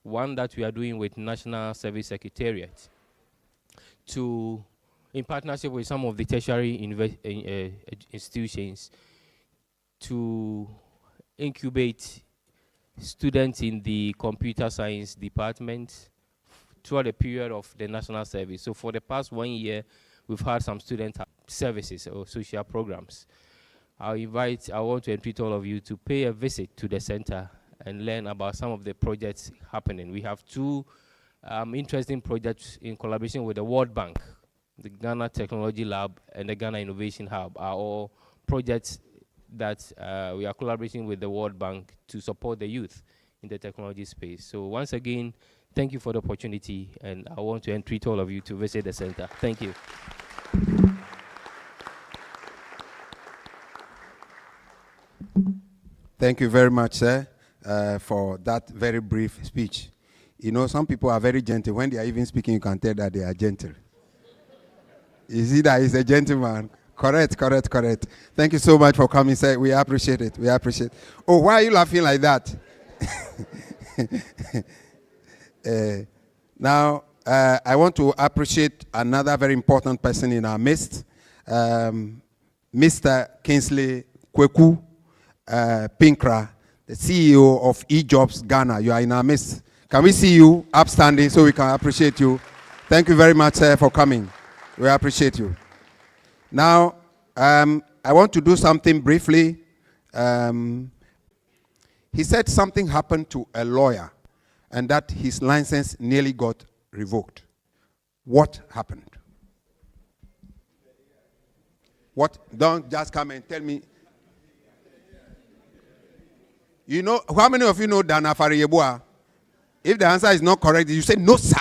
S22: one that we are doing with National Service Secretariat to, in partnership with some of the tertiary institutions, to incubate students in the computer science department throughout the period of the national service. So for the past 1 year, we've had some student services or social programs. I want to entreat all of you to pay a visit to the center and learn about some of the projects happening. We have two interesting projects in collaboration with the World Bank. The Ghana Technology Lab and the Ghana Innovation Hub are all projects that we are collaborating with the World Bank to support the youth in the technology space. So once again, thank you for the opportunity, and I want to entreat all of you to visit the center. Thank you.
S10: Thank you very much, sir, for that very brief speech. You know, some people are very gentle. When they are even speaking, you can tell that they are gentle. You see that he's a gentleman. Correct. Thank you so much for coming, sir. We appreciate it. Oh, why are you laughing like that? Now, I want to appreciate another very important person in our midst, Mr. Kingsley Kweku Pinkra, the CEO of eJobs Ghana. You are in our midst. Can we see you upstanding so we can appreciate you? Thank you very much, sir, for coming. We appreciate you. Now, I want to do something briefly. He said something happened to a lawyer and that his license nearly got revoked. What happened? What? Don't just come and tell me. You know, how many of you know Dana Fariyebua? If the answer is not correct, you say, no, sir.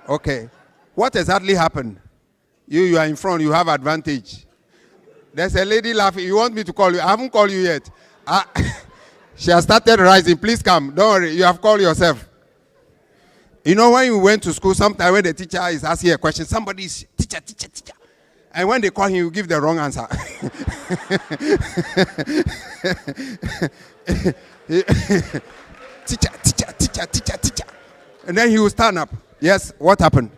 S10: Okay. What exactly happened? You are in front, you have advantage. There's a lady laughing. You want me to call you? I haven't called you yet. She has started rising. Please come. Don't worry. You have called yourself. You know, when you went to school, sometimes when the teacher is asking a question, somebody is, teacher. And when they call him, you give the wrong answer. Teacher. And then he will stand up. Yes, what happened?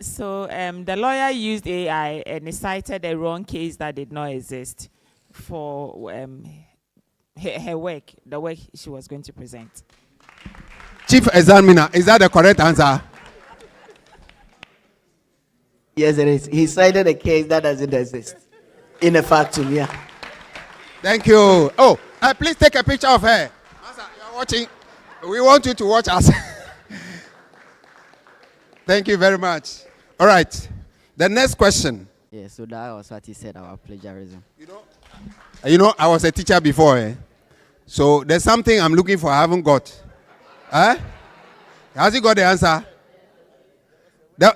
S3: So the lawyer used AI and cited a wrong case that did not exist for her work, the work she was going to present.
S10: Chief Examiner, is that the correct answer?
S15: Yes, it is. He cited a case that doesn't exist in a factum, yeah.
S10: Thank you. Oh, please take a picture of her. You're watching. We want you to watch us. Thank you very much. All right. The next question.
S23: Yeah, so that was what he said about plagiarism.
S10: You know, I was a teacher before. So there's something I'm looking for I haven't got. Has he got the answer?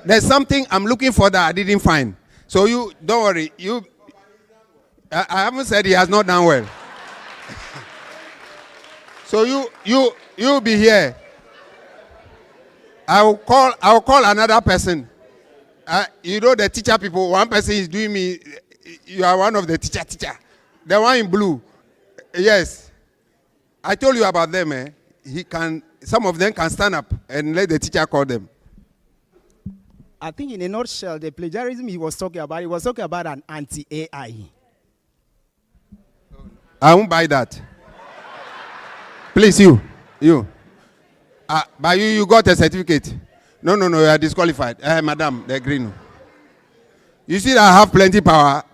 S10: There's something I'm looking for that I didn't find. So you, don't worry. I haven't said he has not done well. So you be here. I'll call another person. You know the teacher people. One person is doing me. You are one of the teacher. The one in blue. Yes. I told you about them. Some of them can stand up and let the teacher call them.
S5: I think in a nutshell, the plagiarism he was talking about an anti-AI.
S10: I won't buy that. Please, you. But you got a certificate. No, you are disqualified. Madam, the green. You see that I have plenty power.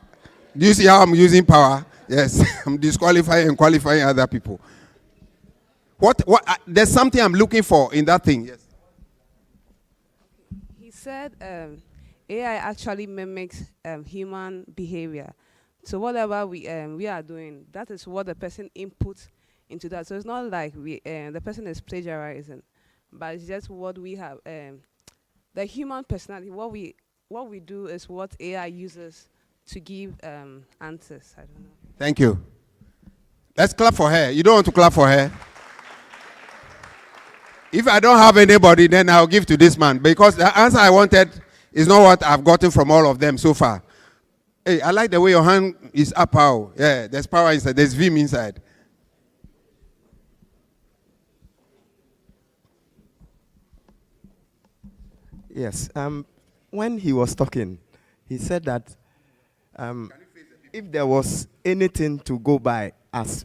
S10: Do you see how I'm using power? Yes, I'm disqualifying and qualifying other people. There's something I'm looking for in that thing. Yes.
S19: He said AI actually mimics human behavior. So whatever we are doing, that is what the person inputs into that. So it's not like the person is plagiarizing, but it's just what we have. The human personality, what we do is what AI uses to give answers. I don't know.
S10: Thank you. Let's clap for her. You don't want to clap for her? If I don't have anybody, then I'll give to this man, because the answer I wanted is not what I've gotten from all of them so far. Hey, I like the way your hand is up. How? Yeah, there's power inside. There's vim inside.
S20: Yes. When he was talking, he said that if there was anything to go by as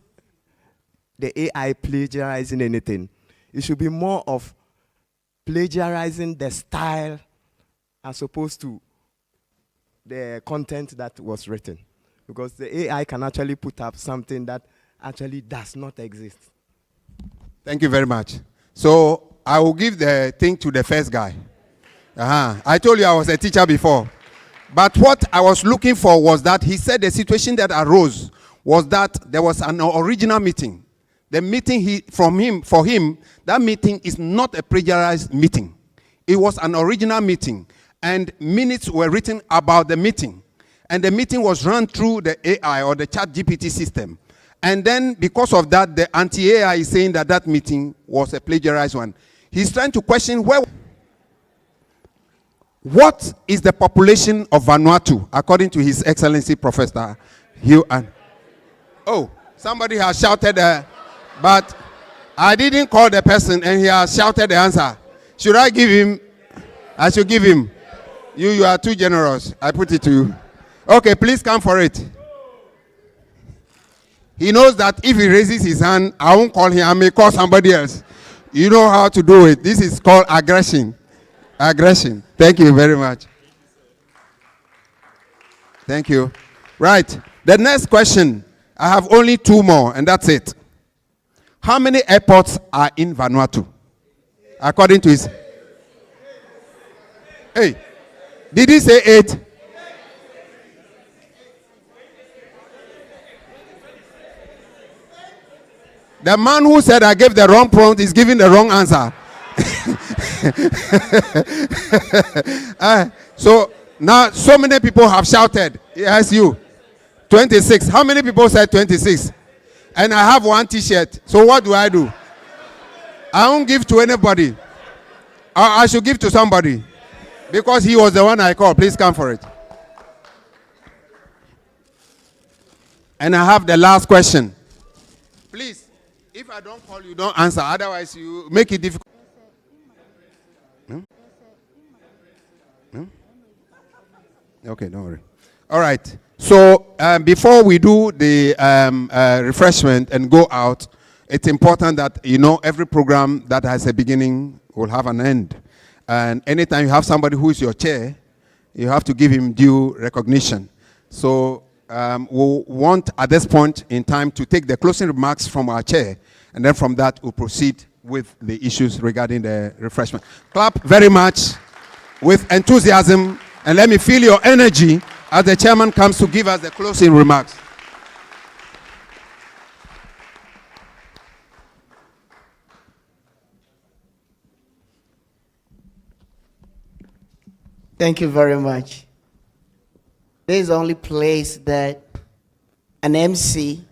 S20: the AI plagiarizing anything, it should be more of plagiarizing the style as opposed to the content that was written. Because the AI can actually put up something that actually does not exist.
S10: Thank you very much. So I will give the thing to the first guy. I told you I was a teacher before. But what I was looking for was that he said the situation that arose was that there was an original meeting. The meeting for him, that meeting is not a plagiarized meeting. It was an original meeting. And minutes were written about the meeting. And the meeting was run through the AI or the chat GPT system. And then because of that, the anti-AI is saying that that meeting was a plagiarized one. He's trying to question what is the population of Vanuatu, according to His Excellency Professor Hugh. Oh, somebody has shouted, but I didn't call the person and he has shouted the answer. Should I give him? I should give him. You are too generous. I put it to you. Okay, please come for it. He knows that if he raises his hand, I won't call him. I may call somebody else. You know how to do it. This is called aggression. Aggression. Thank you very much. Thank you. Right. The next question. I have only two more, and that's it. How many airports are in Vanuatu? According to his... Hey, did he say 8? The man who said I gave the wrong prompt is giving the wrong answer. So now so many people have shouted. Yes, you. 26. How many people said 26? And I have one t-shirt. So what do? I won't give to anybody. I should give to somebody. Because he was the one I called. Please come for it. And I have the last question. Please, if I don't call you, don't answer. Otherwise, you make it difficult. Okay, don't worry. All right. So before we do the refreshment and go out, it's important that every program that has a beginning will have an end. And anytime you have somebody who is your chair, you have to give him due recognition. So we want at this point in time to take the closing remarks from our chair, and then from that we'll proceed with the issues regarding the refreshment. Clap very much with enthusiasm, and let me feel your energy as the chairman comes to give us the closing remarks.
S16: Thank you very much. This is the only place that an MC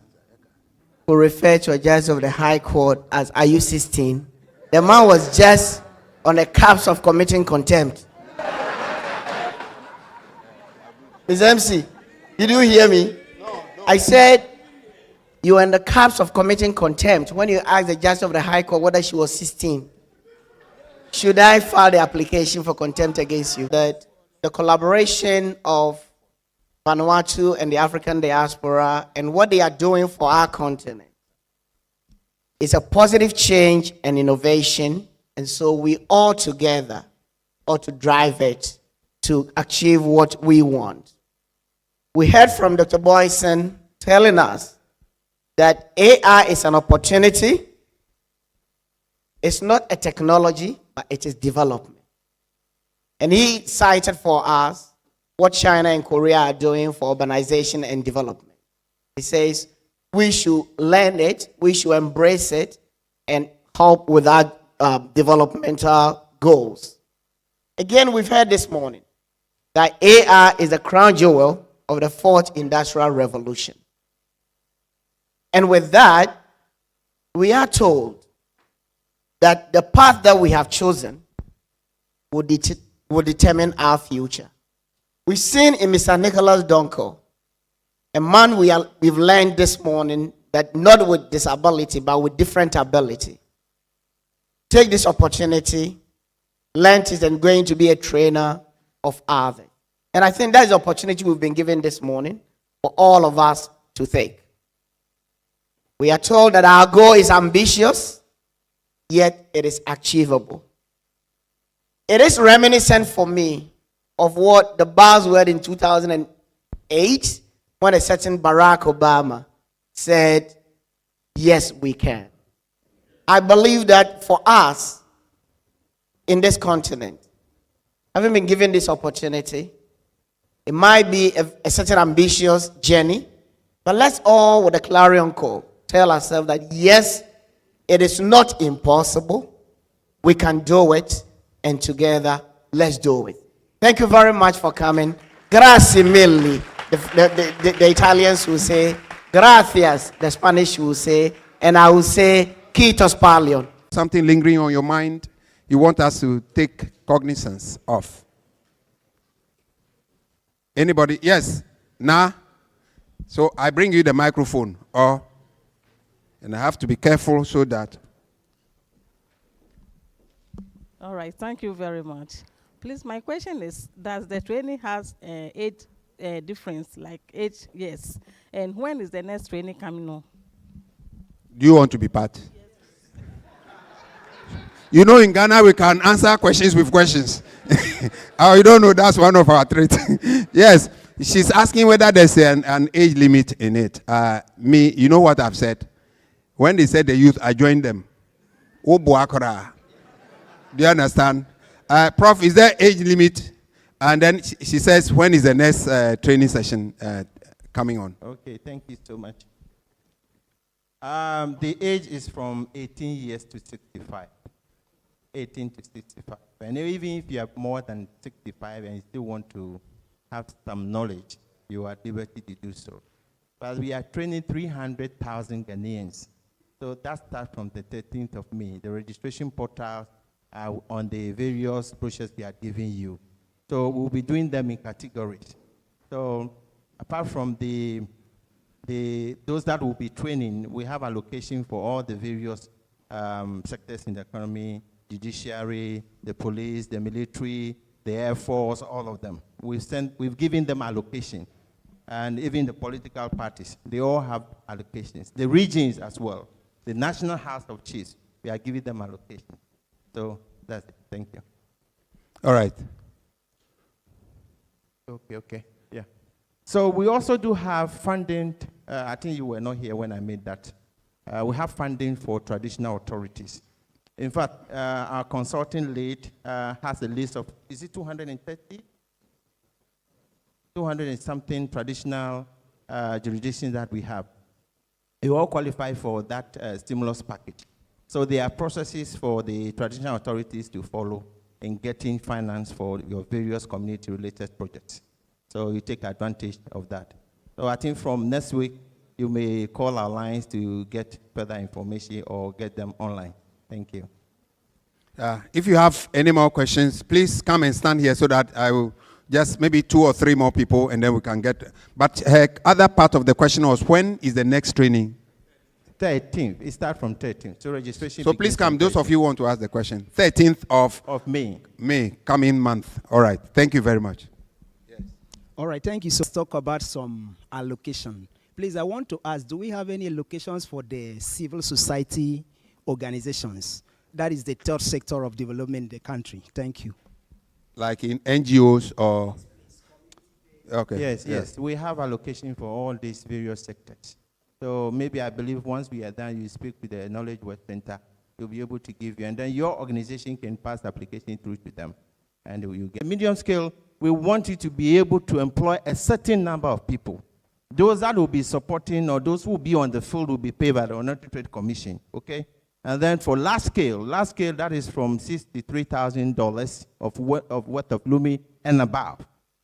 S16: who referred to a judge of the High Court as, "Are you 16?" The man was just on the cusp of committing contempt. Ms. MC, did you hear me? No. I said you were in the cusp of committing contempt when you asked the judge of the High Court whether she was 16. Should I file the application for contempt against you? That the collaboration of Vanuatu and the African diaspora and what they are doing for our continent is a positive change and innovation, and so we all together ought to drive it to achieve what we want. We heard from Dr. Boyson telling us that AI is an opportunity. It's not a technology, but it is development. And he cited for us what China and Korea are doing for urbanization and development. He says we should learn it, we should embrace it, and help with our developmental goals. Again, we've heard this morning that AI is the crown jewel of the fourth industrial revolution. And with that, we are told that the path that we have chosen will determine our future. We've seen in Mr. Nicholas Donko, a man we've learned this morning that not with disability, but with different ability. Take this opportunity, learn it, and going to be a trainer of others. And I think that's the opportunity we've been given this morning for all of us to take. We are told that our goal is ambitious, yet it is achievable. It is reminiscent for me of what the buzzword in 2008 when a certain Barack Obama said, "Yes, we can." I believe that for us in this continent, having been given this opportunity, it might be a certain ambitious journey, but let's all, with a clarion call, tell ourselves that yes, it is not impossible. We can do it, and together, let's do it. Thank you very much for coming. Grazie mille. The Italians will say gracias. The Spanish will say, and I will say quitos palion.
S10: Something lingering on your mind you want us to take cognizance of. Anybody? Yes? Nah? So I bring you the microphone, and I have to be careful so that.
S1: All right, thank you very much. Please, my question is, does the training has age difference, like 8 years? And when is the next training coming on?
S10: Do you want to be part? Yes. You know, in Ghana, we can answer questions with questions. Oh, you don't know, that's one of our traits. Yes, she's asking whether there's an age limit in it. Me, you know what I've said? When they said the youth, I joined them. Do you understand? Prof, is there age limit? And then she says, when is the next training session coming on?
S17: Okay, thank you so much. The age is from 18 years to 65. 18 to 65. And even if you are more than 65 and you still want to have some knowledge, you are at liberty to do so. But we are training 300,000 Ghanaians. So that starts from the 13th of May. The registration portals are on the various brochures we are giving you. So we'll be doing them in categories. So apart from those that will be training, we have allocation for all the various sectors in the economy, judiciary, the police, the military, the Air Force, all of them. We've given them allocation. And even the political parties, they all have allocations. The regions as well. The National House of Chiefs, we are giving them allocation. So that's it. Thank you.
S10: All right.
S17: Okay. Yeah. So we also do have funding. I think you were not here when I made that. We have funding for traditional authorities. In fact, our consulting lead has a list of, is it 230? 200 and something traditional jurisdictions that we have. You all qualify for that stimulus package. So there are processes for the traditional authorities to follow in getting finance for your various community-related projects. So you take advantage of that. So I think from next week, you may call our lines to get further information or get them online. Thank you.
S10: If you have any more questions, please come and stand here so that I will just maybe 2 or 3 more people and then we can get. But her other part of the question was, when is the next training?
S17: 13th. It starts from 13th. So registration.
S10: So please come. Those of you who want to ask the question. 13th of
S17: May.
S10: May, coming month. All right. Thank you very much.
S5: Yes. All right. Thank you. So let's talk about some allocation. Please, I want to ask, do we have any allocations for the civil society organizations? That is the third sector of development in the country. Thank you.
S10: Like in NGOs or? Okay.
S17: Yes. We have allocation for all these various sectors. So maybe I believe once we are done, you speak with the Knowledge Work Center, they'll be able to give you, and then your organization can pass the application through to them. And you get medium scale. We want you to be able to employ a certain number of people. Those that will be supporting or those who will be on the field will be paid by the Vanuatu Trade Commission, okay? And then for large scale, that is from $63,000 of worth of looming and above.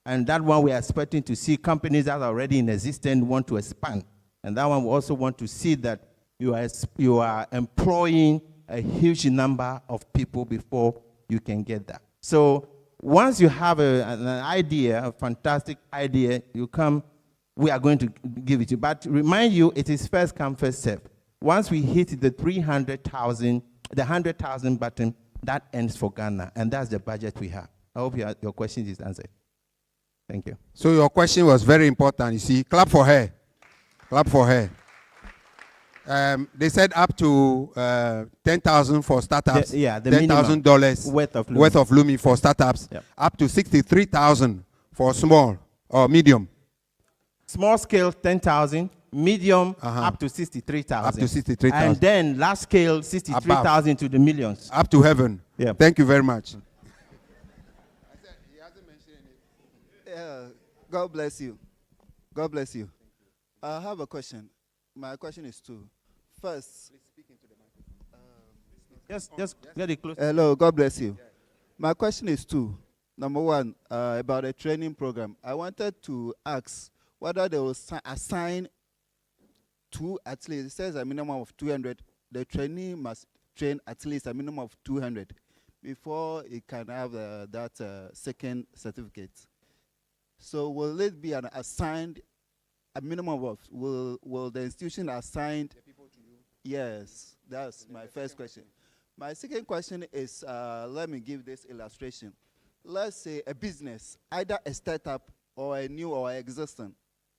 S17: And that one we are expecting to see companies that are already in existence want to expand. And that one we also want to see that you are employing a huge number of people before you can get that. So once you have an idea, a fantastic idea, you come, we are going to give it to you. But remind you, it is first come, first serve. Once we hit the 300,000, the 100,000 button, that ends for Ghana. And that's the budget we have. I hope your question is answered. Thank you.
S10: So your question was very important. You see, clap for her. Clap for her. They said up to 10,000 for startups.
S17: The
S10: $10,000 worth of looming for startups.
S17: Yep.
S10: Up to 63,000 for small or medium.
S17: Small scale 10,000, medium up to 63,000.
S10: Up to 63,000.
S17: And then large scale 63,000 to the millions.
S10: Up to heaven.
S17: Yeah.
S10: Thank you very much.
S2: God bless you. God bless you. I have a question. My question is two. First,
S17: just get it close.
S2: Hello, God bless you. My question is two. Number one, about a training program. I wanted to ask whether they will assign two, at least, it says a minimum of 200. The trainee must train at least a minimum of 200 before it can have that second certificate. So will it be an assigned, a minimum of, will the institution assign the people to you? Yes, that's my first question. My second question is, let me give this illustration. Let's say a business, either a startup or a new or existing.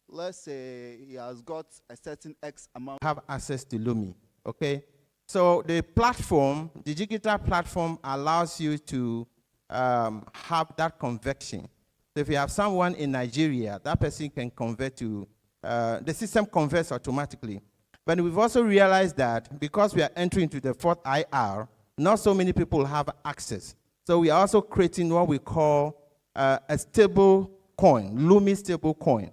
S2: Let's say he has got a certain X amount.
S17: Have access to Lumi, okay? So the platform, the digital platform allows you to have that conversion. So if you have someone in Nigeria, that person can convert to, the system converts automatically. But we've also realized that because we are entering into the fourth IR, not so many people have access. So we are also creating what we call a stable coin, Lumi stable coin.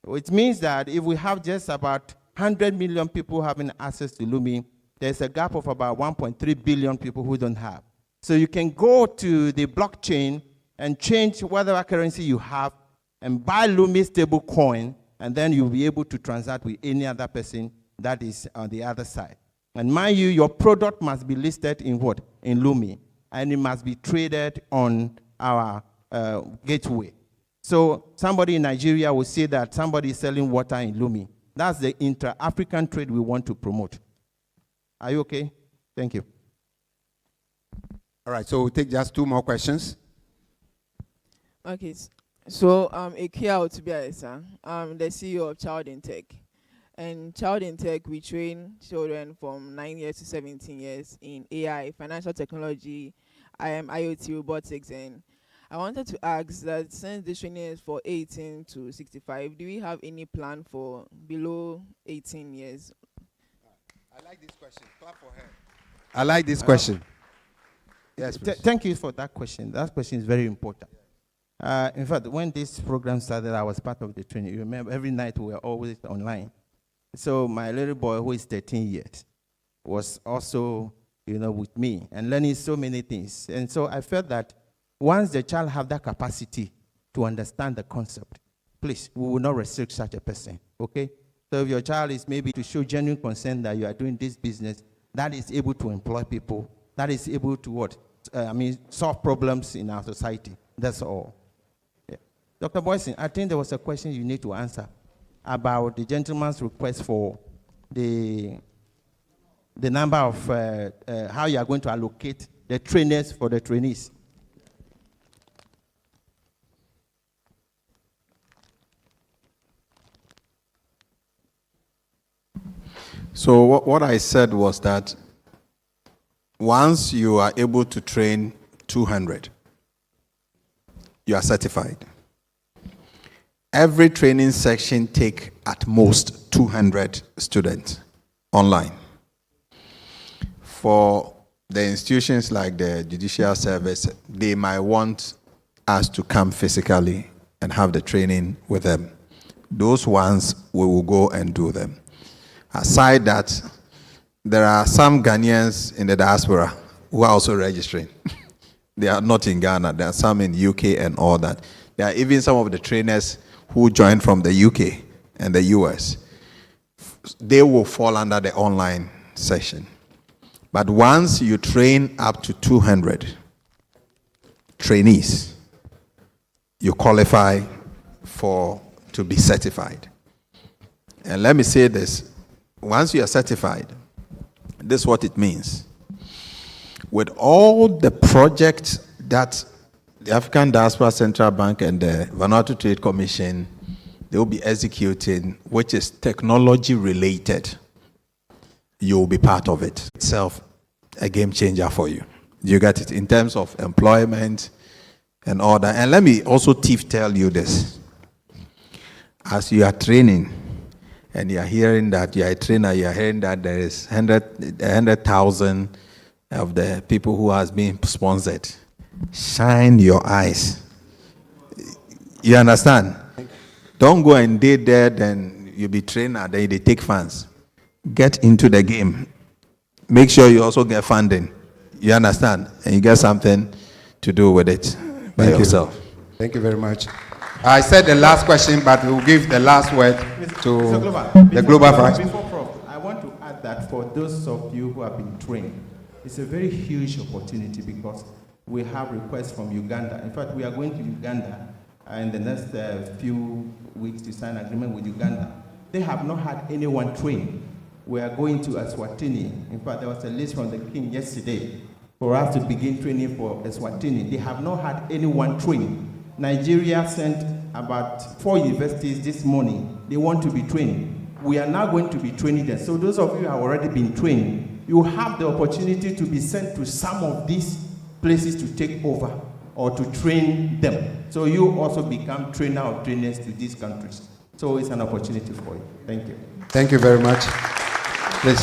S17: Which means that if we have just about 100 million people having access to Lumi, there's a gap of about 1.3 billion people who don't have. So you can go to the blockchain and change whatever currency you have and buy Lumi stable coin, and then you'll be able to transact with any other person that is on the other side. And mind you, your product must be listed in what? In Lumi. And it must be traded on our gateway. So somebody in Nigeria will say that somebody is selling water in Lumi. That's the intra-African trade we want to promote. Are you okay? Thank you.
S10: All right, so we'll take just two more questions.
S4: Okay, so Ikea Otubiaisa, the CEO of Child in Tech. And Child in Tech, we train children from 9 years to 17 years in AI, financial technology, IoT, robotics, and I wanted to ask that since this training is for 18 to 65, do we have any plan for below 18 years?
S10: I like this question. Clap for her. I like this question. Yes, please.
S17: Thank you for that question. That question is very important. In fact, when this program started, I was part of the training. You remember, every night we were always online. So my little boy, who is 13 years, was also, with me and learning so many things. And so I felt that once the child have that capacity to understand the concept, please, we will not restrict such a person, okay? So if your child is maybe to show genuine concern that you are doing this business, that is able to employ people, that is able to what? Solve problems in our society. That's all. Yeah. Dr. Boyson, I think there was a question you need to answer about the gentleman's request for the number of how you are going to allocate the trainers for the trainees.
S10: So what I said was that once you are able to train 200, you are certified. Every training section take at most 200 students online. For the institutions like the Judicial Service, they might want us to come physically and have the training with them. Those ones, we will go and do them. Aside that, there are some Ghanaians in the diaspora who are also registering. They are not in Ghana. There are some in UK and all that. There are even some of the trainers who joined from the UK and the US. They will fall under the online session. But once you train up to 200 trainees, you qualify to be certified. And let me say this. Once you are certified, this is what it means. With all the projects that the African Diaspora Central Bank and the Vanuatu Trade Commission, they will be executing, which is technology related, you will be part of it. Itself, a game changer for you. You get it? In terms of employment and all that. And let me also tell you this. As you are training, and you are hearing that you are a trainer, you are hearing that there is 100,000 of the people who has been sponsored. Shine your eyes. You understand? Don't go and date there, then you be trainer, then they take funds. Get into the game. Make sure you also get funding. You understand? And you get something to do with it by yourself. Thank you very much. I said the last question, but we'll give the last word to the Global Vice.
S17: Before Prof, I want to add that for those of you who have been trained, it's a very huge opportunity because we have requests from Uganda. In fact, we are going to Uganda in the next few weeks to sign an agreement with Uganda. They have not had anyone trained. We are going to Eswatini. In fact, there was a list from the King yesterday for us to begin training for Eswatini. They have not had anyone trained. Nigeria sent about 4 universities this morning. They want to be trained. We are now going to be training them. So those of you who have already been trained, you have the opportunity to be sent to some of these places to take over or to train them. So you also become trainer or trainers to these countries. So it's an opportunity for you. Thank you.
S10: Thank you very much. Please.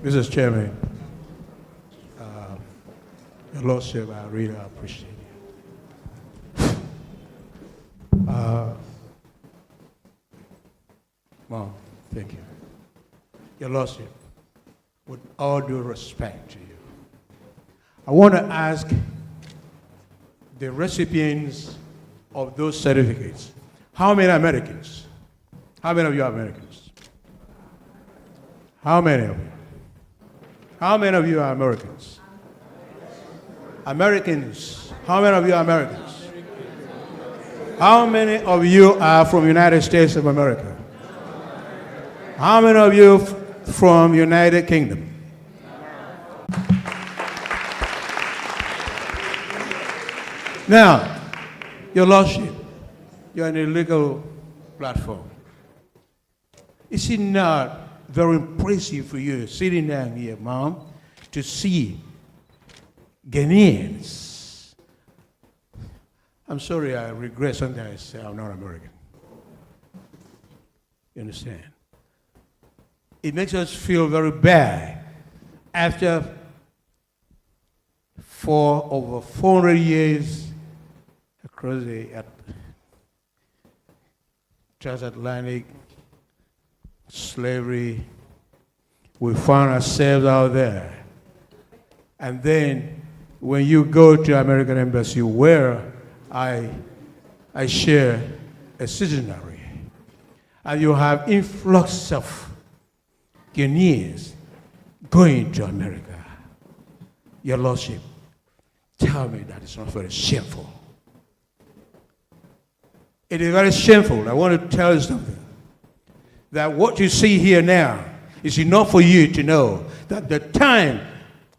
S6: Mrs. Chairman, Your Lordship, I really appreciate it. Well, thank you. Your Lordship, with all due respect to you, I want to ask the recipients of those certificates, how many Americans? How many of you are Americans? How many of you? How many of you are Americans? Americans. How many of you are Americans? How many of you are from United States of America? How many of you from United Kingdom? Now, Your Lordship, you're on a legal platform. Is it not very impressive for you sitting down here, Mom, to see Ghanaians? I'm sorry, I regret sometimes I say I'm not American. You understand? It makes us feel very bad after for over 400 years across the transatlantic slavery, we found ourselves out there. And then when you go to American Embassy, where I share a citizenry, and you have influx of Ghanaians going to America. Your Lordship, tell me that it's not very shameful. It is very shameful. I want to tell you something. That what you see here now is enough for you to know that the time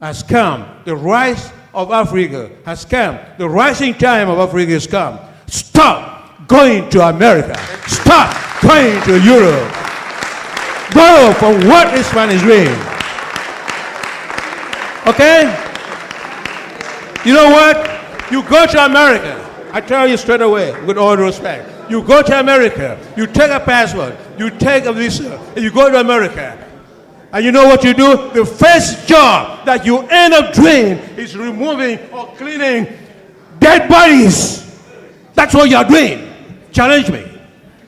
S6: has come. The rise of Africa has come. The rising time of Africa has come. Stop going to America. Stop going to Europe. Go for what this man is doing. Okay? You know what? You go to America. I tell you straight away, with all due respect. You go to America, you take a passport, you take a visa, and you go to America. And you know what you do? The first job that you end up doing is removing or cleaning dead bodies. That's what you're doing. Challenge me.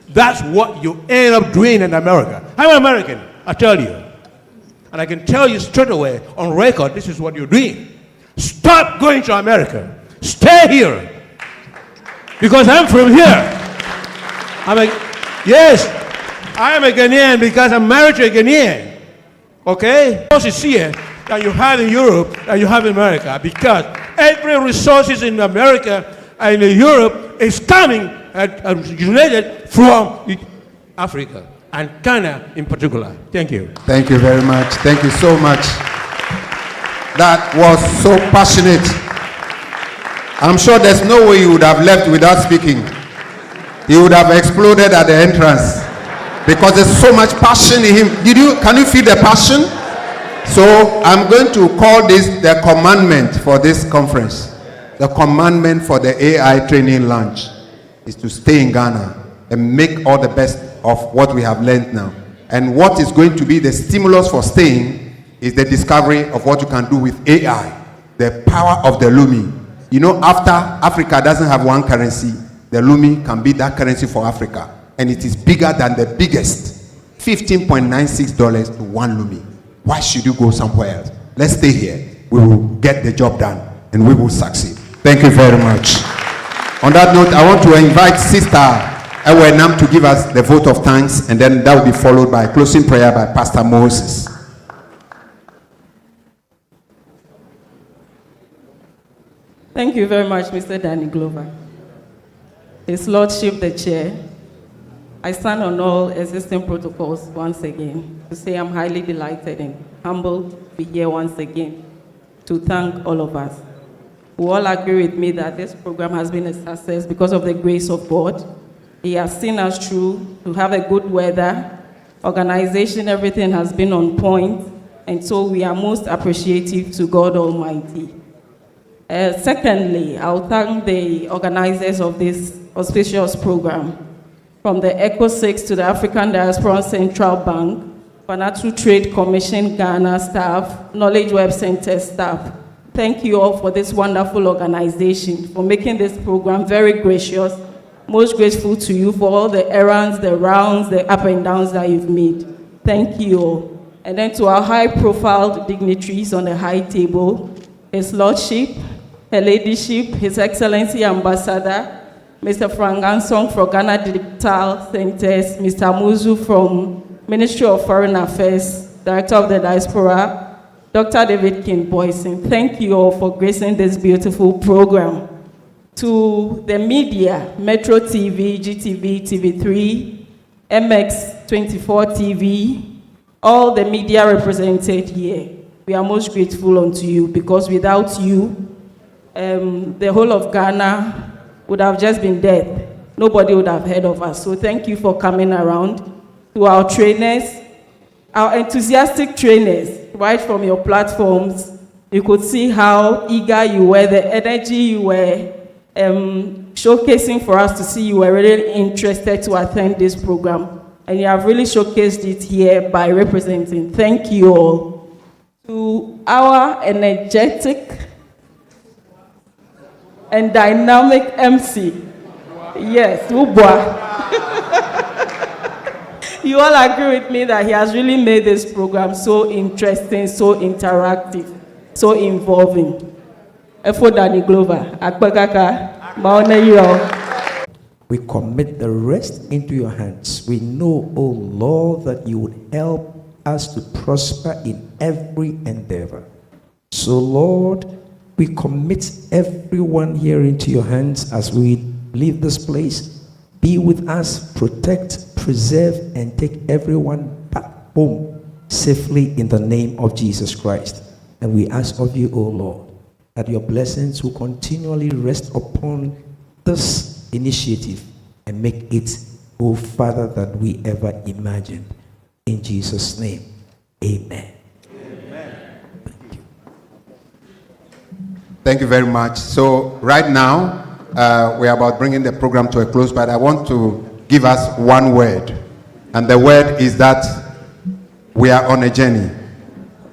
S6: That's what you end up doing in America. I'm an American, I tell you. And I can tell you straight away, on record, this is what you're doing. Stop going to America. Stay here. Because I'm from here. Yes, I am a Ghanaian because I'm married to a Ghanaian. Okay? Resources here that you have in Europe and you have in America, because every resources in America and in Europe is coming and originated from Africa and Ghana in particular. Thank you.
S10: Thank you very much. Thank you so much. That was so passionate. I'm sure there's no way you would have left without speaking. He would have exploded at the entrance because there's so much passion in him. Can you feel the passion? So I'm going to call this the commandment for this conference. The commandment for the AI training launch is to stay in Ghana and make all the best of what we have learned now. And what is going to be the stimulus for staying is the discovery of what you can do with AI, the power of the looming. You know, after Africa doesn't have one currency, the looming can be that currency for Africa. And it is bigger than the biggest, $15.96 to one looming. Why should you go somewhere else? Let's stay here. We will get the job done and we will succeed. Thank you very much. On that note, I want to invite Sister Ewenam to give us the vote of thanks, and then that will be followed by a closing prayer by Pastor Moses.
S1: Thank you very much, Mr. Danny Glover. His Lordship, the Chair, I stand on all existing protocols once again to say I'm highly delighted and humbled to be here once again to thank all of us. We all agree with me that this program has been a success because of the grace of God. He has seen us through to have a good weather, organization, everything has been on point, and so we are most appreciative to God Almighty. Secondly, I'll thank the organizers of this auspicious program, from the ECO 6 to the African Diaspora Central Bank, Vanuatu Trade Commission, Ghana staff, Knowledge Web Center staff. Thank you all for this wonderful organization, for making this program very gracious. Most grateful to you for all the errands, the rounds, the up and downs that you've made. Thank you all. And then to our high-profile dignitaries on the high table, His Lordship, Her Ladyship, His Excellency Ambassador, Mr. Frank Ansong from Ghana Digital Centers, Mr. Muzu from Ministry of Foreign Affairs, Director of the Diaspora, Dr. David King Boyson. Thank you all for gracing this beautiful program. To the media, Metro TV, GTV, TV3, MX24 TV, all the media represented here, we are most grateful unto you, because without you, the whole of Ghana would have just been dead. Nobody would have heard of us. So thank you for coming around. To our trainers, our enthusiastic trainers, right from your platforms, you could see how eager you were, the energy you were showcasing for us to see you were really interested to attend this program. And you have really showcased it here by representing. Thank you all. To our energetic and dynamic MC. Yes, Ubwa. You all agree with me that he has really made this program so interesting, so interactive, so involving. Efo Danny Glover, Akpagaka.
S7: We commit the rest into your hands. We know, O Lord, that you would help us to prosper in every endeavor. So, Lord, we commit everyone here into your hands as we leave this place. Be with us, protect, preserve, and take everyone back home safely in the name of Jesus Christ. And we ask of you, O Lord, that your blessings will continually rest upon this initiative and make it go further than we ever imagined. In Jesus' name, amen.
S10: Thank you very much. So right now, we are about bringing the program to a close, but I want to give us one word. And the word is that we are on a journey.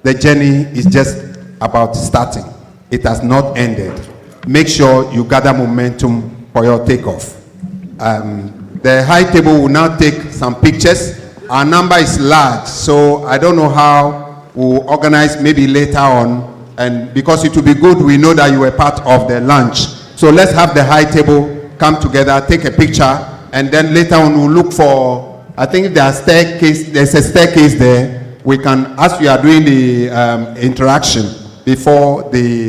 S10: The journey is just about starting. It has not ended. Make sure you gather momentum for your takeoff. The high table will now take some pictures. Our number is large, so I don't know how we'll organize maybe later on. And because it will be good, we know that you were part of the lunch. So let's have the high table come together, take a picture, and then later on we'll look for, I think there's a staircase there. We can, as we are doing the interaction before the